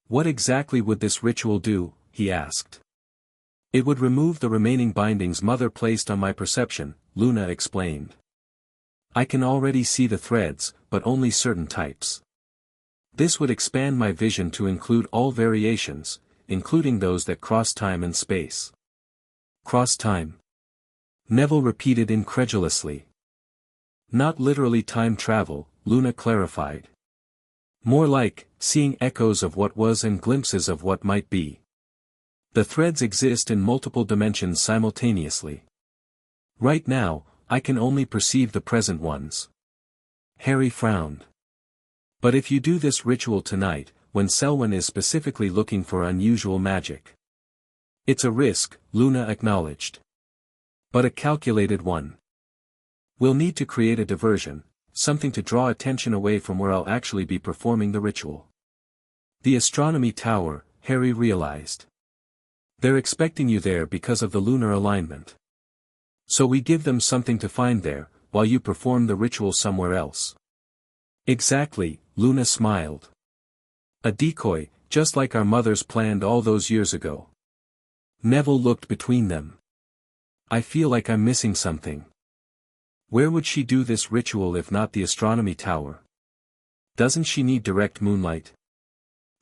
What exactly would this ritual do? He asked. It would remove the remaining bindings Mother placed on my perception, Luna explained. I can already see the threads, but only certain types. This would expand my vision to include all variations, including those that cross time and space. Cross time? Neville repeated incredulously. Not literally time travel, Luna clarified. More like, seeing echoes of what was and glimpses of what might be. The threads exist in multiple dimensions simultaneously. Right now, I can only perceive the present ones. Harry frowned. But if you do this ritual tonight, when Selwyn is specifically looking for unusual magic. It's a risk, Luna acknowledged. But a calculated one. We'll need to create a diversion, something to draw attention away from where I'll actually be performing the ritual. The astronomy tower, Harry realized. They're expecting you there because of the lunar alignment. So we give them something to find there, while you perform the ritual somewhere else. Exactly, Luna smiled. A decoy, just like our mothers planned all those years ago. Neville looked between them. I feel like I'm missing something. Where would she do this ritual if not the astronomy tower? Doesn't she need direct moonlight?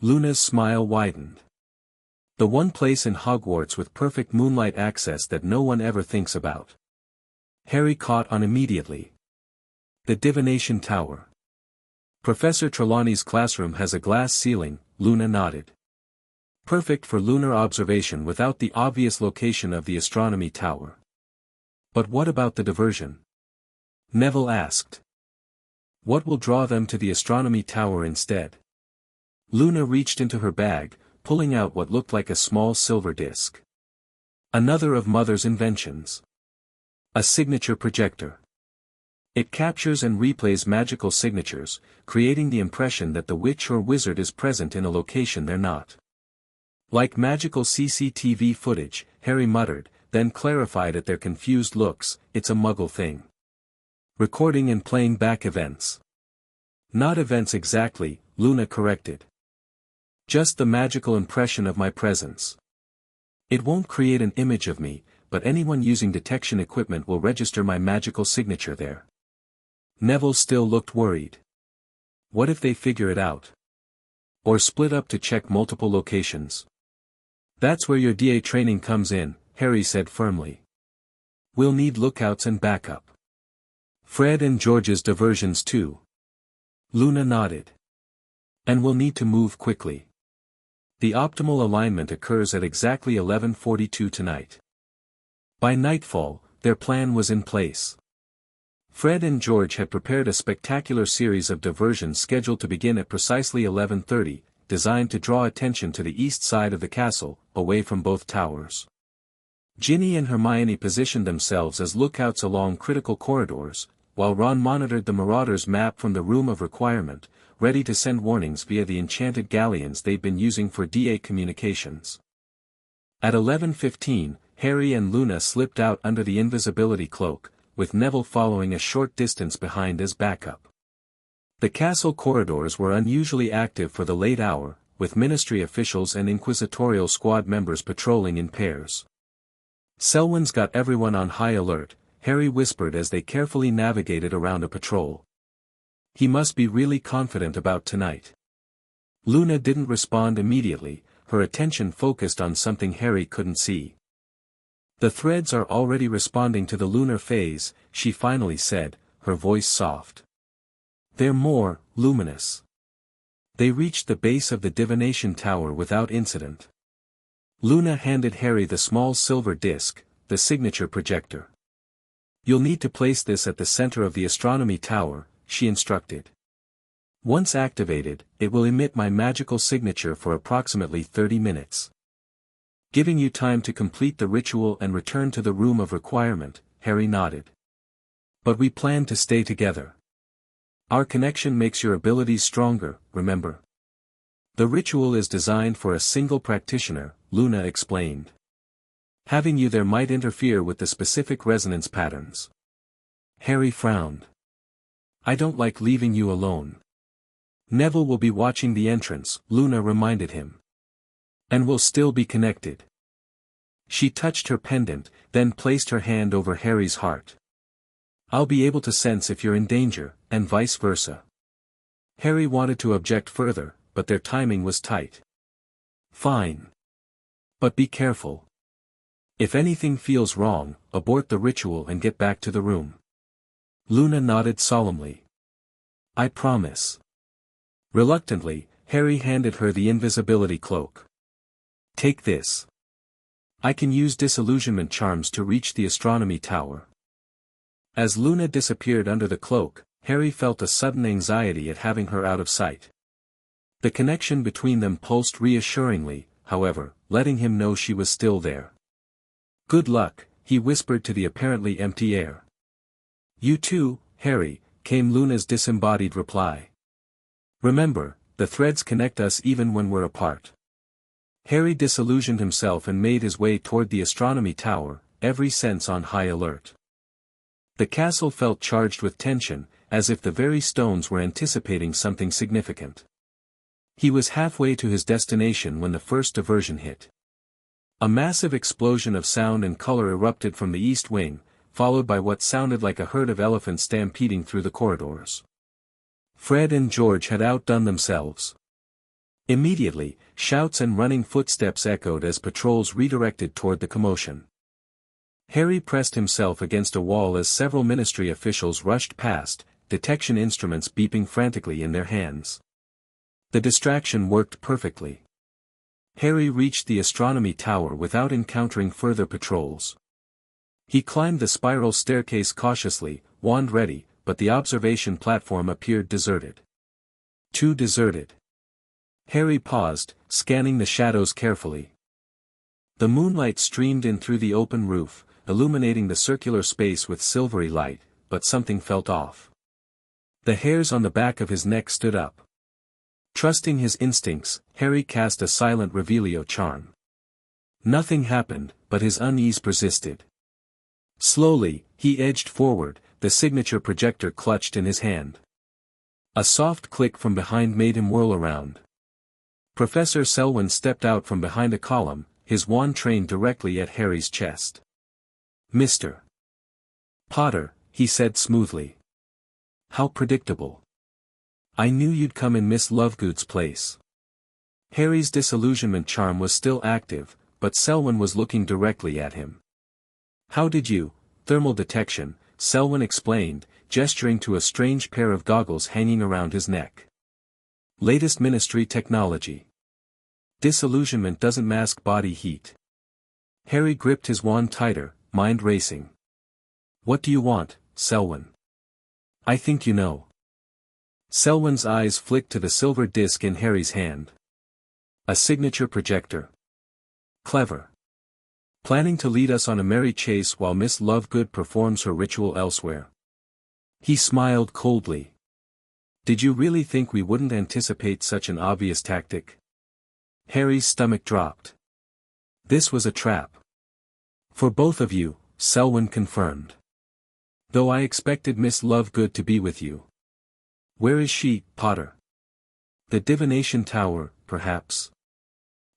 Luna's smile widened. The one place in Hogwarts with perfect moonlight access that no one ever thinks about. Harry caught on immediately. The divination tower. Professor Trelawney's classroom has a glass ceiling, Luna nodded. Perfect for lunar observation without the obvious location of the astronomy tower. But what about the diversion? Neville asked. What will draw them to the astronomy tower instead? Luna reached into her bag, pulling out what looked like a small silver disc. Another of Mother's inventions. A signature projector. It captures and replays magical signatures, creating the impression that the witch or wizard is present in a location they're not. Like magical CCTV footage, Harry muttered, then clarified at their confused looks, it's a muggle thing. Recording and playing back events. Not events exactly, Luna corrected. Just the magical impression of my presence. It won't create an image of me, but anyone using detection equipment will register my magical signature there. Neville still looked worried. What if they figure it out? Or split up to check multiple locations? That's where your DA training comes in, Harry said firmly. We'll need lookouts and backup. Fred and George's diversions too. Luna nodded. And we'll need to move quickly. The optimal alignment occurs at exactly 11:42 tonight. By nightfall, their plan was in place. Fred and George had prepared a spectacular series of diversions scheduled to begin at precisely 11:30, designed to draw attention to the east side of the castle, away from both towers. Ginny and Hermione positioned themselves as lookouts along critical corridors, while Ron monitored the Marauders' map from the Room of Requirement, ready to send warnings via the enchanted galleons they'd been using for DA communications. At 11:15, Harry and Luna slipped out under the invisibility cloak, with Neville following a short distance behind as backup. The castle corridors were unusually active for the late hour, with ministry officials and inquisitorial squad members patrolling in pairs. Selwyn's got everyone on high alert, Harry whispered as they carefully navigated around a patrol. He must be really confident about tonight. Luna didn't respond immediately, her attention focused on something Harry couldn't see. The threads are already responding to the lunar phase, she finally said, her voice soft. They're more luminous. They reached the base of the divination tower without incident. Luna handed Harry the small silver disc, the signature projector. You'll need to place this at the center of the astronomy tower, she instructed. Once activated, it will emit my magical signature for approximately 30 minutes. Giving you time to complete the ritual and return to the Room of Requirement, Harry nodded. But we plan to stay together. Our connection makes your abilities stronger, remember? The ritual is designed for a single practitioner, Luna explained. Having you there might interfere with the specific resonance patterns. Harry frowned. I don't like leaving you alone. Neville will be watching the entrance, Luna reminded him. And we'll still be connected. She touched her pendant, then placed her hand over Harry's heart. I'll be able to sense if you're in danger, and vice versa. Harry wanted to object further, but their timing was tight. Fine. But be careful. If anything feels wrong, abort the ritual and get back to the room. Luna nodded solemnly. I promise. Reluctantly, Harry handed her the invisibility cloak. Take this. I can use disillusionment charms to reach the astronomy tower. As Luna disappeared under the cloak, Harry felt a sudden anxiety at having her out of sight. The connection between them pulsed reassuringly, however, letting him know she was still there. Good luck, he whispered to the apparently empty air. You too, Harry, came Luna's disembodied reply. Remember, the threads connect us even when we're apart. Harry disillusioned himself and made his way toward the astronomy tower, every sense on high alert. The castle felt charged with tension, as if the very stones were anticipating something significant. He was halfway to his destination when the first diversion hit. A massive explosion of sound and color erupted from the east wing, followed by what sounded like a herd of elephants stampeding through the corridors. Fred and George had outdone themselves. Immediately, shouts and running footsteps echoed as patrols redirected toward the commotion. Harry pressed himself against a wall as several ministry officials rushed past, detection instruments beeping frantically in their hands. The distraction worked perfectly. Harry reached the astronomy tower without encountering further patrols. He climbed the spiral staircase cautiously, wand ready, but the observation platform appeared deserted. Too deserted. Harry paused, scanning the shadows carefully. The moonlight streamed in through the open roof, illuminating the circular space with silvery light, but something felt off. The hairs on the back of his neck stood up. Trusting his instincts, Harry cast a silent Revelio charm. Nothing happened, but his unease persisted. Slowly, he edged forward, the signature projector clutched in his hand. A soft click from behind made him whirl around. Professor Selwyn stepped out from behind a column, his wand trained directly at Harry's chest. Mr. Potter, he said smoothly. How predictable. I knew you'd come in Miss Lovegood's place. Harry's disillusionment charm was still active, but Selwyn was looking directly at him. How did you? Thermal detection, Selwyn explained, gesturing to a strange pair of goggles hanging around his neck. Latest ministry technology. Disillusionment doesn't mask body heat. Harry gripped his wand tighter, mind racing. What do you want, Selwyn? I think you know. Selwyn's eyes flicked to the silver disc in Harry's hand. A signature projector. Clever. Planning to lead us on a merry chase while Miss Lovegood performs her ritual elsewhere. He smiled coldly. Did you really think we wouldn't anticipate such an obvious tactic? Harry's stomach dropped. This was a trap. For both of you, Selwyn confirmed. Though I expected Miss Lovegood to be with you. Where is she, Potter? The divination tower, perhaps?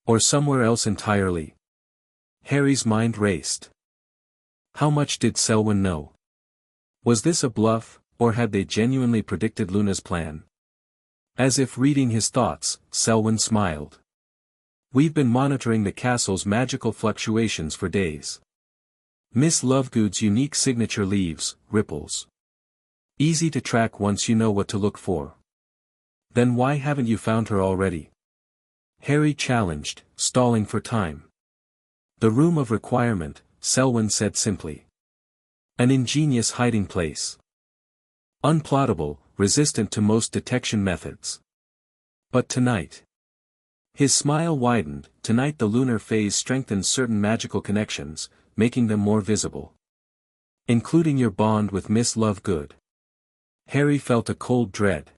Or somewhere else entirely? Harry's mind raced. How much did Selwyn know? Was this a bluff, or had they genuinely predicted Luna's plan? As if reading his thoughts, Selwyn smiled. We've been monitoring the castle's magical fluctuations for days. Miss Lovegood's unique signature leaves, ripples. Easy to track once you know what to look for. Then why haven't you found her already? Harry challenged, stalling for time. The room of requirement, Selwyn said simply. An ingenious hiding place. Unplottable, resistant to most detection methods. But tonight. His smile widened, tonight the lunar phase strengthens certain magical connections, making them more visible. Including your bond with Miss Lovegood. Harry felt a cold dread.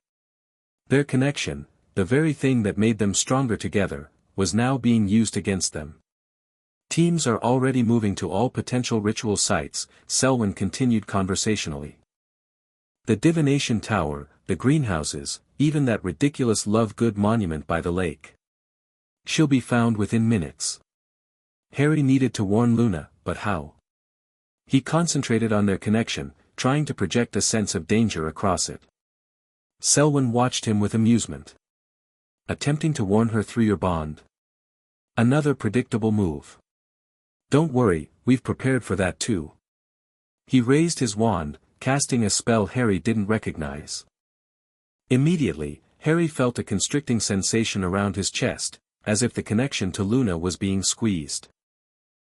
Their connection, the very thing that made them stronger together, was now being used against them. Teams are already moving to all potential ritual sites, Selwyn continued conversationally. The divination tower, the greenhouses, even that ridiculous Lovegood monument by the lake. She'll be found within minutes. Harry needed to warn Luna, but how? He concentrated on their connection, trying to project a sense of danger across it. Selwyn watched him with amusement. Attempting to warn her through your bond. Another predictable move. Don't worry, we've prepared for that too. He raised his wand, casting a spell Harry didn't recognize. Immediately, Harry felt a constricting sensation around his chest, as if the connection to Luna was being squeezed.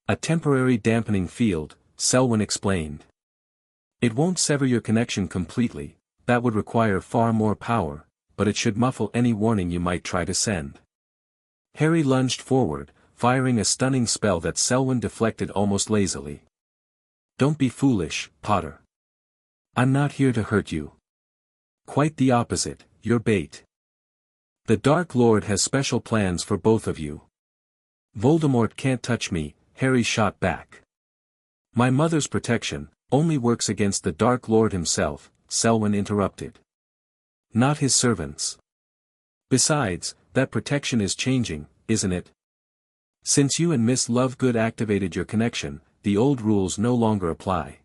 A temporary dampening field, Selwyn explained. It won't sever your connection completely, that would require far more power, but it should muffle any warning you might try to send. Harry lunged forward, firing a stunning spell that Selwyn deflected almost lazily. Don't be foolish, Potter. I'm not here to hurt you. Quite the opposite, you're bait. The Dark Lord has special plans for both of you. Voldemort can't touch me, Harry shot back. My mother's protection only works against the Dark Lord himself, Selwyn interrupted. Not his servants. Besides, that protection is changing, isn't it? Since you and Miss Lovegood activated your connection, the old rules no longer apply.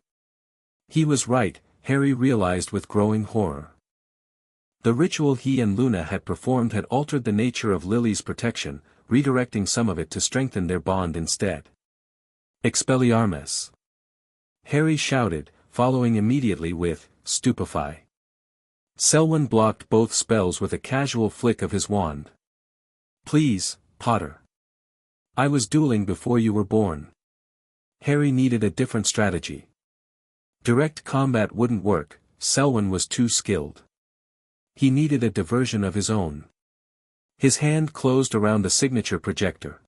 He was right, Harry realized with growing horror. The ritual he and Luna had performed had altered the nature of Lily's protection, redirecting some of it to strengthen their bond instead. Expelliarmus! Harry shouted, following immediately with, Stupefy. Selwyn blocked both spells with a casual flick of his wand. Please, Potter. I was dueling before you were born. Harry needed a different strategy. Direct combat wouldn't work, Selwyn was too skilled. He needed a diversion of his own. His hand closed around the signature projector.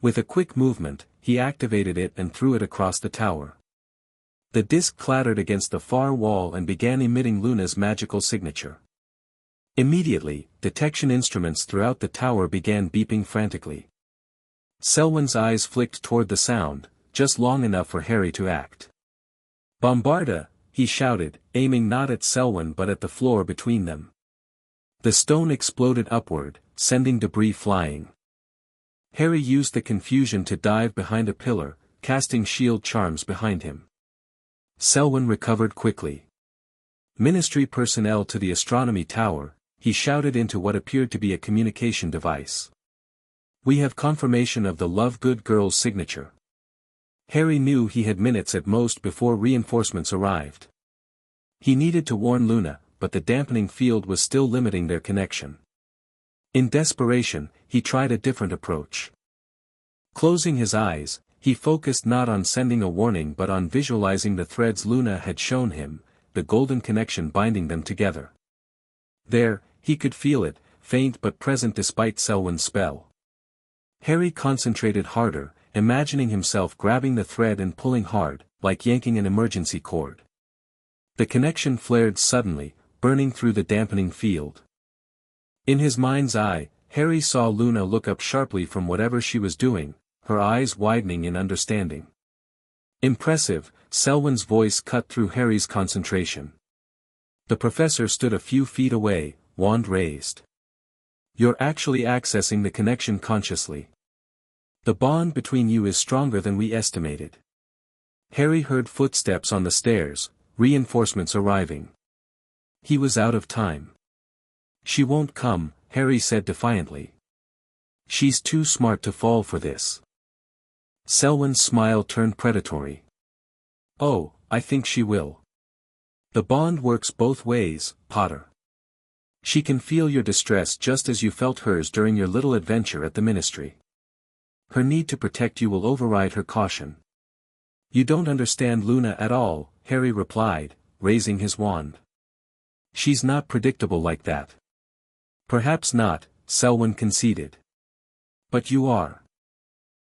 With a quick movement, he activated it and threw it across the tower. The disc clattered against the far wall and began emitting Luna's magical signature. Immediately, detection instruments throughout the tower began beeping frantically. Selwyn's eyes flicked toward the sound, just long enough for Harry to act. Bombarda, he shouted, aiming not at Selwyn but at the floor between them. The stone exploded upward, sending debris flying. Harry used the confusion to dive behind a pillar, casting shield charms behind him. Selwyn recovered quickly. Ministry personnel to the astronomy tower, he shouted into what appeared to be a communication device. We have confirmation of the Lovegood girl's signature. Harry knew he had minutes at most before reinforcements arrived. He needed to warn Luna, but the dampening field was still limiting their connection. In desperation, he tried a different approach. Closing his eyes, he focused not on sending a warning but on visualizing the threads Luna had shown him, the golden connection binding them together. There, he could feel it, faint but present despite Selwyn's spell. Harry concentrated harder, imagining himself grabbing the thread and pulling hard, like yanking an emergency cord. The connection flared suddenly, burning through the dampening field. In his mind's eye, Harry saw Luna look up sharply from whatever she was doing, her eyes widening in understanding. Impressive, Selwyn's voice cut through Harry's concentration. The professor stood a few feet away, wand raised. You're actually accessing the connection consciously. The bond between you is stronger than we estimated. Harry heard footsteps on the stairs, reinforcements arriving. He was out of time. She won't come, Harry said defiantly. She's too smart to fall for this. Selwyn's smile turned predatory. Oh, I think she will. The bond works both ways, Potter. She can feel your distress just as you felt hers during your little adventure at the ministry. Her need to protect you will override her caution. You don't understand Luna at all, Harry replied, raising his wand. She's not predictable like that. Perhaps not, Selwyn conceded. But you are.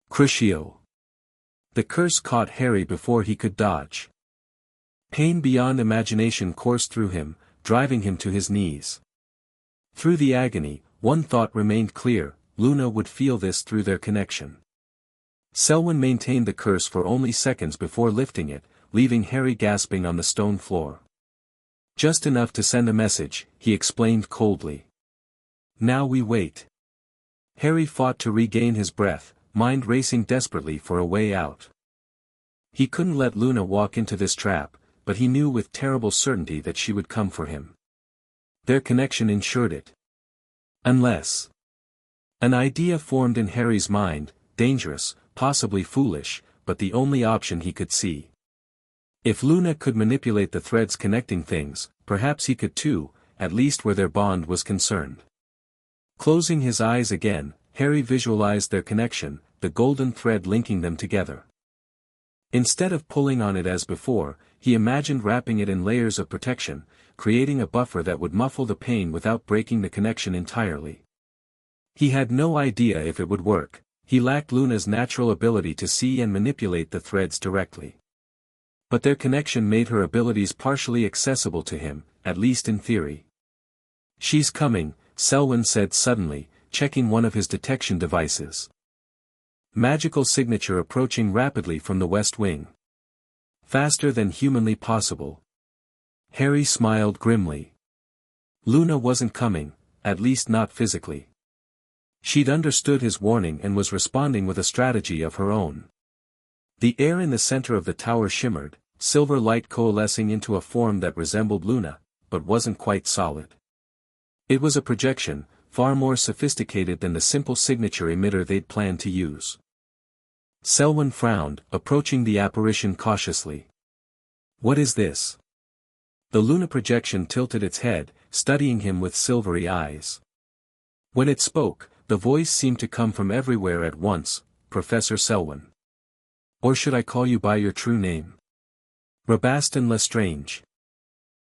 Crucio. The curse caught Harry before he could dodge. Pain beyond imagination coursed through him, driving him to his knees. Through the agony, one thought remained clear, Luna would feel this through their connection. Selwyn maintained the curse for only seconds before lifting it, leaving Harry gasping on the stone floor. Just enough to send a message, he explained coldly. Now we wait. Harry fought to regain his breath, mind racing desperately for a way out. He couldn't let Luna walk into this trap, but he knew with terrible certainty that she would come for him. Their connection ensured it. Unless. An idea formed in Harry's mind, dangerous, possibly foolish, but the only option he could see. If Luna could manipulate the threads connecting things, perhaps he could too, at least where their bond was concerned. Closing his eyes again, Harry visualized their connection, the golden thread linking them together. Instead of pulling on it as before, he imagined wrapping it in layers of protection, creating a buffer that would muffle the pain without breaking the connection entirely. He had no idea if it would work. He lacked Luna's natural ability to see and manipulate the threads directly. But their connection made her abilities partially accessible to him, at least in theory. "She's coming," Selwyn said suddenly, checking one of his detection devices. Magical signature approaching rapidly from the west wing. Faster than humanly possible. Harry smiled grimly. Luna wasn't coming, at least not physically. She'd understood his warning and was responding with a strategy of her own. The air in the center of the tower shimmered, silver light coalescing into a form that resembled Luna, but wasn't quite solid. It was a projection, far more sophisticated than the simple signature emitter they'd planned to use. Selwyn frowned, approaching the apparition cautiously. "What is this?" The Luna projection tilted its head, studying him with silvery eyes. When it spoke, the voice seemed to come from everywhere at once. "Professor Selwyn. Or should I call you by your true name? Rabaston Lestrange."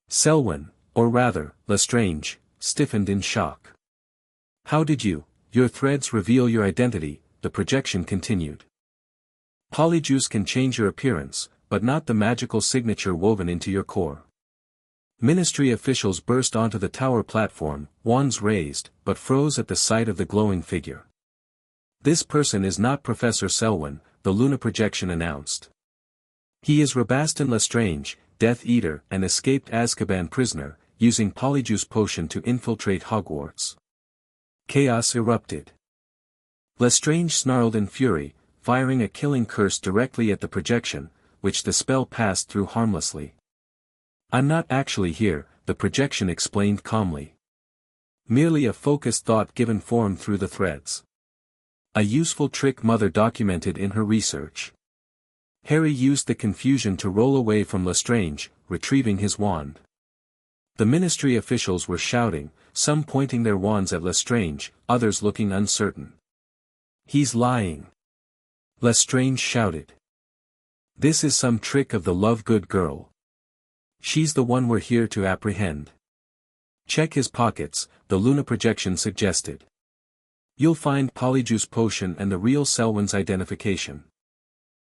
Selwyn, or rather, Lestrange, stiffened in shock. "How did your threads reveal your identity?" the projection continued. "Polyjuice can change your appearance, but not the magical signature woven into your core." Ministry officials burst onto the tower platform, wands raised, but froze at the sight of the glowing figure. "This person is not Professor Selwyn," the Luna projection announced. "He is Rabaston Lestrange, Death Eater and escaped Azkaban prisoner, using Polyjuice potion to infiltrate Hogwarts." Chaos erupted. Lestrange snarled in fury, firing a killing curse directly at the projection, which the spell passed through harmlessly. "I'm not actually here," the projection explained calmly. "Merely a focused thought given form through the threads. A useful trick Mother documented in her research." Harry used the confusion to roll away from Lestrange, retrieving his wand. The ministry officials were shouting, some pointing their wands at Lestrange, others looking uncertain. "He's lying!" Lestrange shouted. "This is some trick of the Lovegood girl. She's the one we're here to apprehend. Check his pockets," the Luna projection suggested. "You'll find Polyjuice potion and the real Selwyn's identification."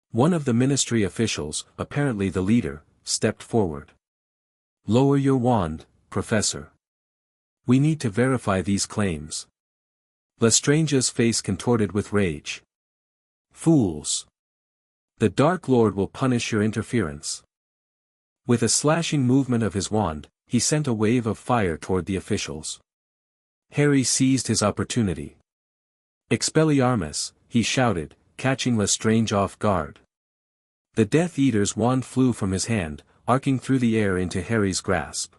One of the ministry officials, apparently the leader, stepped forward. "Lower your wand, Professor. We need to verify these claims." Lestrange's face contorted with rage. "Fools! The Dark Lord will punish your interference." With a slashing movement of his wand, he sent a wave of fire toward the officials. Harry seized his opportunity. "Expelliarmus," he shouted, catching Lestrange off guard. The Death Eater's wand flew from his hand, arcing through the air into Harry's grasp.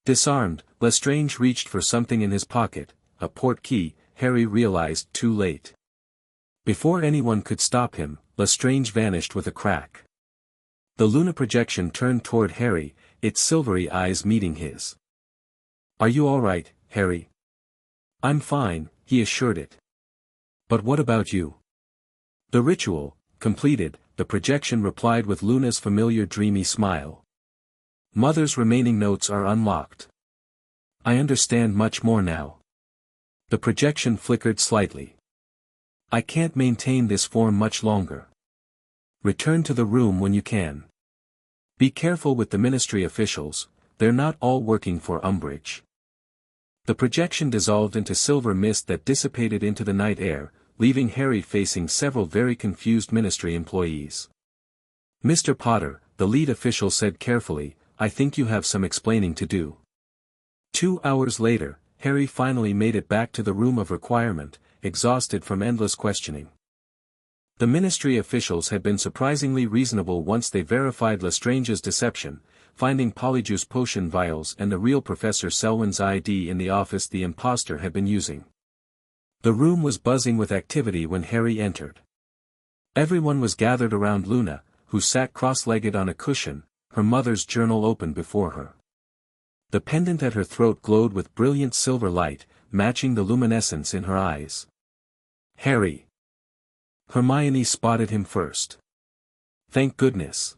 Disarmed, Lestrange reached for something in his pocket, a portkey. Harry realized too late. Before anyone could stop him, Lestrange vanished with a crack. The Luna projection turned toward Harry, its silvery eyes meeting his. "Are you all right, Harry?" "I'm fine," he assured it. "But what about you?" The ritual, completed, the projection replied with Luna's familiar dreamy smile. "Mother's remaining notes are unlocked. I understand much more now." The projection flickered slightly. "I can't maintain this form much longer. Return to the room when you can. Be careful with the ministry officials, they're not all working for Umbridge." The projection dissolved into silver mist that dissipated into the night air, leaving Harry facing several very confused ministry employees. "Mr. Potter," the lead official said carefully, "I think you have some explaining to do." 2 hours later, Harry finally made it back to the room of requirement, exhausted from endless questioning. The Ministry officials had been surprisingly reasonable once they verified Lestrange's deception, finding Polyjuice potion vials and the real Professor Selwyn's ID in the office the imposter had been using. The room was buzzing with activity when Harry entered. Everyone was gathered around Luna, who sat cross-legged on a cushion, her mother's journal open before her. The pendant at her throat glowed with brilliant silver light, matching the luminescence in her eyes. Harry. Hermione spotted him first. Thank goodness.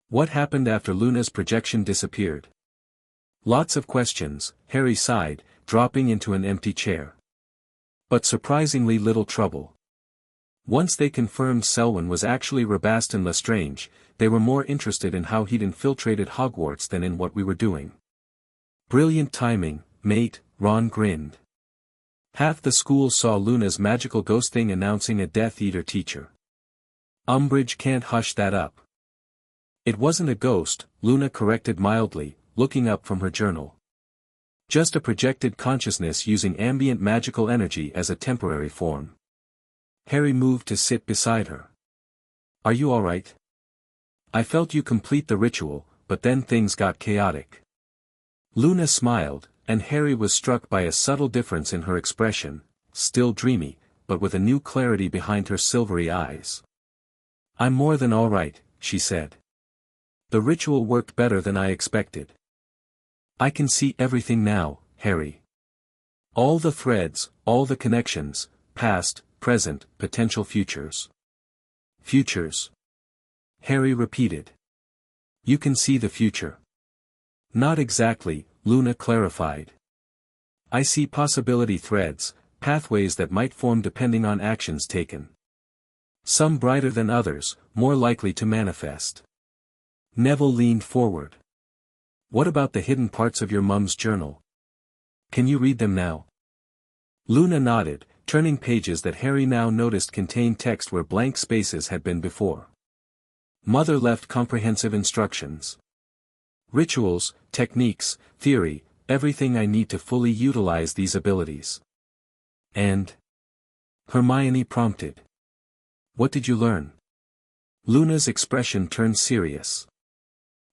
What happened after Luna's projection disappeared? Lots of questions, Harry sighed, dropping into an empty chair. But surprisingly little trouble. Once they confirmed Selwyn was actually Rabaston Lestrange, they were more interested in how he'd infiltrated Hogwarts than in what we were doing. Brilliant timing, mate, Ron grinned. Half the school saw Luna's magical ghost thing announcing a Death Eater teacher. Umbridge can't hush that up. It wasn't a ghost, Luna corrected mildly, looking up from her journal. Just a projected consciousness using ambient magical energy as a temporary form. Harry moved to sit beside her. Are you alright? I felt you complete the ritual, but then things got chaotic. Luna smiled, and Harry was struck by a subtle difference in her expression, still dreamy, but with a new clarity behind her silvery eyes. I'm more than all right, she said. The ritual worked better than I expected. I can see everything now, Harry. All the threads, all the connections, past, present, potential futures. Futures. Harry repeated. You can see the future. Not exactly, Luna clarified. I see possibility threads, pathways that might form depending on actions taken. Some brighter than others, more likely to manifest. Neville leaned forward. What about the hidden parts of your mum's journal? Can you read them now? Luna nodded, turning pages that Harry now noticed contained text where blank spaces had been before. Mother left comprehensive instructions. Rituals, techniques, theory, everything I need to fully utilize these abilities. And? Hermione prompted. What did you learn? Luna's expression turned serious.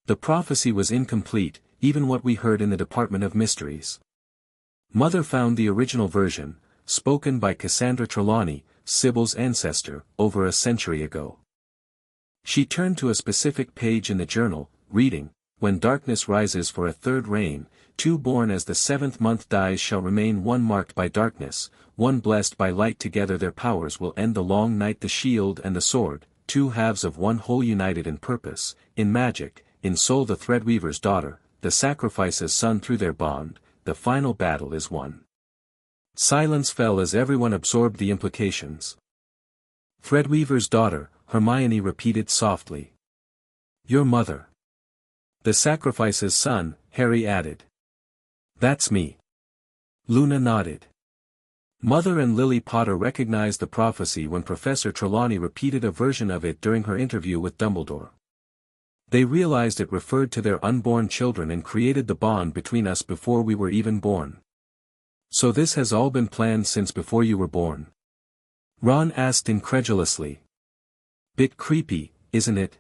The prophecy was incomplete, even what we heard in the Department of Mysteries. Mother found the original version, spoken by Cassandra Trelawney, Sybil's ancestor, over a century ago. She turned to a specific page in the journal, reading, When darkness rises for a third reign, 2 born as the 7th month dies shall remain, 1 marked by darkness, 1 blessed by light, together their powers will end the long night, the shield and the sword, 2 halves of 1 whole united in purpose, in magic, in soul the Threadweaver's daughter, the sacrifice's son through their bond, the final battle is won. Silence fell as everyone absorbed the implications. Threadweaver's daughter, Hermione repeated softly. Your mother. The sacrifice's son, Harry added. That's me. Luna nodded. Mother and Lily Potter recognized the prophecy when Professor Trelawney repeated a version of it during her interview with Dumbledore. They realized it referred to their unborn children and created the bond between us before we were even born. So this has all been planned since before you were born? Ron asked incredulously. Bit creepy, isn't it?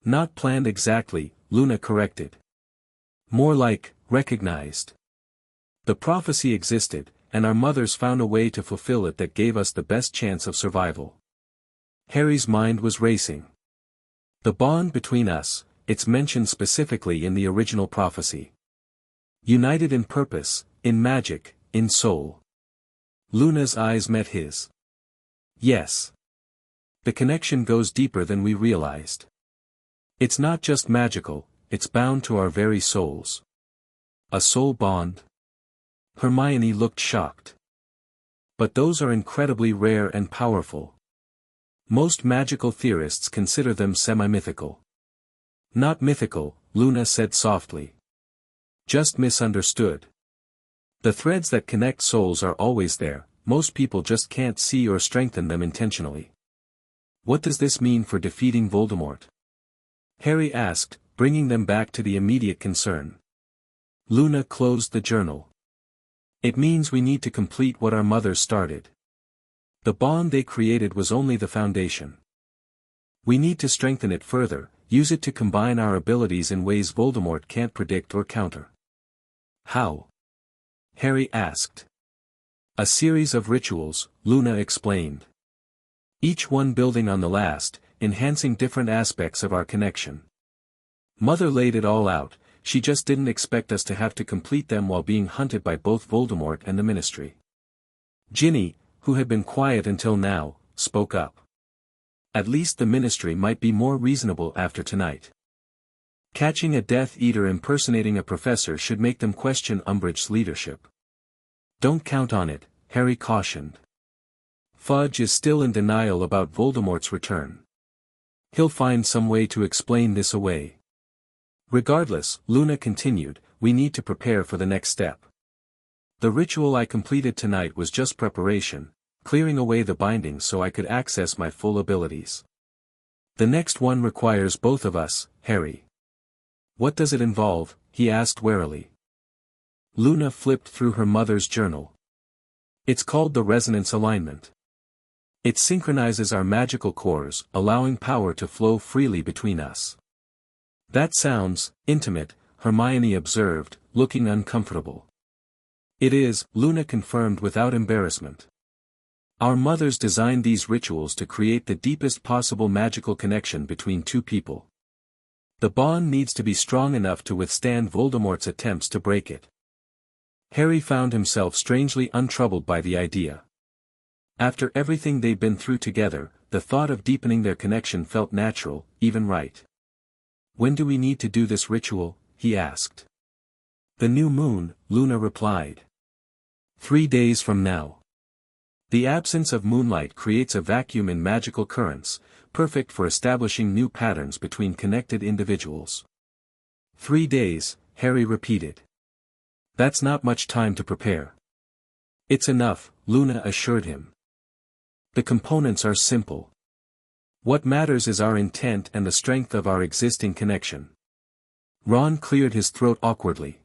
Not planned exactly, Luna corrected. More like, recognized. The prophecy existed, and our mothers found a way to fulfill it that gave us the best chance of survival. Harry's mind was racing. The bond between us, it's mentioned specifically in the original prophecy. United in purpose, in magic, in soul. Luna's eyes met his. Yes. The connection goes deeper than we realized. It's not just magical, it's bound to our very souls. A soul bond? Hermione looked shocked. But those are incredibly rare and powerful. Most magical theorists consider them semi-mythical. Not mythical, Luna said softly. Just misunderstood. The threads that connect souls are always there, most people just can't see or strengthen them intentionally. What does this mean for defeating Voldemort? Harry asked, bringing them back to the immediate concern. Luna closed the journal. It means we need to complete what our mother started. The bond they created was only the foundation. We need to strengthen it further, use it to combine our abilities in ways Voldemort can't predict or counter. How? Harry asked. A series of rituals, Luna explained. Each one building on the last, enhancing different aspects of our connection. Mother laid it all out, she just didn't expect us to have to complete them while being hunted by both Voldemort and the Ministry. Ginny, who had been quiet until now, spoke up. At least the Ministry might be more reasonable after tonight. Catching a Death Eater impersonating a professor should make them question Umbridge's leadership. Don't count on it, Harry cautioned. Fudge is still in denial about Voldemort's return. He'll find some way to explain this away. Regardless, Luna continued, we need to prepare for the next step. The ritual I completed tonight was just preparation, clearing away the bindings so I could access my full abilities. The next one requires both of us, Harry. What does it involve? He asked warily. Luna flipped through her mother's journal. It's called the resonance alignment. It synchronizes our magical cores, allowing power to flow freely between us. That sounds intimate, Hermione observed, looking uncomfortable. It is, Luna confirmed without embarrassment. Our mothers designed these rituals to create the deepest possible magical connection between two people. The bond needs to be strong enough to withstand Voldemort's attempts to break it. Harry found himself strangely untroubled by the idea. After everything they'd been through together, the thought of deepening their connection felt natural, even right. When do we need to do this ritual? He asked. The new moon, Luna replied. 3 days from now. The absence of moonlight creates a vacuum in magical currents, perfect for establishing new patterns between connected individuals. 3 days, Harry repeated. That's not much time to prepare. It's enough, Luna assured him. The components are simple. What matters is our intent and the strength of our existing connection. Ron cleared his throat awkwardly.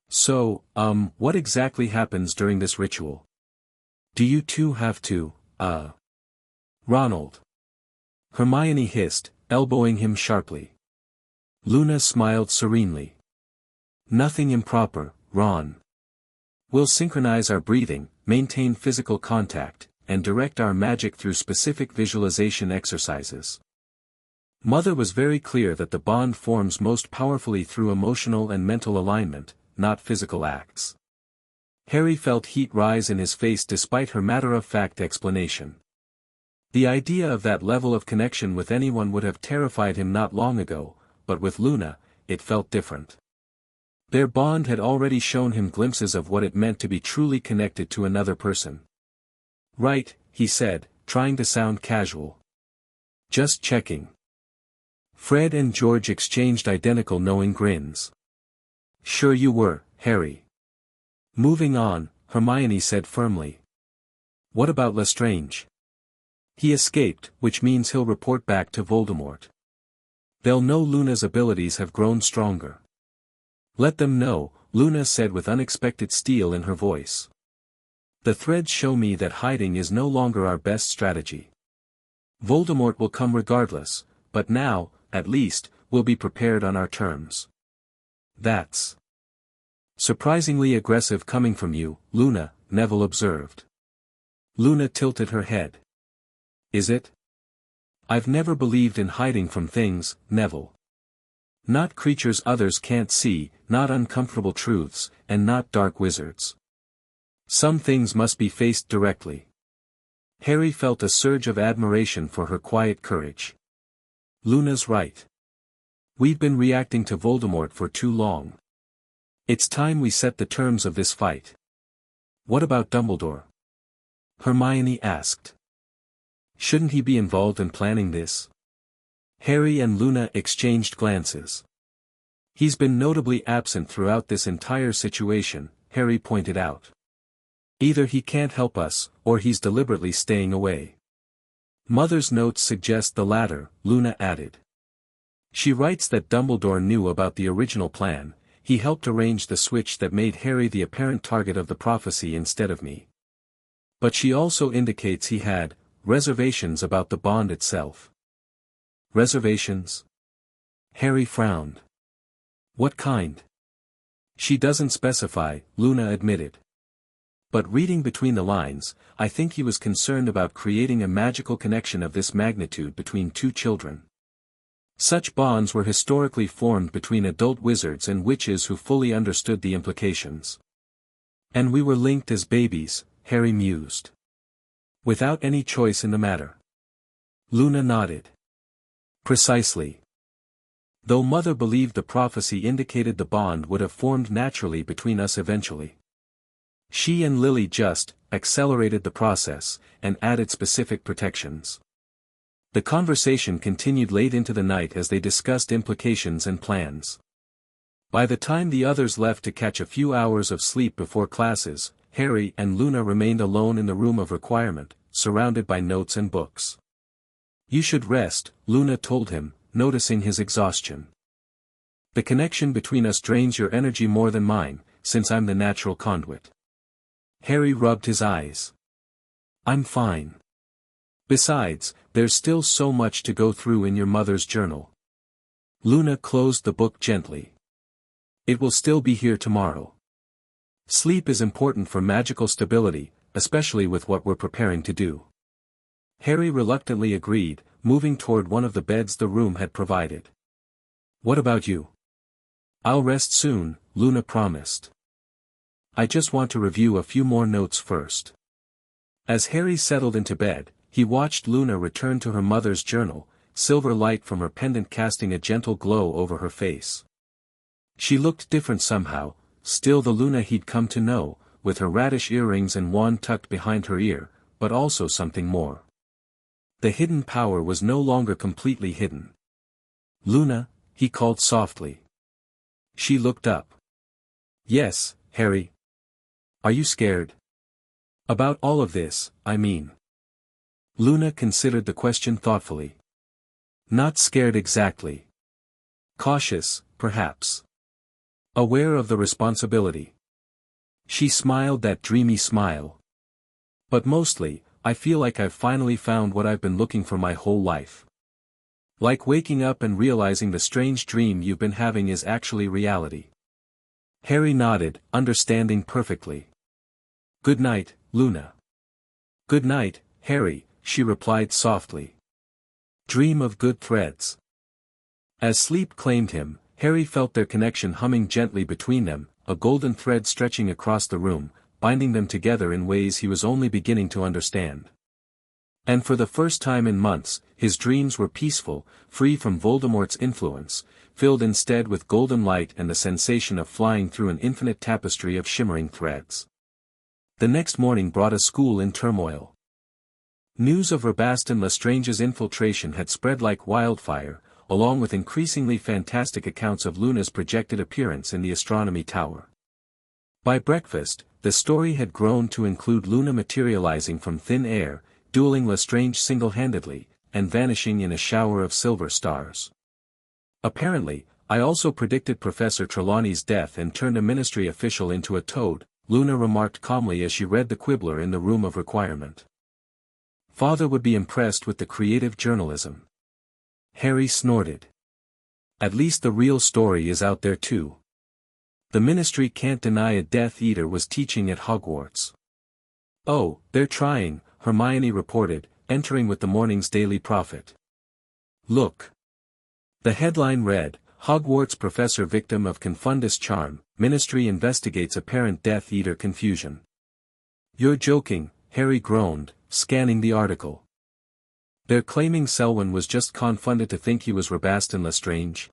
So, what exactly happens during this ritual? Do you two have to, Ronald? Hermione hissed, elbowing him sharply. Luna smiled serenely. Nothing improper, Ron. We'll synchronize our breathing, maintain physical contact, and direct our magic through specific visualization exercises. Mother was very clear that the bond forms most powerfully through emotional and mental alignment, not physical acts. Harry felt heat rise in his face despite her matter-of-fact explanation. The idea of that level of connection with anyone would have terrified him not long ago, but with Luna, it felt different. Their bond had already shown him glimpses of what it meant to be truly connected to another person. Right, he said, trying to sound casual. Just checking. Fred and George exchanged identical knowing grins. Sure you were, Harry. Moving on, Hermione said firmly. What about Lestrange? He escaped, which means he'll report back to Voldemort. They'll know Luna's abilities have grown stronger. Let them know, Luna said with unexpected steel in her voice. The threads show me that hiding is no longer our best strategy. Voldemort will come regardless, but now, at least, we'll be prepared on our terms. That's surprisingly aggressive coming from you, Luna, Neville observed. Luna tilted her head. Is it? I've never believed in hiding from things, Neville. Not creatures others can't see, not uncomfortable truths, and not dark wizards. Some things must be faced directly. Harry felt a surge of admiration for her quiet courage. Luna's right. We've been reacting to Voldemort for too long. It's time we set the terms of this fight. What about Dumbledore? Hermione asked. Shouldn't he be involved in planning this? Harry and Luna exchanged glances. He's been notably absent throughout this entire situation, Harry pointed out. Either he can't help us, or he's deliberately staying away. Mother's notes suggest the latter, Luna added. She writes that Dumbledore knew about the original plan, he helped arrange the switch that made Harry the apparent target of the prophecy instead of me. But she also indicates he had reservations about the bond itself. Reservations? Harry frowned. What kind? She doesn't specify, Luna admitted. But reading between the lines, I think he was concerned about creating a magical connection of this magnitude between two children. Such bonds were historically formed between adult wizards and witches who fully understood the implications. And we were linked as babies, Harry mused. Without any choice in the matter. Luna nodded. Precisely. Though Mother believed the prophecy indicated the bond would have formed naturally between us eventually. She and Lily just accelerated the process and added specific protections. The conversation continued late into the night as they discussed implications and plans. By the time the others left to catch a few hours of sleep before classes, Harry and Luna remained alone in the room of requirement, surrounded by notes and books. You should rest, Luna told him, noticing his exhaustion. The connection between us drains your energy more than mine, since I'm the natural conduit. Harry rubbed his eyes. I'm fine. Besides, there's still so much to go through in your mother's journal. Luna closed the book gently. It will still be here tomorrow. Sleep is important for magical stability, especially with what we're preparing to do. Harry reluctantly agreed, moving toward one of the beds the room had provided. What about you? I'll rest soon, Luna promised. I just want to review a few more notes first. As Harry settled into bed, he watched Luna return to her mother's journal, silver light from her pendant casting a gentle glow over her face. She looked different somehow, still the Luna he'd come to know, with her radish earrings and wand tucked behind her ear, but also something more. The hidden power was no longer completely hidden. Luna, he called softly. She looked up. Yes, Harry. Are you scared? About all of this, I mean. Luna considered the question thoughtfully. Not scared exactly. Cautious, perhaps. Aware of the responsibility. She smiled that dreamy smile. But mostly, I feel like I've finally found what I've been looking for my whole life. Like waking up and realizing the strange dream you've been having is actually reality. Harry nodded, understanding perfectly. Good night, Luna. Good night, Harry, she replied softly. Dream of good threads. As sleep claimed him, Harry felt their connection humming gently between them, a golden thread stretching across the room, binding them together in ways he was only beginning to understand. And for the first time in months, his dreams were peaceful, free from Voldemort's influence, filled instead with golden light and the sensation of flying through an infinite tapestry of shimmering threads. The next morning brought a school in turmoil. News of Rabaston Lestrange's infiltration had spread like wildfire, along with increasingly fantastic accounts of Luna's projected appearance in the astronomy tower. By breakfast, the story had grown to include Luna materializing from thin air, dueling Lestrange single-handedly, and vanishing in a shower of silver stars. Apparently, I also predicted Professor Trelawney's death and turned a ministry official into a toad, Luna remarked calmly as she read the Quibbler in the room of requirement. Father would be impressed with the creative journalism. Harry snorted. At least the real story is out there too. The ministry can't deny a Death Eater was teaching at Hogwarts. Oh, they're trying, Hermione reported, entering with the morning's Daily Prophet. Look. The headline read, Hogwarts Professor Victim of Confundus Charm, Ministry Investigates Apparent Death Eater Confusion. You're joking, Harry groaned, scanning the article. They're claiming Selwyn was just confounded to think he was Rabaston Lestrange.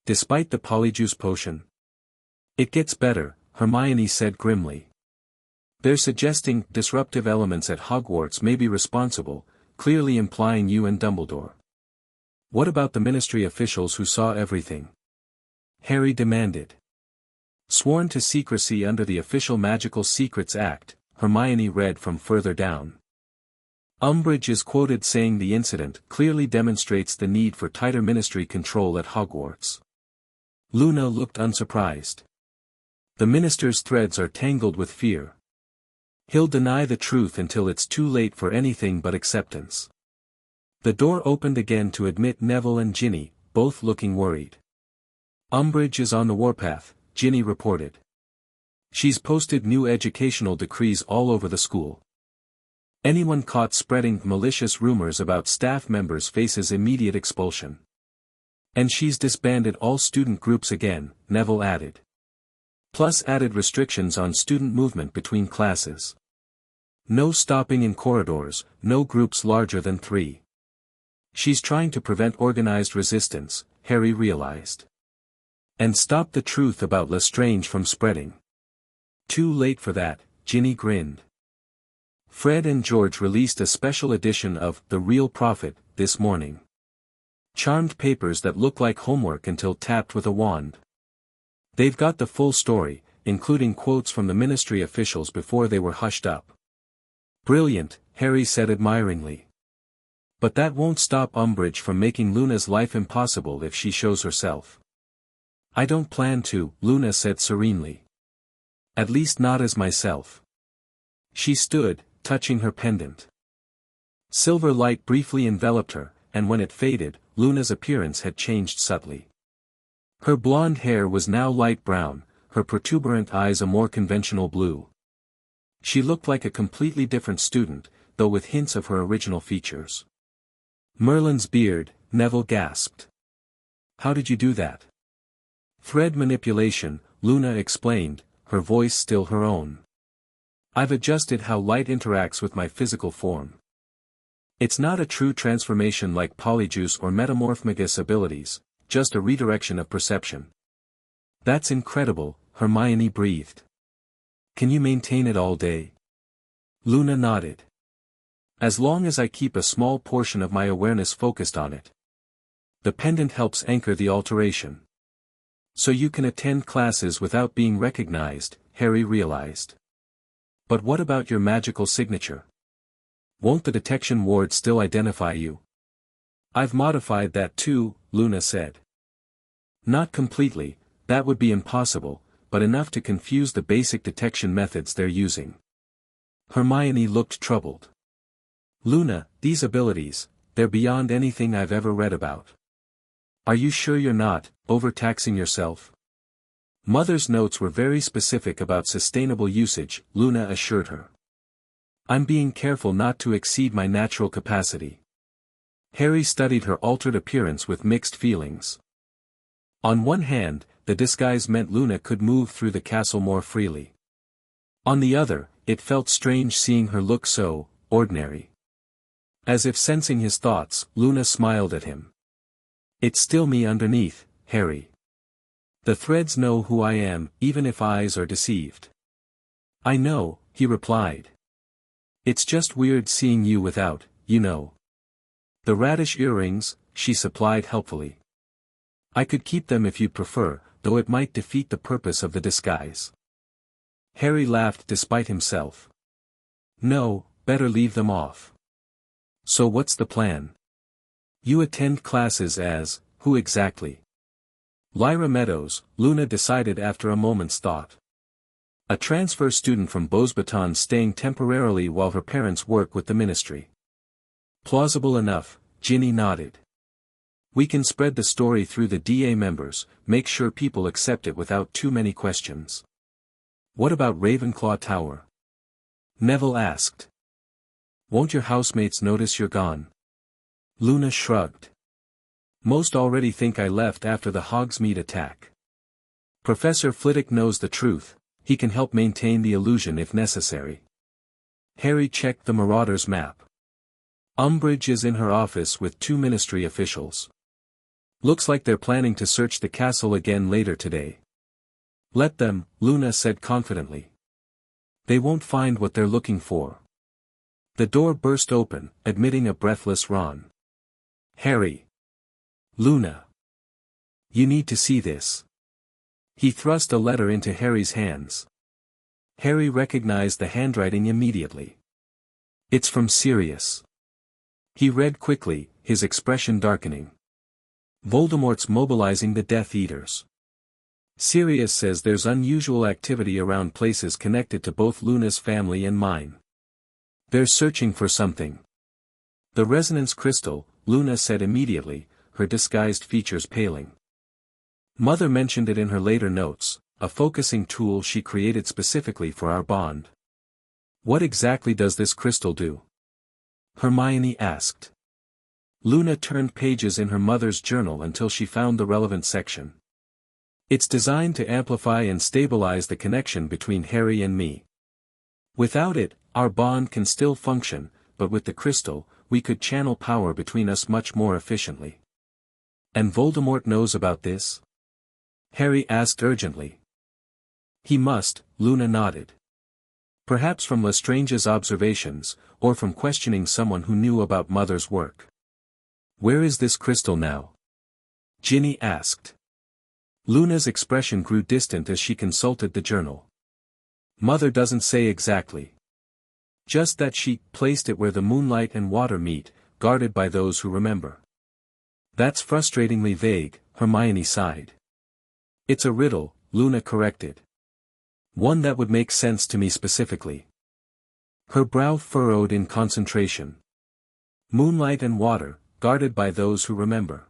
Despite the polyjuice potion. It gets better, Hermione said grimly. They're suggesting disruptive elements at Hogwarts may be responsible, clearly implying you and Dumbledore. What about the ministry officials who saw everything? Harry demanded. Sworn to secrecy under the Official Magical Secrets Act, Hermione read from further down. Umbridge is quoted saying the incident clearly demonstrates the need for tighter ministry control at Hogwarts. Luna looked unsurprised. The minister's threads are tangled with fear. He'll deny the truth until it's too late for anything but acceptance. The door opened again to admit Neville and Ginny, both looking worried. Umbridge is on the warpath, Ginny reported. She's posted new educational decrees all over the school. Anyone caught spreading malicious rumors about staff members faces immediate expulsion. And she's disbanded all student groups again, Neville added. Plus added restrictions on student movement between classes. No stopping in corridors, no groups larger than 3. She's trying to prevent organized resistance, Harry realized. And stop the truth about Lestrange from spreading. Too late for that, Ginny grinned. Fred and George released a special edition of The Real Prophet this morning. Charmed papers that look like homework until tapped with a wand. They've got the full story, including quotes from the ministry officials before they were hushed up. Brilliant, Harry said admiringly. But that won't stop Umbridge from making Luna's life impossible if she shows herself. I don't plan to, Luna said serenely. At least not as myself. She stood, touching her pendant. Silver light briefly enveloped her, and when it faded, Luna's appearance had changed subtly. Her blonde hair was now light brown, her protuberant eyes a more conventional blue. She looked like a completely different student, though with hints of her original features. Merlin's beard, Neville gasped. How did you do that? Thread manipulation, Luna explained, her voice still her own. I've adjusted how light interacts with my physical form. It's not a true transformation like Polyjuice or Metamorphmagus abilities, just a redirection of perception. That's incredible, Hermione breathed. Can you maintain it all day? Luna nodded. As long as I keep a small portion of my awareness focused on it. The pendant helps anchor the alteration. So you can attend classes without being recognized, Harry realized. But what about your magical signature? Won't the detection ward still identify you? I've modified that too, Luna said. Not completely, that would be impossible, but enough to confuse the basic detection methods they're using. Hermione looked troubled. Luna, these abilities, they're beyond anything I've ever read about. Are you sure you're not overtaxing yourself? Mother's notes were very specific about sustainable usage, Luna assured her. I'm being careful not to exceed my natural capacity. Harry studied her altered appearance with mixed feelings. On one hand, the disguise meant Luna could move through the castle more freely. On the other, it felt strange seeing her look so ordinary. As if sensing his thoughts, Luna smiled at him. It's still me underneath, Harry. The threads know who I am, even if eyes are deceived. I know, he replied. It's just weird seeing you without, you know. The radish earrings, she supplied helpfully. I could keep them if you'd prefer, though it might defeat the purpose of the disguise. Harry laughed despite himself. No, better leave them off. So what's the plan? You attend classes as, who exactly? Lyra Meadows, Luna decided after a moment's thought. A transfer student from Beauxbatons staying temporarily while her parents work with the ministry. Plausible enough, Ginny nodded. We can spread the story through the DA members, make sure people accept it without too many questions. What about Ravenclaw Tower? Neville asked. Won't your housemates notice you're gone? Luna shrugged. Most already think I left after the Hogsmeade attack. Professor Flitwick knows the truth, he can help maintain the illusion if necessary. Harry checked the Marauders map. Umbridge is in her office with 2 ministry officials. Looks like they're planning to search the castle again later today. Let them, Luna said confidently. They won't find what they're looking for. The door burst open, admitting a breathless Ron. Harry. Luna. You need to see this. He thrust a letter into Harry's hands. Harry recognized the handwriting immediately. It's from Sirius. He read quickly, his expression darkening. Voldemort's mobilizing the Death Eaters. Sirius says there's unusual activity around places connected to both Luna's family and mine. They're searching for something. The resonance crystal, Luna said immediately, her disguised features paling. Mother mentioned it in her later notes, a focusing tool she created specifically for our bond. What exactly does this crystal do? Hermione asked. Luna turned pages in her mother's journal until she found the relevant section. It's designed to amplify and stabilize the connection between Harry and me. Without it, our bond can still function, but with the crystal, we could channel power between us much more efficiently. And Voldemort knows about this? Harry asked urgently. He must, Luna nodded. Perhaps from Lestrange's observations, or from questioning someone who knew about Mother's work. Where is this crystal now? Ginny asked. Luna's expression grew distant as she consulted the journal. Mother doesn't say exactly. Just that she placed it where the moonlight and water meet, guarded by those who remember. That's frustratingly vague, Hermione sighed. It's a riddle, Luna corrected. One that would make sense to me specifically. Her brow furrowed in concentration. Moonlight and water, guarded by those who remember.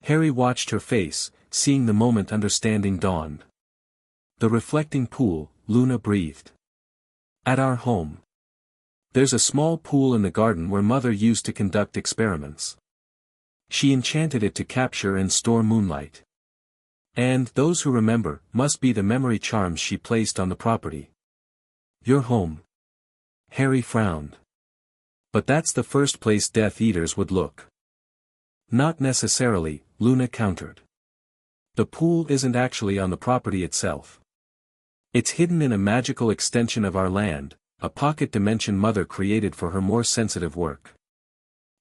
Harry watched her face, seeing the moment understanding dawned. The reflecting pool, Luna breathed. At our home. There's a small pool in the garden where Mother used to conduct experiments. She enchanted it to capture and store moonlight. And those who remember must be the memory charms she placed on the property. Your home. Harry frowned. But that's the first place Death Eaters would look. Not necessarily, Luna countered. The pool isn't actually on the property itself. It's hidden in a magical extension of our land, a pocket dimension Mother created for her more sensitive work.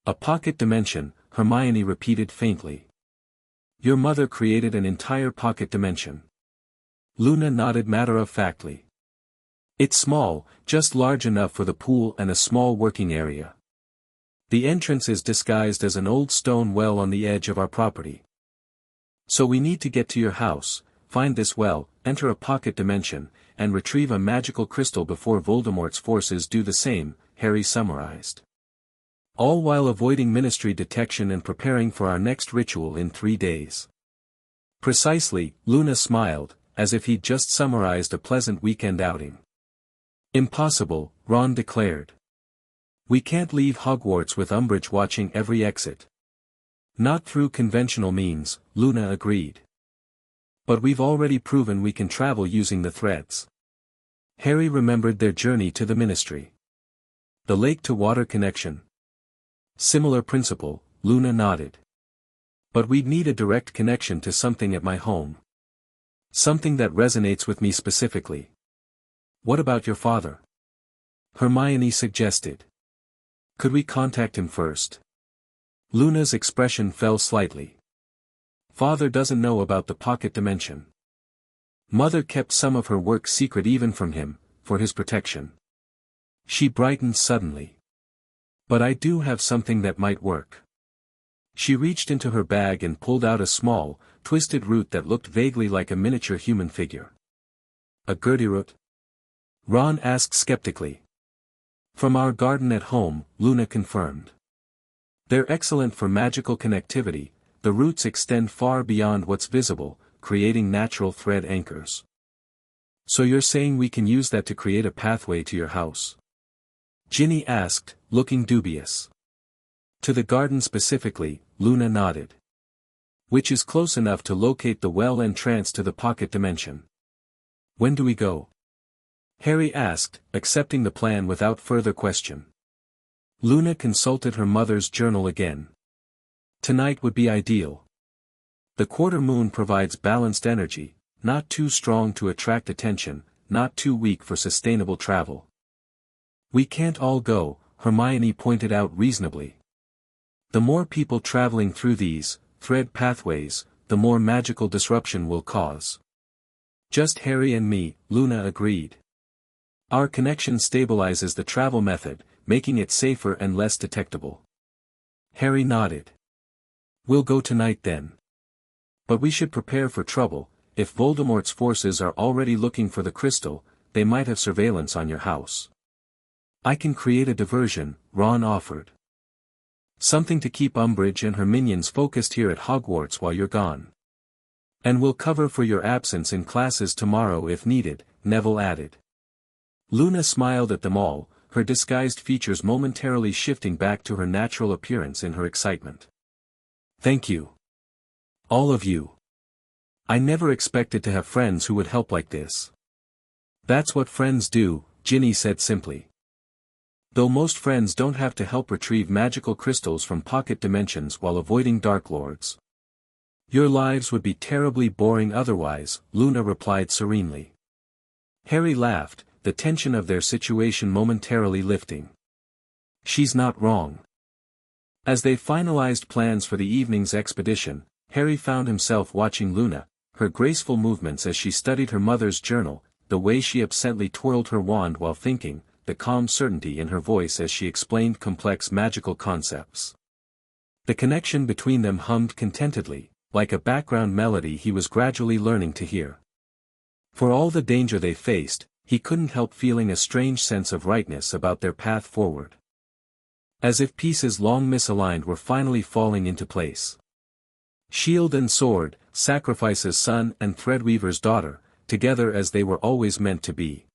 A pocket dimension, Hermione repeated faintly. Your mother created an entire pocket dimension. Luna nodded matter-of-factly. It's small, just large enough for the pool and a small working area. The entrance is disguised as an old stone well on the edge of our property. So we need to get to your house, find this well, enter a pocket dimension, and retrieve a magical crystal before Voldemort's forces do the same, Harry summarized. All while avoiding Ministry detection and preparing for our next ritual in 3 days. Precisely, Luna smiled, as if he'd just summarized a pleasant weekend outing. Impossible, Ron declared. We can't leave Hogwarts with Umbridge watching every exit. Not through conventional means, Luna agreed. But we've already proven we can travel using the threads. Harry remembered their journey to the Ministry. The lake-to-water connection. Similar principle, Luna nodded. But we'd need a direct connection to something at my home. Something that resonates with me specifically. What about your father? Hermione suggested. Could we contact him first? Luna's expression fell slightly. Father doesn't know about the pocket dimension. Mother kept some of her work secret even from him, for his protection. She brightened suddenly. But I do have something that might work. She reached into her bag and pulled out a small, twisted root that looked vaguely like a miniature human figure. A Gertie root? Ron asked skeptically. From our garden at home, Luna confirmed. They're excellent for magical connectivity, the roots extend far beyond what's visible, creating natural thread anchors. So you're saying we can use that to create a pathway to your house? Ginny asked, looking dubious. To the garden specifically, Luna nodded. Which is close enough to locate the well entrance to the pocket dimension. When do we go? Harry asked, accepting the plan without further question. Luna consulted her mother's journal again. Tonight would be ideal. The quarter moon provides balanced energy, not too strong to attract attention, not too weak for sustainable travel. We can't all go, Hermione pointed out reasonably. The more people traveling through these, thread pathways, the more magical disruption will cause. Just Harry and me, Luna agreed. Our connection stabilizes the travel method, making it safer and less detectable. Harry nodded. We'll go tonight then. But we should prepare for trouble, if Voldemort's forces are already looking for the crystal, they might have surveillance on your house. I can create a diversion, Ron offered. Something to keep Umbridge and her minions focused here at Hogwarts while you're gone. And we'll cover for your absence in classes tomorrow if needed, Neville added. Luna smiled at them all, her disguised features momentarily shifting back to her natural appearance in her excitement. Thank you. All of you. I never expected to have friends who would help like this. That's what friends do, Ginny said simply. Though most friends don't have to help retrieve magical crystals from pocket dimensions while avoiding Dark Lords. Your lives would be terribly boring otherwise, Luna replied serenely. Harry laughed, the tension of their situation momentarily lifting. She's not wrong. As they finalized plans for the evening's expedition, Harry found himself watching Luna, her graceful movements as she studied her mother's journal, the way she absently twirled her wand while thinking, the calm certainty in her voice as she explained complex magical concepts. The connection between them hummed contentedly, like a background melody he was gradually learning to hear. For all the danger they faced, he couldn't help feeling a strange sense of rightness about their path forward. As if pieces long misaligned were finally falling into place. Shield and sword, Sacrifice's son and Threadweaver's daughter, together as they were always meant to be.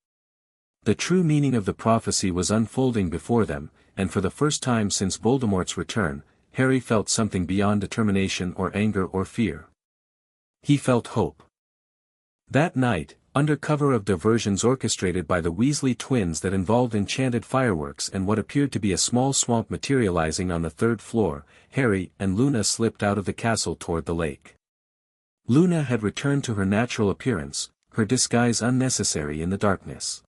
The true meaning of the prophecy was unfolding before them, and for the first time since Voldemort's return, Harry felt something beyond determination or anger or fear. He felt hope. That night, under cover of diversions orchestrated by the Weasley twins that involved enchanted fireworks and what appeared to be a small swamp materializing on the third floor, Harry and Luna slipped out of the castle toward the lake. Luna had returned to her natural appearance, her disguise unnecessary in the darkness.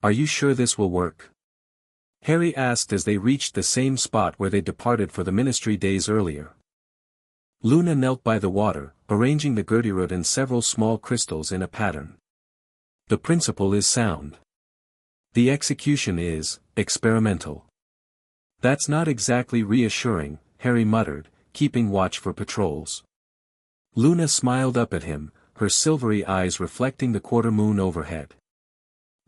Are you sure this will work? Harry asked as they reached the same spot where they departed for the ministry days earlier. Luna knelt by the water, arranging the Gertrude and several small crystals in a pattern. The principle is sound. The execution is experimental. That's not exactly reassuring, Harry muttered, keeping watch for patrols. Luna smiled up at him, her silvery eyes reflecting the quarter moon overhead.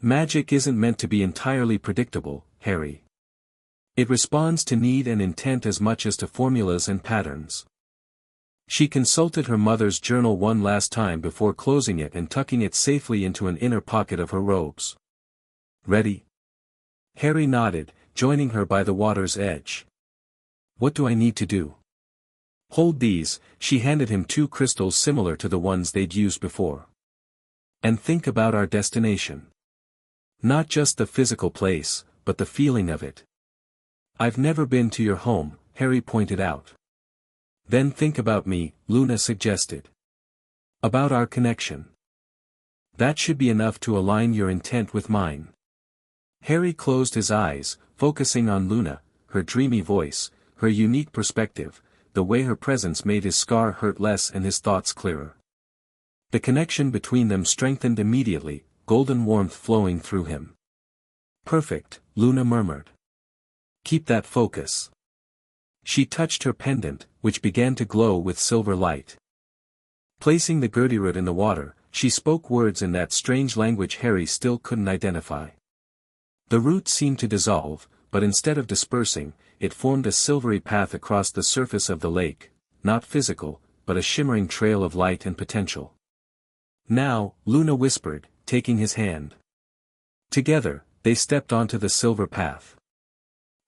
Magic isn't meant to be entirely predictable, Harry. It responds to need and intent as much as to formulas and patterns. She consulted her mother's journal one last time before closing it and tucking it safely into an inner pocket of her robes. Ready? Harry nodded, joining her by the water's edge. What do I need to do? Hold these, she handed him 2 crystals similar to the ones they'd used before. And think about our destination. Not just the physical place, but the feeling of it. I've never been to your home, Harry pointed out. Then think about me, Luna suggested. About our connection. That should be enough to align your intent with mine. Harry closed his eyes, focusing on Luna, her dreamy voice, her unique perspective, the way her presence made his scar hurt less and his thoughts clearer. The connection between them strengthened immediately, golden warmth flowing through him. Perfect, Luna murmured. Keep that focus. She touched her pendant, which began to glow with silver light. Placing the Gertrude in the water, she spoke words in that strange language Harry still couldn't identify. The root seemed to dissolve, but instead of dispersing, it formed a silvery path across the surface of the lake, not physical, but a shimmering trail of light and potential. Now, Luna whispered, taking his hand. Together, they stepped onto the silver path.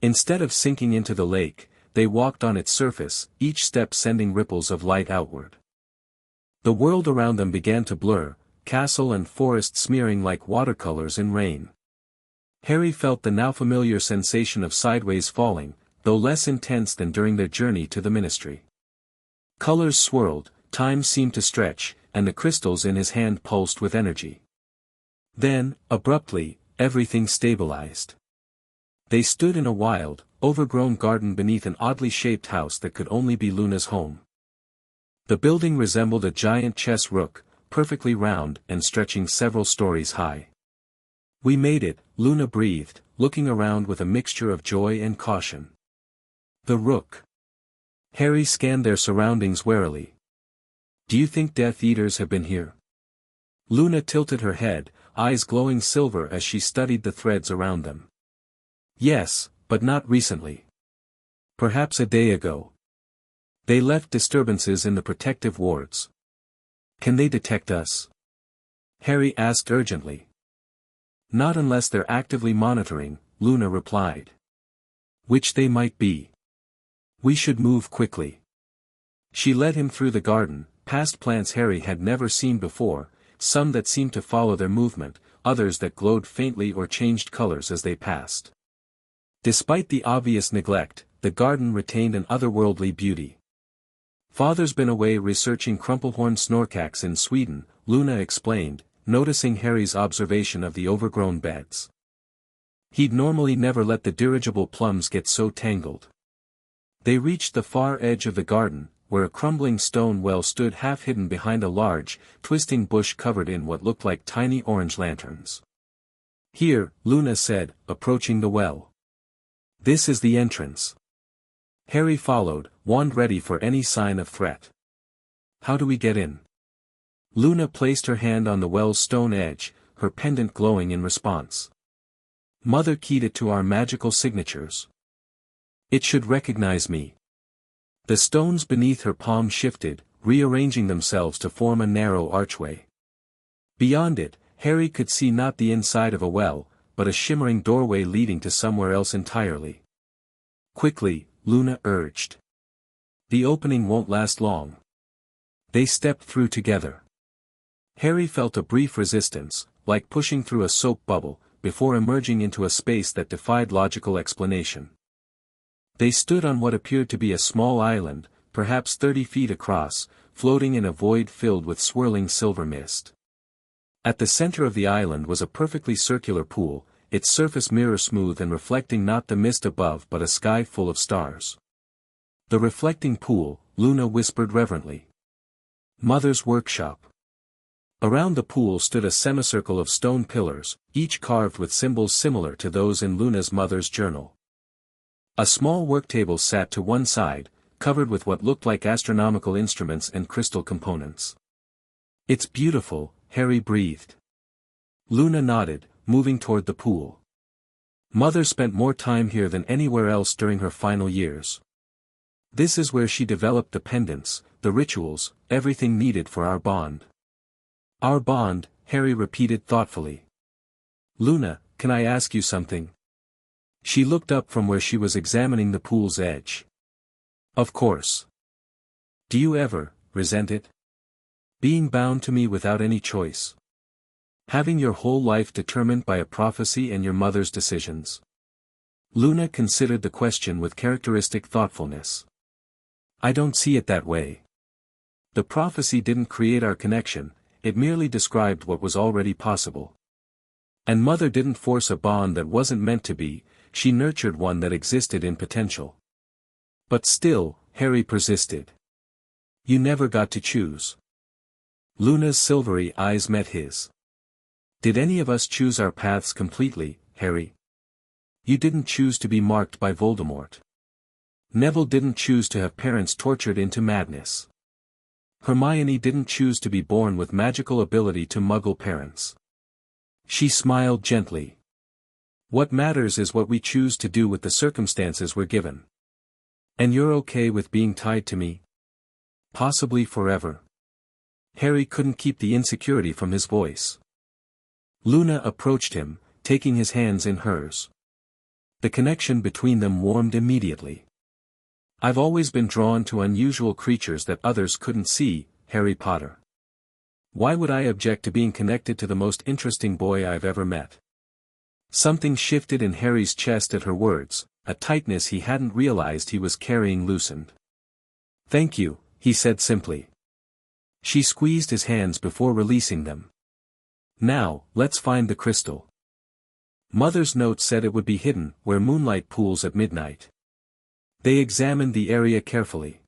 Instead of sinking into the lake, they walked on its surface, each step sending ripples of light outward. The world around them began to blur, castle and forest smearing like watercolors in rain. Harry felt the now familiar sensation of sideways falling, though less intense than during their journey to the ministry. Colors swirled, time seemed to stretch, and the crystals in his hand pulsed with energy. Then, abruptly, everything stabilized. They stood in a wild, overgrown garden beneath an oddly shaped house that could only be Luna's home. The building resembled a giant chess rook, perfectly round and stretching several stories high. We made it, Luna breathed, looking around with a mixture of joy and caution. The rook. Harry scanned their surroundings warily. Do you think Death Eaters have been here? Luna tilted her head, eyes glowing silver as she studied the threads around them. Yes, but not recently. Perhaps a day ago. They left disturbances in the protective wards. Can they detect us? Harry asked urgently. Not unless they're actively monitoring, Luna replied. Which they might be. We should move quickly. She led him through the garden, past plants Harry had never seen before, some that seemed to follow their movement, others that glowed faintly or changed colors as they passed. Despite the obvious neglect, the garden retained an otherworldly beauty. Father's been away researching crumplehorn snorkax in Sweden, Luna explained, noticing Harry's observation of the overgrown beds. He'd normally never let the dirigible plums get so tangled. They reached the far edge of the garden, where a crumbling stone well stood half hidden behind a large, twisting bush covered in what looked like tiny orange lanterns. Here, Luna said, approaching the well. This is the entrance. Harry followed, wand ready for any sign of threat. How do we get in? Luna placed her hand on the well's stone edge, her pendant glowing in response. Mother keyed it to our magical signatures. It should recognize me. The stones beneath her palm shifted, rearranging themselves to form a narrow archway. Beyond it, Harry could see not the inside of a well, but a shimmering doorway leading to somewhere else entirely. Quickly, Luna urged. The opening won't last long. They stepped through together. Harry felt a brief resistance, like pushing through a soap bubble, before emerging into a space that defied logical explanation. They stood on what appeared to be a small island, perhaps 30 feet across, floating in a void filled with swirling silver mist. At the center of the island was a perfectly circular pool, its surface mirror-smooth and reflecting not the mist above but a sky full of stars. The reflecting pool, Luna whispered reverently. Mother's workshop. Around the pool stood a semicircle of stone pillars, each carved with symbols similar to those in Luna's mother's journal. A small worktable sat to one side, covered with what looked like astronomical instruments and crystal components. It's beautiful, Harry breathed. Luna nodded, moving toward the pool. Mother spent more time here than anywhere else during her final years. This is where she developed the pendants, the rituals, everything needed for our bond. Our bond, Harry repeated thoughtfully. Luna, can I ask you something? She looked up from where she was examining the pool's edge. Of course. Do you ever resent it? Being bound to me without any choice. Having your whole life determined by a prophecy and your mother's decisions. Luna considered the question with characteristic thoughtfulness. I don't see it that way. The prophecy didn't create our connection, it merely described what was already possible. And Mother didn't force a bond that wasn't meant to be, she nurtured one that existed in potential. But still, Harry persisted. You never got to choose. Luna's silvery eyes met his. Did any of us choose our paths completely, Harry? You didn't choose to be marked by Voldemort. Neville didn't choose to have parents tortured into madness. Hermione didn't choose to be born with magical ability to muggle parents. She smiled gently. What matters is what we choose to do with the circumstances we're given. And you're okay with being tied to me? Possibly forever. Harry couldn't keep the insecurity from his voice. Luna approached him, taking his hands in hers. The connection between them warmed immediately. I've always been drawn to unusual creatures that others couldn't see, Harry Potter. Why would I object to being connected to the most interesting boy I've ever met? Something shifted in Harry's chest at her words, a tightness he hadn't realized he was carrying loosened. Thank you, he said simply. She squeezed his hands before releasing them. Now, let's find the crystal. Mother's note said it would be hidden where moonlight pools at midnight. They examined the area carefully.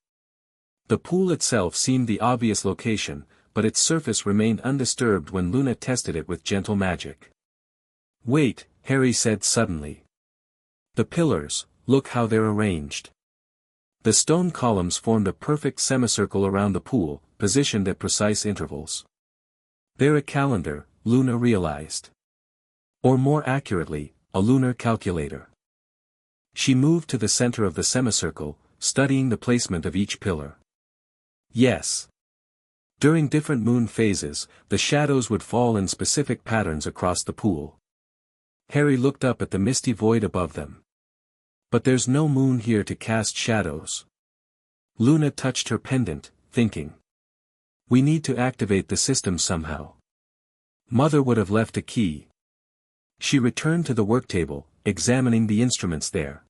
The pool itself seemed the obvious location, but its surface remained undisturbed when Luna tested it with gentle magic. Wait, Harry said suddenly. The pillars, look how they're arranged. The stone columns formed a perfect semicircle around the pool, positioned at precise intervals. They're a calendar, Luna realized. Or more accurately, a lunar calculator. She moved to the center of the semicircle, studying the placement of each pillar. Yes. During different moon phases, the shadows would fall in specific patterns across the pool. Harry looked up at the misty void above them. But there's no moon here to cast shadows. Luna touched her pendant, thinking. We need to activate the system somehow. Mother would have left a key. She returned to the worktable, examining the instruments there.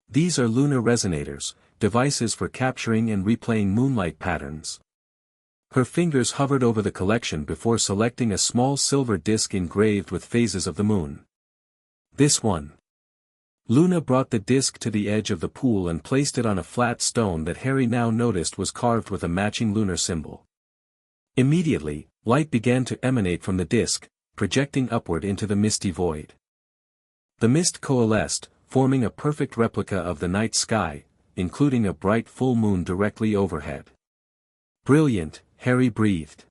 These are lunar resonators, devices for capturing and replaying moonlight patterns. Her fingers hovered over the collection before selecting a small silver disc engraved with phases of the moon. This one. Luna brought the disc to the edge of the pool and placed it on a flat stone that Harry now noticed was carved with a matching lunar symbol. Immediately, light began to emanate from the disc, projecting upward into the misty void. The mist coalesced, forming a perfect replica of the night sky, including a bright full moon directly overhead. Brilliant, Harry breathed.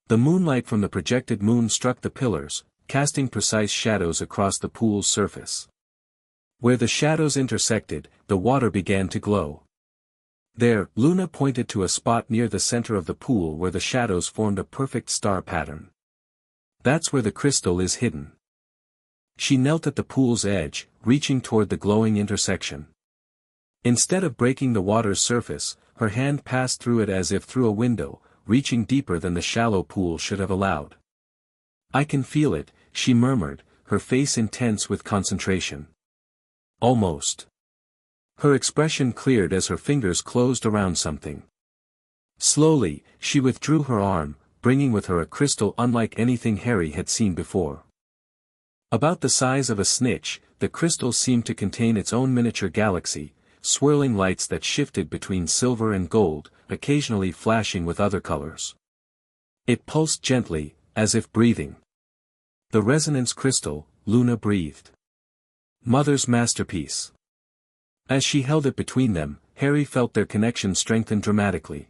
The moonlight from the projected moon struck the pillars, casting precise shadows across the pool's surface. Where the shadows intersected, the water began to glow. There, Luna pointed to a spot near the center of the pool where the shadows formed a perfect star pattern. That's where the crystal is hidden. She knelt at the pool's edge, reaching toward the glowing intersection. Instead of breaking the water's surface, her hand passed through it as if through a window, reaching deeper than the shallow pool should have allowed. I can feel it, she murmured, her face intense with concentration. Almost. Her expression cleared as her fingers closed around something. Slowly, she withdrew her arm, bringing with her a crystal unlike anything Harry had seen before. About the size of a snitch, the crystal seemed to contain its own miniature galaxy, swirling lights that shifted between silver and gold, occasionally flashing with other colors. It pulsed gently, as if breathing. The resonance crystal, Luna breathed. Mother's masterpiece. As she held it between them, Harry felt their connection strengthen dramatically.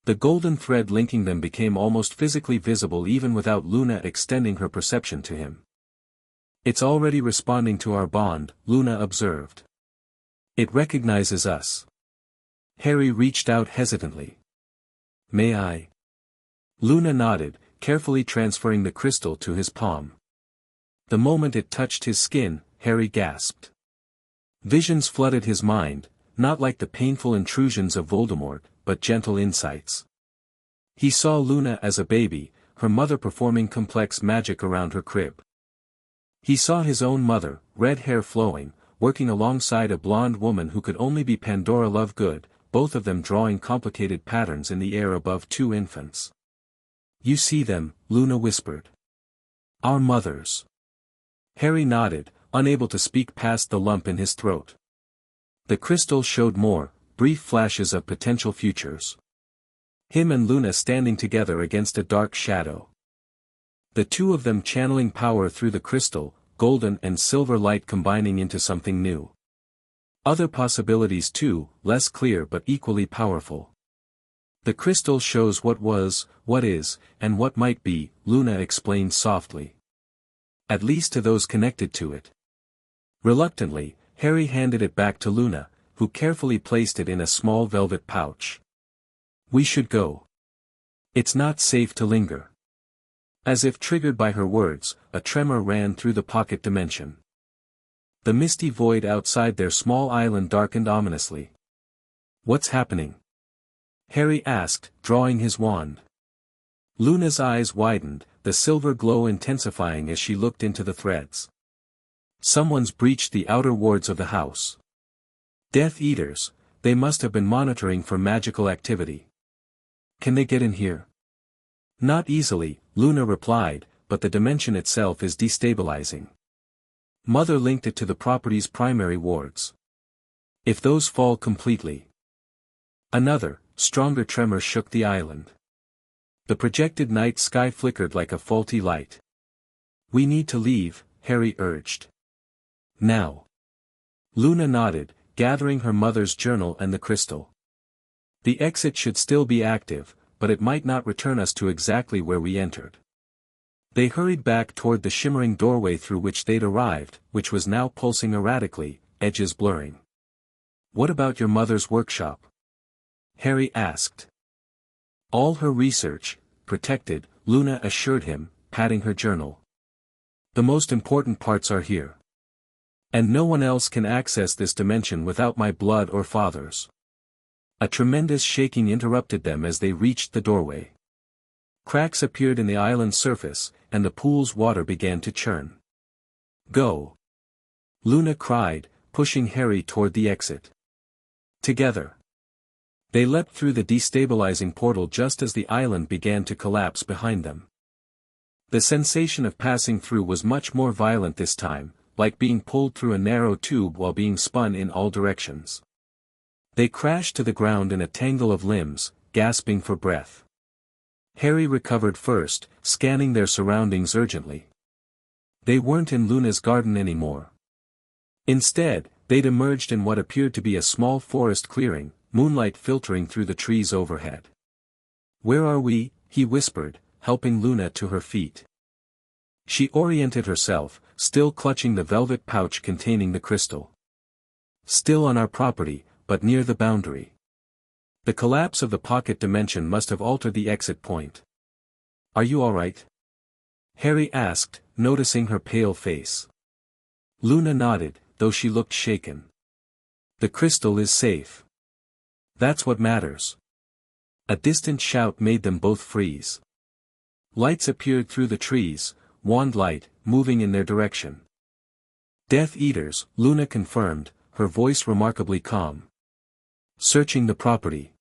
The golden thread linking them became almost physically visible even without Luna extending her perception to him. It's already responding to our bond, Luna observed. It recognizes us. Harry reached out hesitantly. May I? Luna nodded, carefully transferring the crystal to his palm. The moment it touched his skin, Harry gasped. Visions flooded his mind, not like the painful intrusions of Voldemort, but gentle insights. He saw Luna as a baby, her mother performing complex magic around her crib. He saw his own mother, red hair flowing, working alongside a blonde woman who could only be Pandora Lovegood, both of them drawing complicated patterns in the air above two infants. You see them, Luna whispered. Our mothers. Harry nodded, unable to speak past the lump in his throat. The crystal showed more, brief flashes of potential futures. Him and Luna standing together against a dark shadow. The two of them channeling power through the crystal, golden and silver light combining into something new. Other possibilities too, less clear but equally powerful. The crystal shows what was, what is, and what might be, Luna explained softly. At least to those connected to it. Reluctantly, Harry handed it back to Luna, who carefully placed it in a small velvet pouch. We should go. It's not safe to linger. As if triggered by her words, a tremor ran through the pocket dimension. The misty void outside their small island darkened ominously. What's happening? Harry asked, drawing his wand. Luna's eyes widened, the silver glow intensifying as she looked into the threads. Someone's breached the outer wards of the house. Death Eaters, they must have been monitoring for magical activity. Can they get in here? Not easily, Luna replied, but the dimension itself is destabilizing. Mother linked it to the property's primary wards. If those fall completely. Another, stronger tremor shook the island. The projected night sky flickered like a faulty light. We need to leave, Harry urged. Now. Luna nodded, gathering her mother's journal and the crystal. The exit should still be active, but it might not return us to exactly where we entered. They hurried back toward the shimmering doorway through which they'd arrived, which was now pulsing erratically, edges blurring. "What about your mother's workshop?" Harry asked. "All her research, protected," Luna assured him, patting her journal. "The most important parts are here. And no one else can access this dimension without my blood or father's." A tremendous shaking interrupted them as they reached the doorway. Cracks appeared in the island's surface, and the pool's water began to churn. "Go!" Luna cried, pushing Harry toward the exit. Together, they leapt through the destabilizing portal just as the island began to collapse behind them. The sensation of passing through was much more violent this time, like being pulled through a narrow tube while being spun in all directions. They crashed to the ground in a tangle of limbs, gasping for breath. Harry recovered first, scanning their surroundings urgently. They weren't in Luna's garden anymore. Instead, they'd emerged in what appeared to be a small forest clearing, moonlight filtering through the trees overhead. "Where are we?" he whispered, helping Luna to her feet. She oriented herself, still clutching the velvet pouch containing the crystal. "Still on our property, but near the boundary. The collapse of the pocket dimension must have altered the exit point." "Are you all right?" Harry asked, noticing her pale face. Luna nodded, though she looked shaken. "The crystal is safe. That's what matters." A distant shout made them both freeze. Lights appeared through the trees, wand light, moving in their direction. "Death Eaters," Luna confirmed, her voice remarkably calm. "Searching the property."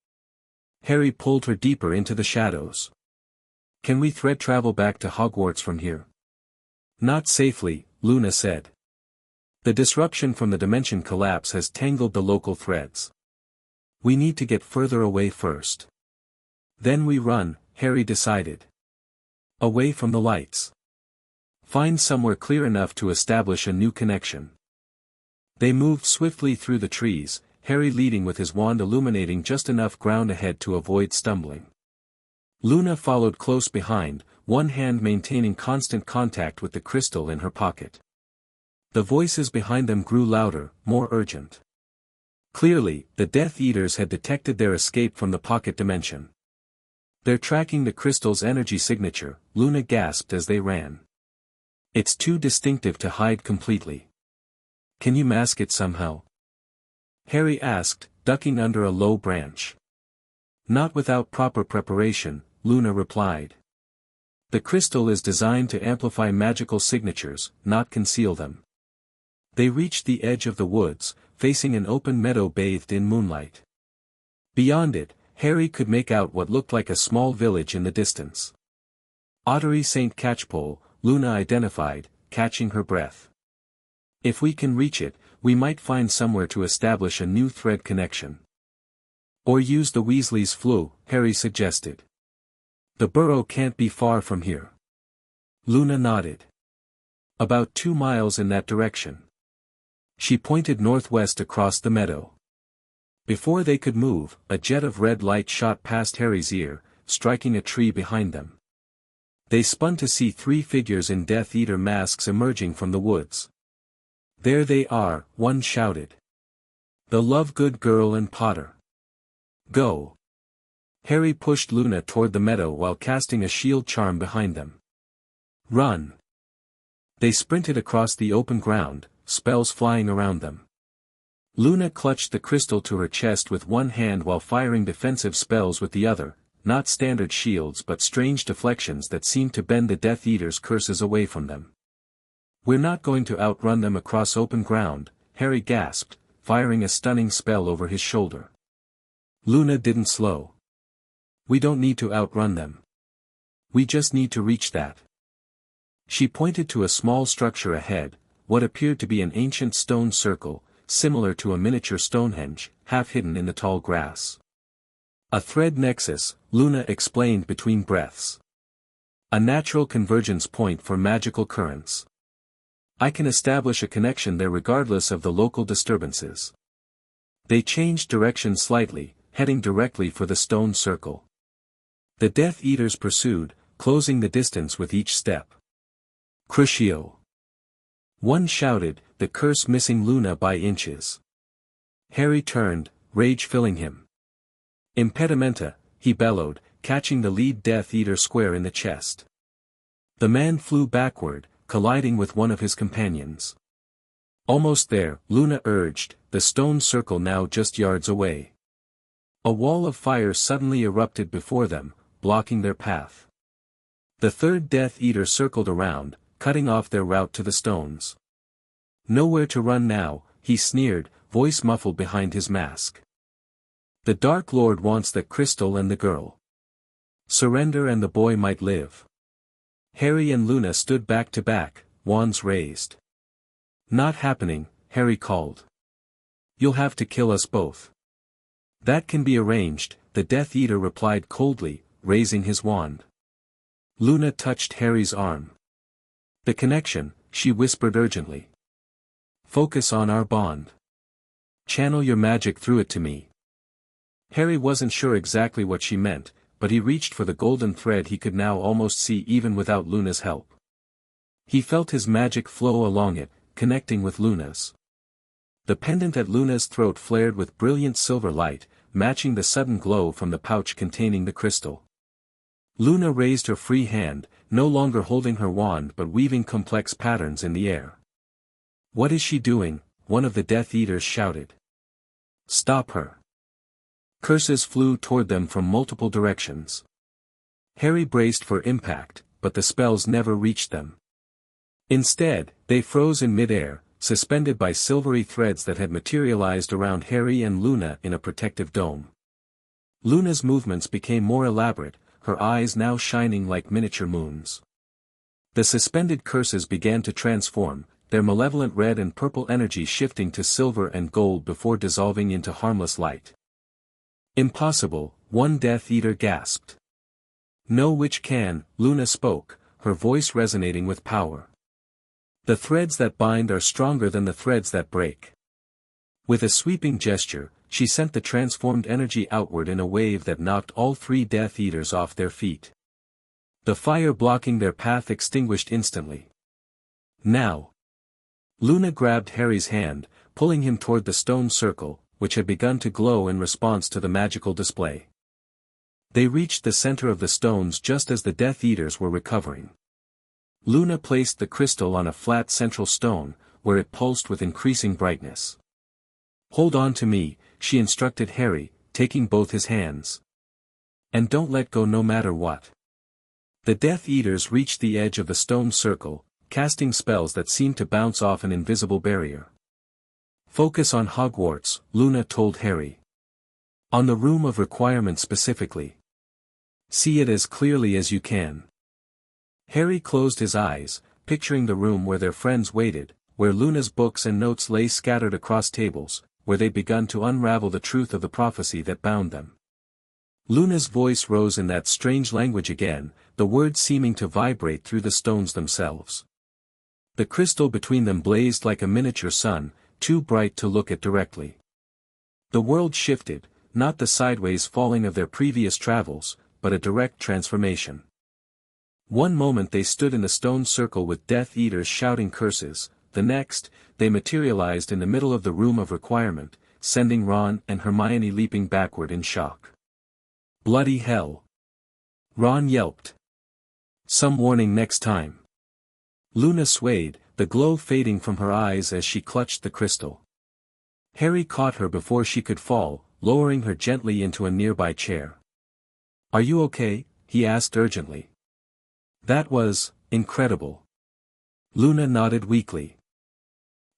Harry pulled her deeper into the shadows. "Can we thread travel back to Hogwarts from here?" "Not safely," Luna said. "The disruption from the dimension collapse has tangled the local threads. We need to get further away first. Then we run," Harry decided. "Away from the lights. Find somewhere clear enough to establish a new connection." They moved swiftly through the trees, Harry leading with his wand illuminating just enough ground ahead to avoid stumbling. Luna followed close behind, one hand maintaining constant contact with the crystal in her pocket. The voices behind them grew louder, more urgent. Clearly, the Death Eaters had detected their escape from the pocket dimension. "They're tracking the crystal's energy signature," Luna gasped as they ran. "It's too distinctive to hide completely. Can you mask it somehow?" Harry asked, ducking under a low branch. "Not without proper preparation," Luna replied. "The crystal is designed to amplify magical signatures, not conceal them." They reached the edge of the woods, facing an open meadow bathed in moonlight. Beyond it, Harry could make out what looked like a small village in the distance. Ottery St. Catchpole, Luna identified, catching her breath. "If we can reach it, we might find somewhere to establish a new thread connection." "Or use the Weasley's flue," Harry suggested. "The burrow can't be far from here." Luna nodded. "About 2 miles in that direction." She pointed northwest across the meadow. Before they could move, a jet of red light shot past Harry's ear, striking a tree behind them. They spun to see 3 figures in Death Eater masks emerging from the woods. "There they are," one shouted. "The Lovegood girl and Potter. Go!" Harry pushed Luna toward the meadow while casting a shield charm behind them. "Run!" They sprinted across the open ground, spells flying around them. Luna clutched the crystal to her chest with one hand while firing defensive spells with the other, not standard shields but strange deflections that seemed to bend the Death Eaters' curses away from them. "We're not going to outrun them across open ground," Harry gasped, firing a stunning spell over his shoulder. Luna didn't slow. "We don't need to outrun them. We just need to reach that." She pointed to a small structure ahead, what appeared to be an ancient stone circle, similar to a miniature Stonehenge, half hidden in the tall grass. "A thread nexus," Luna explained between breaths. "A natural convergence point for magical currents. I can establish a connection there regardless of the local disturbances." They changed direction slightly, heading directly for the stone circle. The Death Eaters pursued, closing the distance with each step. Crucio! One shouted, the curse missing Luna by inches. Harry turned, rage filling him. Impedimenta, he bellowed, catching the lead Death Eater square in the chest. The man flew backward, colliding with one of his companions. Almost there, Luna urged, the stone circle now just yards away. A wall of fire suddenly erupted before them, blocking their path. The third Death Eater circled around, cutting off their route to the stones. Nowhere to run now, he sneered, voice muffled behind his mask. The Dark Lord wants the crystal and the girl. Surrender and the boy might live. Harry and Luna stood back to back, wands raised. Not happening, Harry called. You'll have to kill us both. That can be arranged, the Death Eater replied coldly, raising his wand. Luna touched Harry's arm. The connection, she whispered urgently. Focus on our bond. Channel your magic through it to me. Harry wasn't sure exactly what she meant, but he reached for the golden thread he could now almost see even without Luna's help. He felt his magic flow along it, connecting with Luna's. The pendant at Luna's throat flared with brilliant silver light, matching the sudden glow from the pouch containing the crystal. Luna raised her free hand, no longer holding her wand but weaving complex patterns in the air. What is she doing? One of the Death Eaters shouted. Stop her. Curses flew toward them from multiple directions. Harry braced for impact, but the spells never reached them. Instead, they froze in midair, suspended by silvery threads that had materialized around Harry and Luna in a protective dome. Luna's movements became more elaborate, her eyes now shining like miniature moons. The suspended curses began to transform, their malevolent red and purple energy shifting to silver and gold before dissolving into harmless light. Impossible, one Death Eater gasped. No witch can, Luna spoke, her voice resonating with power. The threads that bind are stronger than the threads that break. With a sweeping gesture, she sent the transformed energy outward in a wave that knocked all three Death Eaters off their feet. The fire blocking their path extinguished instantly. Now. Luna grabbed Harry's hand, pulling him toward the stone circle, which had begun to glow in response to the magical display. They reached the center of the stones just as the Death Eaters were recovering. Luna placed the crystal on a flat central stone, where it pulsed with increasing brightness. Hold on to me, she instructed Harry, taking both his hands. And don't let go no matter what. The Death Eaters reached the edge of the stone circle, casting spells that seemed to bounce off an invisible barrier. Focus on Hogwarts, Luna told Harry. On the room of requirement specifically. See it as clearly as you can. Harry closed his eyes, picturing the room where their friends waited, where Luna's books and notes lay scattered across tables, where they'd begun to unravel the truth of the prophecy that bound them. Luna's voice rose in that strange language again, the words seeming to vibrate through the stones themselves. The crystal between them blazed like a miniature sun, too bright to look at directly. The world shifted, not the sideways falling of their previous travels, but a direct transformation. One moment they stood in the stone circle with Death Eaters shouting curses, the next, they materialized in the middle of the room of requirement, sending Ron and Hermione leaping backward in shock. Bloody hell! Ron yelped. Some warning next time. Luna swayed, the glow fading from her eyes as she clutched the crystal. Harry caught her before she could fall, lowering her gently into a nearby chair. Are you okay? He asked urgently. That was incredible. Luna nodded weakly.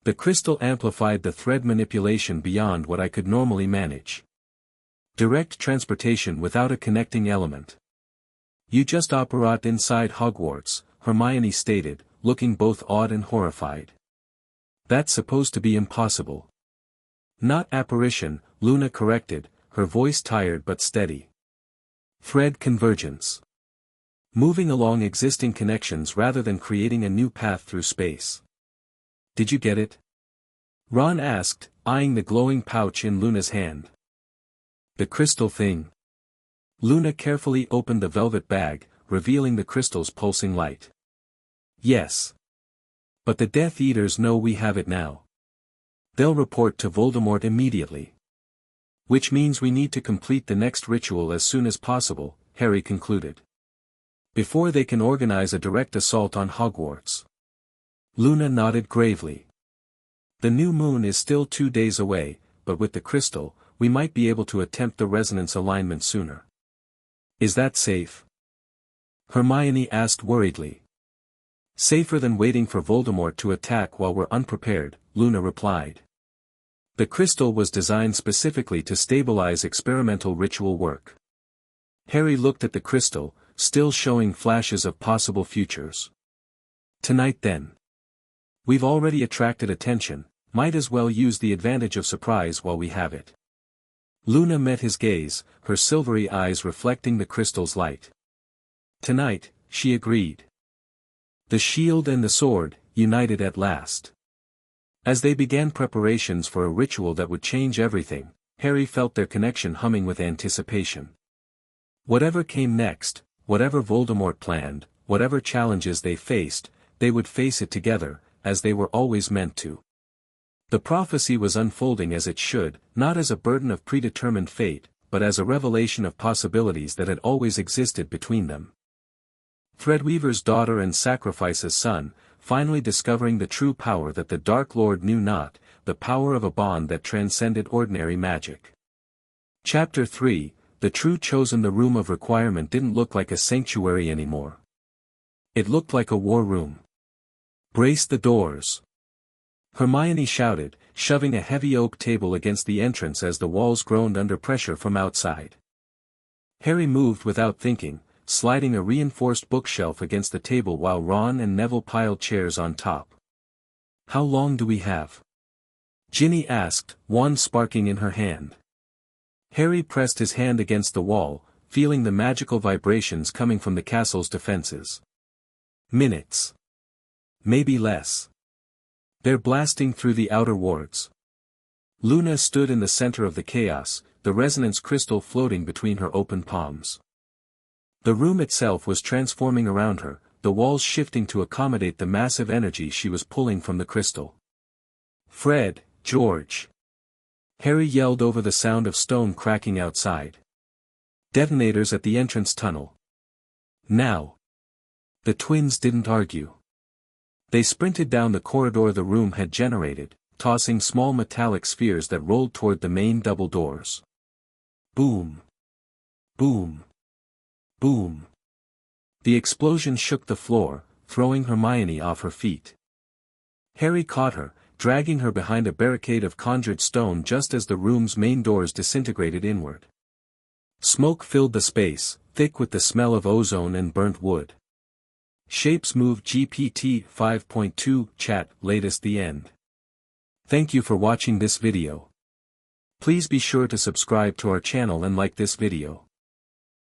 The crystal amplified the thread manipulation beyond what I could normally manage. Direct transportation without a connecting element. You just operate inside Hogwarts, Hermione stated, looking both awed and horrified. That's supposed to be impossible. Not apparition, Luna corrected, her voice tired but steady. Thread convergence. Moving along existing connections rather than creating a new path through space. Did you get it? Ron asked, eyeing the glowing pouch in Luna's hand. The crystal thing. Luna carefully opened the velvet bag, revealing the crystal's pulsing light. Yes. But the Death Eaters know we have it now. They'll report to Voldemort immediately. Which means we need to complete the next ritual as soon as possible, Harry concluded. Before they can organize a direct assault on Hogwarts. Luna nodded gravely. The new moon is still 2 days away, but with the crystal, we might be able to attempt the resonance alignment sooner. Is that safe? Hermione asked worriedly. Safer than waiting for Voldemort to attack while we're unprepared, Luna replied. The crystal was designed specifically to stabilize experimental ritual work. Harry looked at the crystal, still showing flashes of possible futures. Tonight then. We've already attracted attention, might as well use the advantage of surprise while we have it. Luna met his gaze, her silvery eyes reflecting the crystal's light. Tonight, she agreed. The shield and the sword, united at last. As they began preparations for a ritual that would change everything, Harry felt their connection humming with anticipation. Whatever came next, whatever Voldemort planned, whatever challenges they faced, they would face it together, as they were always meant to. The prophecy was unfolding as it should, not as a burden of predetermined fate, but as a revelation of possibilities that had always existed between them. Threadweaver's daughter and Sacrifice's son, finally discovering the true power that the Dark Lord knew not, the power of a bond that transcended ordinary magic. Chapter 3, The True Chosen. The room of requirement didn't look like a sanctuary anymore. It looked like a war room. Brace the doors! Hermione shouted, shoving a heavy oak table against the entrance as the walls groaned under pressure from outside. Harry moved without thinking, sliding a reinforced bookshelf against the table while Ron and Neville piled chairs on top. How long do we have? Ginny asked, wand sparking in her hand. Harry pressed his hand against the wall, feeling the magical vibrations coming from the castle's defenses. Minutes. Maybe less. They're blasting through the outer wards. Luna stood in the center of the chaos, the resonance crystal floating between her open palms. The room itself was transforming around her, the walls shifting to accommodate the massive energy she was pulling from the crystal. Fred, George! Harry yelled over the sound of stone cracking outside. Detonators at the entrance tunnel. Now! The twins didn't argue. They sprinted down the corridor the room had generated, tossing small metallic spheres that rolled toward the main double doors. Boom! Boom! Boom! The explosion shook the floor, throwing Hermione off her feet. Harry caught her, dragging her behind a barricade of conjured stone just as the room's main doors disintegrated inward. Smoke filled the space, thick with the smell of ozone and burnt wood. Shapes Move GPT 5.2 Chat Latest The End. Thank you for watching this video. Please be sure to subscribe to our channel and like this video.